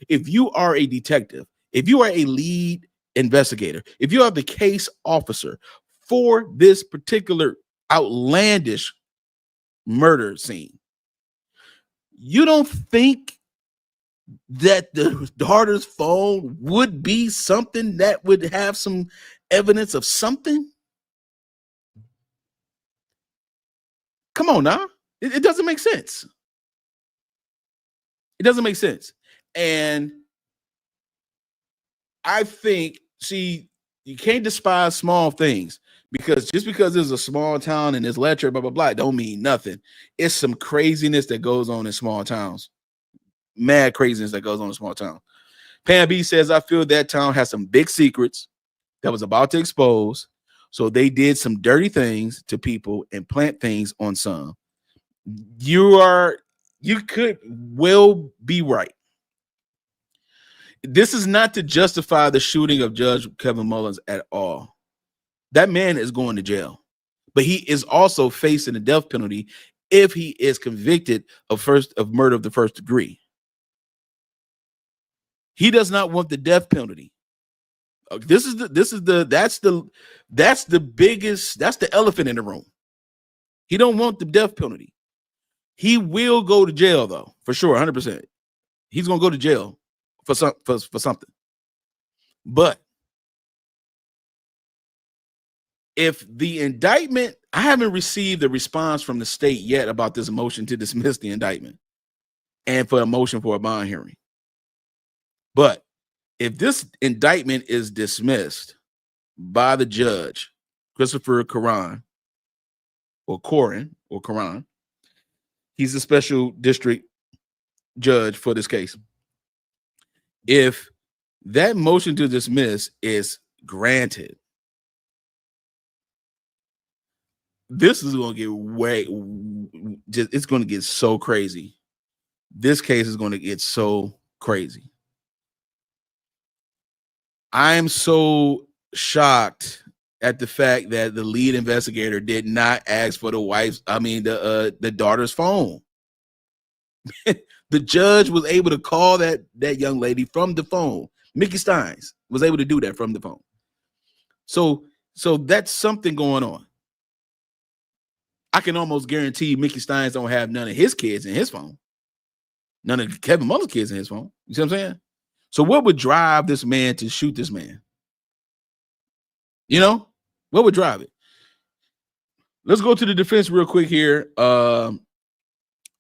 if you are a detective, if you are a lead investigator, if you are the case officer for this particular outlandish murder scene, you don't think that the daughter's phone would be something that would have some evidence of something? Come on now. It doesn't make sense. It doesn't make sense. And I think, see, you can't despise small things, because just because there's a small town and there's Letcher, blah, blah, blah, don't mean nothing. It's some craziness that goes on in small towns. Mad craziness that goes on in small town. Pam B says, I feel that town has some big secrets that was about to expose. So they did some dirty things to people and plant things on some. You could well be right. This is not to justify the shooting of Judge Kevin Mullins at all. That man is going to jail, but he is also facing the death penalty if he is convicted of murder of the first degree. He does not want the death penalty. That's the elephant in the room. He don't want the death penalty. He will go to jail though, for sure, 100%. He's gonna go to jail for something. But if the indictment, I haven't received a response from the state yet about this motion to dismiss the indictment and for a motion for a bond hearing. But if this indictment is dismissed by the judge, Christopher Coran, he's the special district judge for this case. If that motion to dismiss is granted, this is going to get it's going to get so crazy. This case is going to get so crazy. I am so shocked at the fact that the lead investigator did not ask for the daughter's phone. The judge was able to call that young lady from the phone. Mickey Stines was able to do that from the phone. So that's something going on. I can almost guarantee Mickey Stines don't have none of his kids in his phone. None of Kevin Mullins' kids in his phone. You see what I'm saying? So what would drive this man to shoot this man? You know, what would drive it? Let's go to the defense real quick here.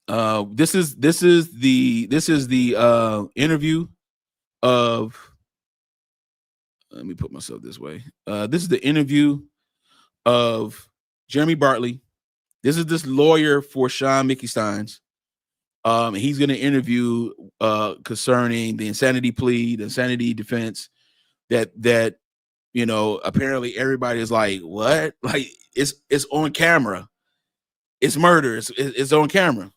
This is the interview of. Let me put myself this way. This is the interview of Jeremy Bartley. This is this lawyer for Shawn Mickey Stines. He's going to interview concerning the insanity plea, the insanity defense. That you know, apparently everybody is like, what? Like it's on camera. It's murder. It's on camera.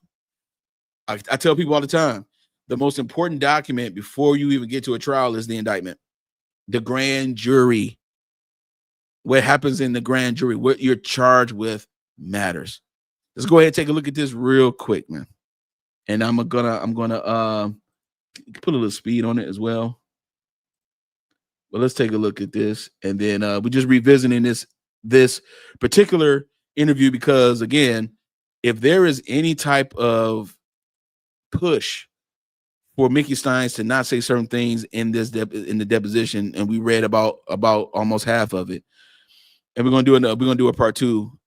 I tell people all the time, the most important document before you even get to a trial is the indictment, the grand jury. What happens in the grand jury, what you're charged with matters. Let's go ahead and take a look at this real quick, man. And I'm gonna put a little speed on it as well. But let's take a look at this, and then we're just revisiting this particular interview because, again, if there is any type of push for Mickey Stines to not say certain things in the deposition, and we read about almost half of it, and we're gonna do a part two.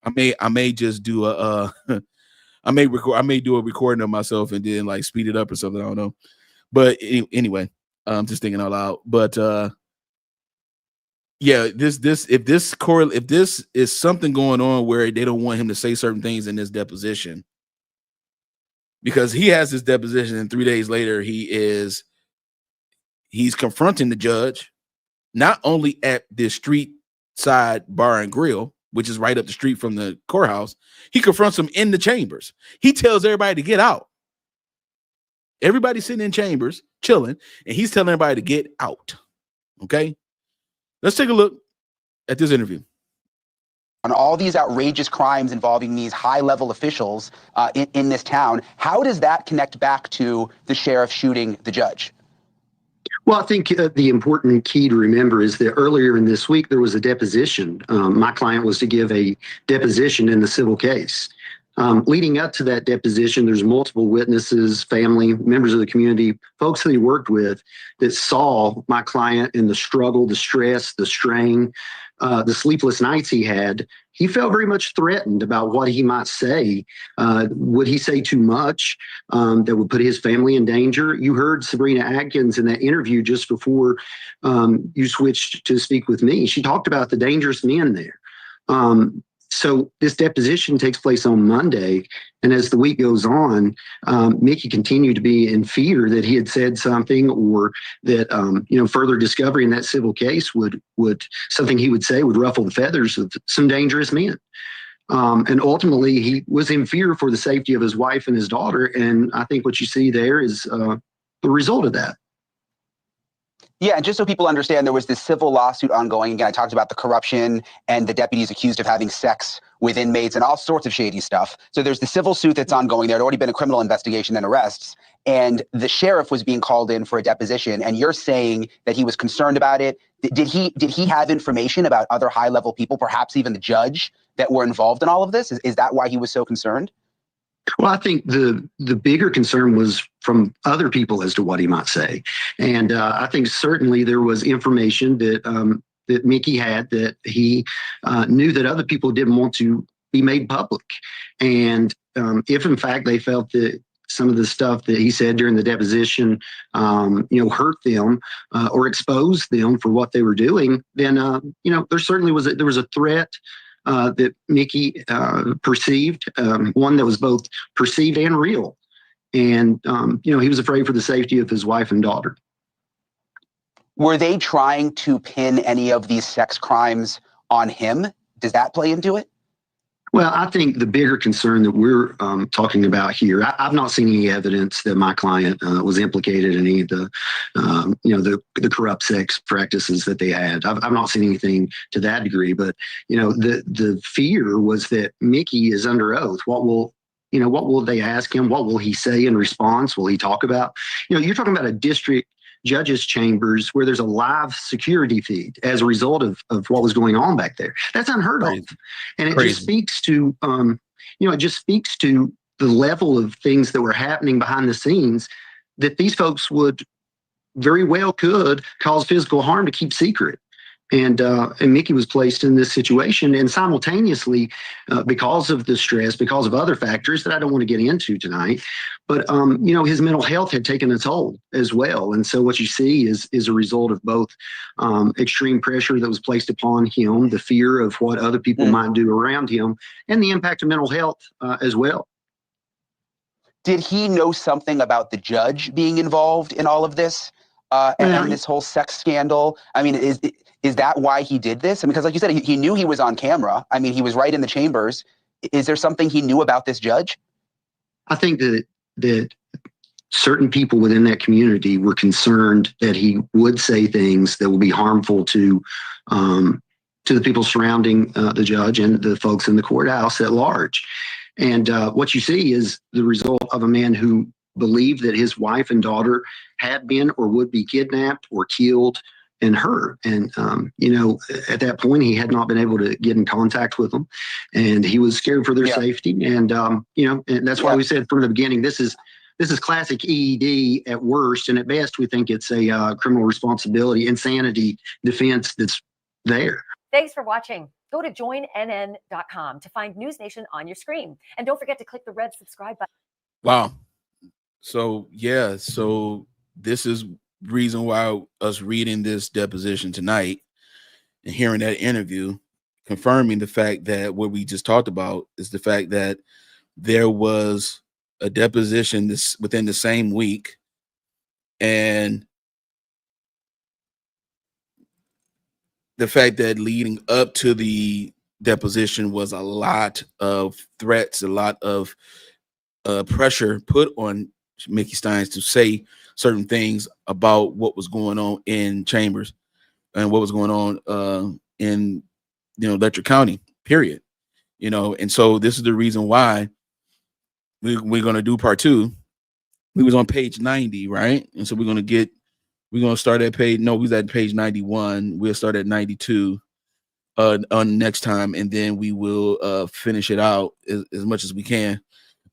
I may just do a I may do a recording of myself and then like speed it up or something. I don't know, but anyway, I'm just thinking out loud. But yeah, if this is something going on where they don't want him to say certain things in this deposition, because he has his deposition, and 3 days later he's confronting the judge, not only at the street side bar and grill, which is right up the street from the courthouse. He confronts him in the chambers. He tells everybody to get out. Everybody's sitting in chambers chilling, and he's telling everybody to get out. Okay, let's take a look at this interview. On all these outrageous crimes involving these high-level officials in this town, how does that connect back to the sheriff shooting the judge? Well, I think the important key to remember is that earlier in this week, there was a deposition. My client was to give a deposition in the civil case. Leading up to that deposition, there's multiple witnesses, family, members of the community, folks that he worked with that saw my client in the struggle, the stress, the strain, the sleepless nights he had. He felt very much threatened about what he might say. Would he say too much that would put his family in danger? You heard Sabrina Atkins in that interview just before you switched to speak with me. She talked about the dangerous men there. So this deposition takes place on Monday, and as the week goes on, Mickey continued to be in fear that he had said something, or that further discovery in that civil case would something he would say would ruffle the feathers of some dangerous men. And ultimately, he was in fear for the safety of his wife and his daughter, and I think what you see there is the result of that. Yeah, and just so people understand, there was this civil lawsuit ongoing. Again, I talked about the corruption and the deputies accused of having sex with inmates and all sorts of shady stuff. So there's the civil suit that's ongoing. There had already been a criminal investigation and arrests. And the sheriff was being called in for a deposition. And you're saying that he was concerned about it. Did he have information about other high-level people, perhaps even the judge, that were involved in all of this? Is that why he was so concerned? Well, I think the bigger concern was from other people as to what he might say. And I think certainly there was information that that Mickey had that he knew that other people didn't want to be made public. And if in fact they felt that some of the stuff that he said during the deposition, hurt them or exposed them for what they were doing, then, there certainly was a threat that Mickey perceived, one that was both perceived and real. And, he was afraid for the safety of his wife and daughter. Were they trying to pin any of these sex crimes on him? Does that play into it? Well, I think the bigger concern that we're talking about here, I've not seen any evidence that my client was implicated in any of the corrupt sex practices that they had. I've not seen anything to that degree, but the fear was that Mickey is under oath. What will they ask him? What will he say in response? Will he talk about? You're talking about a district judges' chambers where there's a live security feed as a result of what was going on back there. That's unheard of. And it just speaks to, the level of things that were happening behind the scenes that these folks would very well could cause physical harm to keep secret. And Mickey was placed in this situation, and simultaneously, because of the stress, because of other factors that I don't want to get into tonight, but his mental health had taken a toll as well. And so what you see is a result of both extreme pressure that was placed upon him, the fear of what other people might do around him, and the impact of mental health as well. Did he know something about the judge being involved in all of this and this whole sex scandal? I mean, is that why he did this? I mean, because like you said, he knew he was on camera. I mean, he was right in the chambers. Is there something he knew about this judge? I think that certain people within that community were concerned that he would say things that would be harmful to the people surrounding the judge and the folks in the courthouse at large. And what you see is the result of a man who believed that his wife and daughter had been or would be kidnapped or killed and hurt. And, at that point, he had not been able to get in contact with them, and he was scared for their safety. And, and that's why we said from the beginning, this is classic EED at worst. And at best, we think it's a criminal responsibility, insanity defense that's there. Thanks for watching. Go to joinnn.com to find News Nation on your screen. And don't forget to click the red subscribe button. Wow. So this is reason why us reading this deposition tonight and hearing that interview, confirming the fact that what we just talked about is the fact that there was a deposition within the same week, and the fact that leading up to the deposition was a lot of threats, a lot of pressure put on Mickey Stines to say certain things about what was going on in chambers and what was going on in Letcher County, period. And so this is the reason why we're going to do part 2. We was on page 90, right? And so we're going to start at page, no, we was at page 91. We'll start at 92 on next time, and then we will finish it out as much as we can.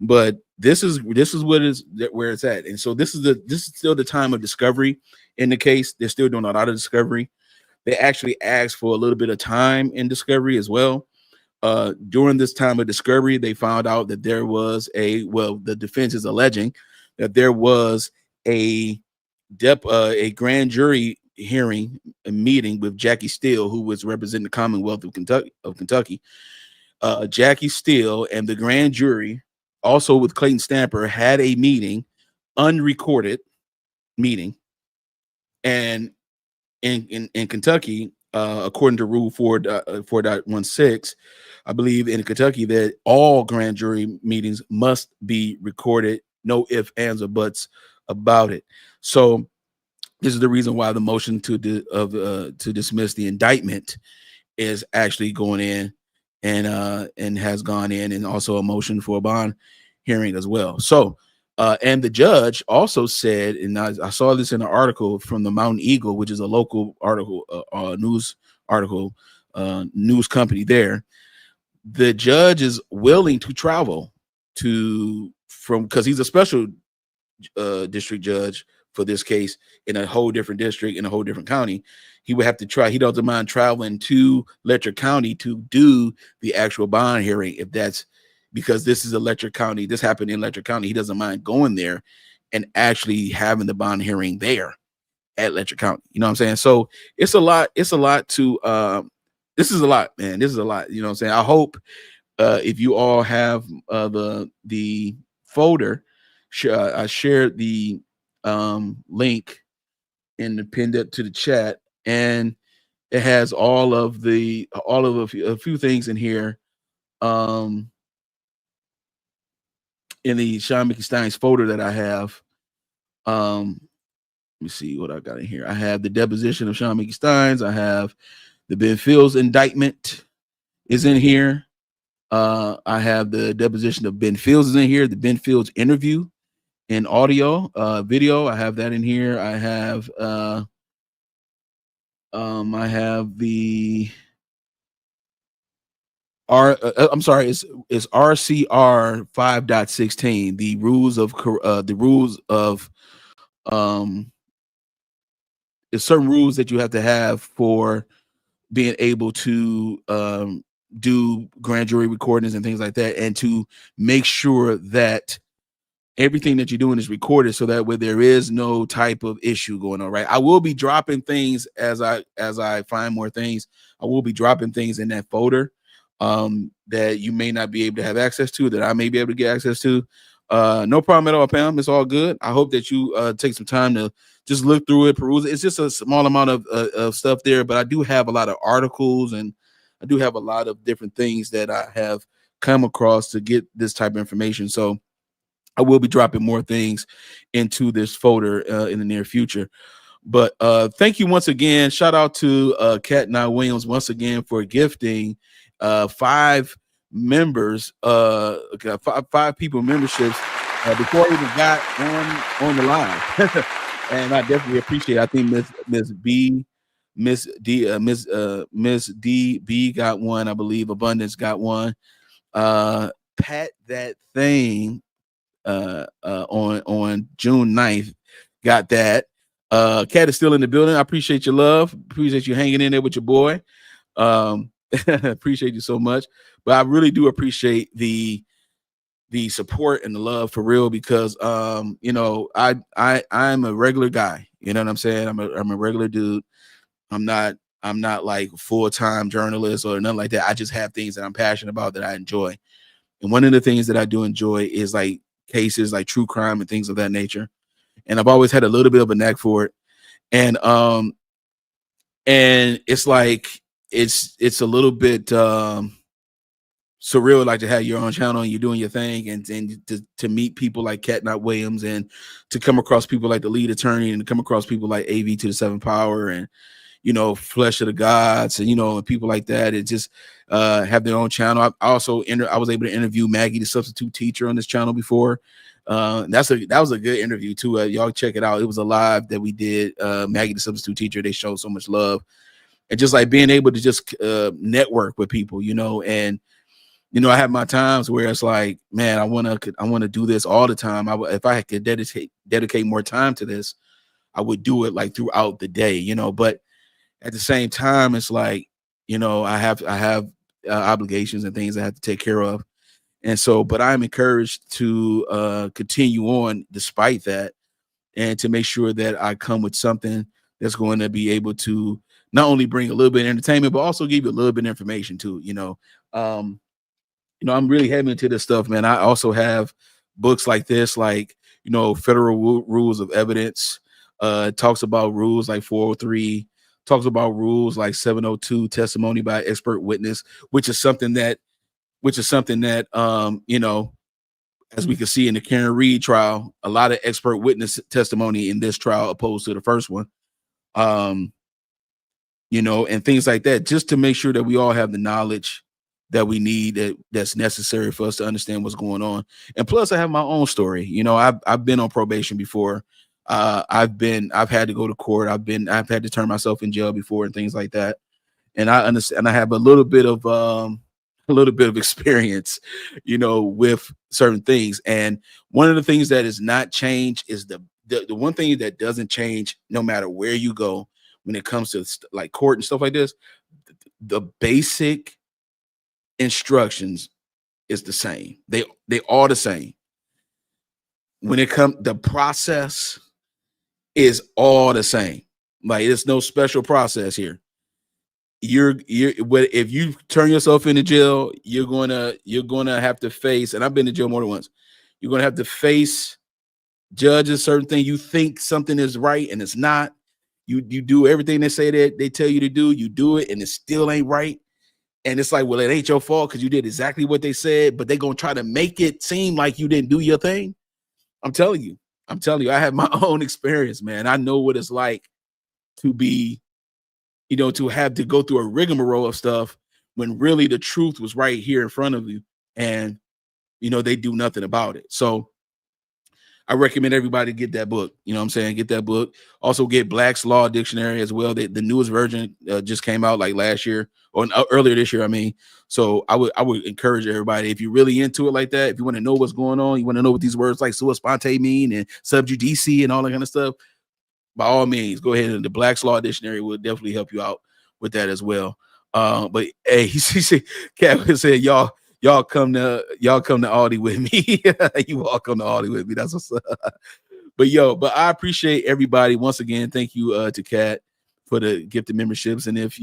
But this is where it's at. And so this is still the time of discovery in the case. They're still doing a lot of discovery. They actually asked for a little bit of time in discovery as well. During this time of discovery, they found out that there was the defense is alleging that there was a grand jury hearing, a meeting with Jackie Steele, who was representing the Commonwealth of Kentucky. Jackie Steele and the grand jury, also with Clayton Stamper, had a meeting, unrecorded meeting, and in Kentucky, according to Rule 4.16, I believe in Kentucky that all grand jury meetings must be recorded, no ifs, ands, or buts about it. So this is the reason why the motion to dismiss the indictment is actually going in and has gone in, and also a motion for a bond hearing as well. So and the judge also said, and I saw this in an article from the Mountain Eagle, which is a local article, news article, news company there. The judge is willing to travel because he's a special district judge for this case in a whole different district, in a whole different county. He would have to try. He doesn't mind traveling to Letcher County to do the actual bond hearing, if that's because this is a Letcher County. This happened in Letcher County. He doesn't mind going there and actually having the bond hearing there at Letcher County. You know what I'm saying? So it's a lot. It's a lot to. This is a lot, man. This is a lot. You know what I'm saying? I hope if you all have the folder, I shared the link in the pinned up to the chat, and it has all of a few things in here in the Shawn Mickey Stines folder that I have. Let me see what I got in here. I have the deposition of Shawn Mickey Stines. I have the Ben Fields indictment is in here. I have the deposition of Ben Fields is in here. The Ben Fields interview in audio, video. I have that in here. I have the I'm sorry, it's RCR 5.16, the rules of there's certain rules that you have to have for being able to do grand jury recordings and things like that, and to make sure that everything that you're doing is recorded, so that way there is no type of issue going on, right? I will be dropping things as I find more things. I will be dropping things in that folder that you may not be able to have access to, that I may be able to get access to. No problem at all, Pam. It's all good. I hope that you take some time to just look through it, peruse it. It's just a small amount of stuff there, but I do have a lot of articles, and I do have a lot of different things that I have come across to get this type of information. So I will be dropping more things into this folder in the near future. But thank you once again. Shout out to Kat Nye Williams once again for gifting 5 members, 5 people memberships before I even got on the line. And I definitely appreciate it. I think Miss DB got one. I believe Abundance got one. Pat That Thing on June 9th got that. Kat is still in the building. I appreciate your love. Appreciate you hanging in there with your boy. Appreciate you so much. But I really do appreciate the support and the love, for real, because I'm a regular guy. You know what I'm saying? I'm a regular dude. I'm not like full-time journalist or nothing like that. I just have things that I'm passionate about that I enjoy. And one of the things that I do enjoy is like cases like true crime and things of that nature. And I've always had a little bit of a knack for it. And it's like it's a little bit surreal, like to have your own channel and you're doing your thing, and to meet people like Catnut Williams, and to come across people like the lead attorney, and to come across people like AV to the 7th Power, and Flesh of the Gods, and and people like that, and just have their own channel. I also I was able to interview Maggie, the substitute teacher, on this channel before. That was a good interview too. Y'all check it out. It was a live that we did. Maggie, the substitute teacher, they showed so much love, and just like being able to just network with people, and I have my times where it's like, man, I want to do this all the time. If I could dedicate more time to this, I would do it like throughout the day, but at the same time, it's like, I have obligations and things I have to take care of. And so, but I'm encouraged to continue on despite that, and to make sure that I come with something that's going to be able to not only bring a little bit of entertainment, but also give you a little bit of information too, I'm really heavy into this stuff, man. I also have books like this, like, Federal Rules of Evidence. Talks about rules like 403, talks about rules like 702, testimony by expert witness, which is something that, as we can see in the Karen Reed trial, a lot of expert witness testimony in this trial opposed to the first one. And things like that, just to make sure that we all have the knowledge that we need, that's necessary for us to understand what's going on. And plus, I have my own story. I've been on probation before. I've had to go to court. I've had to turn myself in jail before and things like that. And I understand. I have a little bit of experience, with certain things. And one of the things that is not changed is the one thing that doesn't change, no matter where you go, when it comes to like court and stuff like this, the basic instructions is the same. They are the same. When it comes, the process is all the same. Like, there's no special process here. If you turn yourself into jail, you're gonna have to face, and I've been to jail more than once, you're gonna have to face judges, certain thing. You think something is right and it's not. You do everything they say that they tell you to do, you do it, and it still ain't right. And it's like, well, it ain't your fault because you did exactly what they said, but they're going to try to make it seem like you didn't do your thing. I'm telling you, I have my own experience, man. I know what it's like to be, to have to go through a rigmarole of stuff when really the truth was right here in front of you, and, they do nothing about it. So I recommend everybody get that book. Get that book. Also get Black's Law Dictionary as well. The newest version just came out like last year, or earlier this year, I mean. So I would encourage everybody, if you're really into it like that, if you want to know what's going on, you want to know what these words like sua sponte mean, and sub judice and all that kind of stuff, by all means, go ahead, and the Black's Law Dictionary will definitely help you out with that as well. But hey, he said, Kevin said, y'all come to Aldi with me. You all come to Aldi with me. That's what's up. But I appreciate everybody once again. Thank you to Kat for the gifted memberships. And if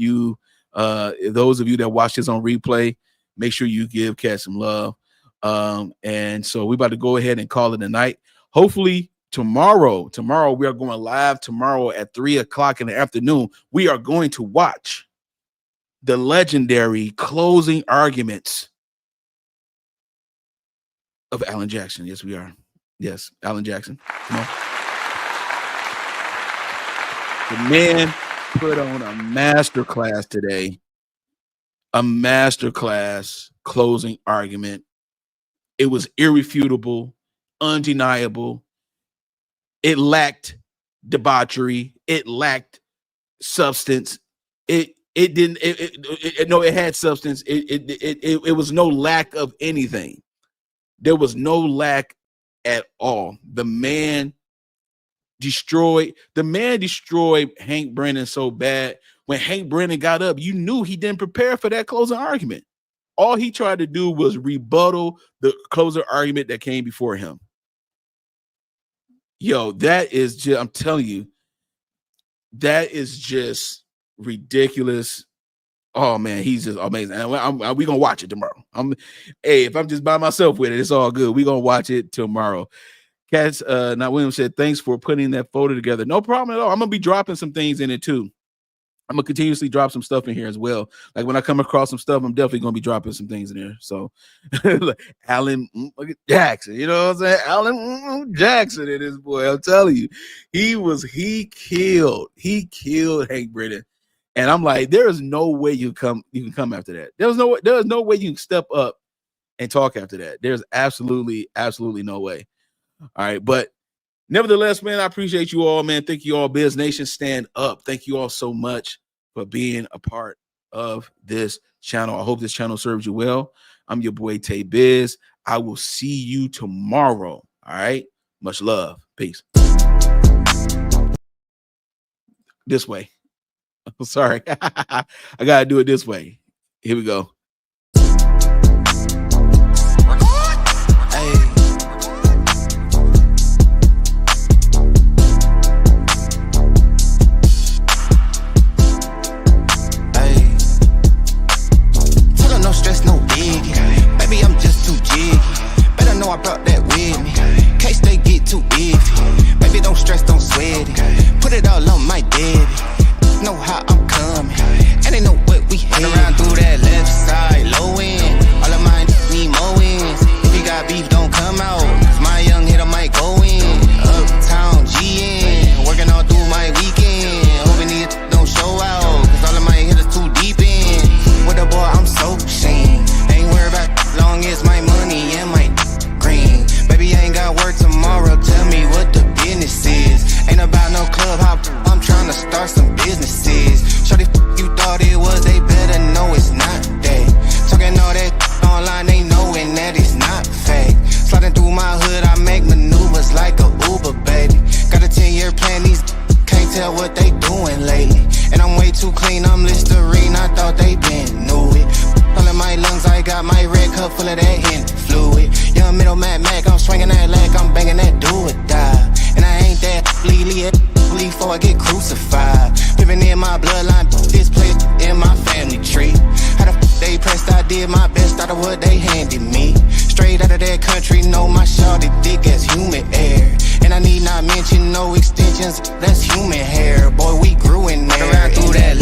those of you that watch this on replay, make sure you give Kat some love. And so we're about to go ahead and call it a night. Hopefully tomorrow we are going live tomorrow at 3:00 in the afternoon. We are going to watch the legendary closing arguments of Alan Jackson. Yes, we are. Yes, Alan Jackson. Come on. The man put on a masterclass today. A masterclass closing argument. It was irrefutable, undeniable. It lacked debauchery. It lacked substance. It had substance. It was no lack of anything. There was no lack at all. The man destroyed Hank Brennan so bad. When Hank Brennan got up, you knew he didn't prepare for that closing argument. All he tried to do was rebuttal the closing argument that came before him. That is just, I'm telling you, that is just ridiculous Oh man, he's just amazing. And we gonna watch it tomorrow. Hey, if I'm just by myself with it, it's all good. We gonna watch it tomorrow. Cats, Not William said, thanks for putting that photo together. No problem at all. I'm gonna be dropping some things in it too. I'm gonna continuously drop some stuff in here as well. Like when I come across some stuff, I'm definitely gonna be dropping some things in there. So like Alan Jackson, you know what I'm saying? Alan Jackson and this boy, I'm telling you, he killed Hank Brennan. And I'm like, there is no way you can come after that. There's no way you can step up and talk after that. There's absolutely no way. All right, but nevertheless, man, I appreciate you all, man. Thank you all, Biz Nation. Stand up. Thank you all so much for being a part of this channel. I hope this channel serves you well. I'm your boy, Tay Biz. I will see you tomorrow. All right. Much love. Peace. This way. I'm sorry. I got to do it this way. Here we go. I brought that with me. Case they get too iffy. Baby, don't stress, don't sweat it. Put it all on my daddy. Know how I'm coming, and they know what we had. Around through that left side, low end. All of mine need more wins. If you got beef, don't come out. My young hitter might go in. Uptown GN, working all through my weekend. Hoping these don't show out, cause all of my hitters too deep in. With the boy, I'm so shame. Ain't worried about long as my money and my baby, I ain't got work tomorrow. Tell me what the business is. Ain't about no club hop. I'm trying to start some businesses. Shorty, you thought it was, they better know it's not that. Talking all that online, they knowing that it's not fake. Sliding through my hood, I make maneuvers like a Uber, baby. Got a 10-year plan, these can't tell what they doing lately. And I'm way too clean, I'm Listerine. I thought they been knew it. All in my lungs, I got my red cup full of that Henny fluid. Young middle Mac, I'm swinging that leg, I'm banging that do or die. And I ain't that bleedly before I get crucified. Living in my bloodline, this place in my family tree. How the they pressed, I did my best out of what they handed me. Straight out of that country, know my shawty thick as human air. And I need not mention no extensions, that's human hair. Boy, we grew in there. Around through that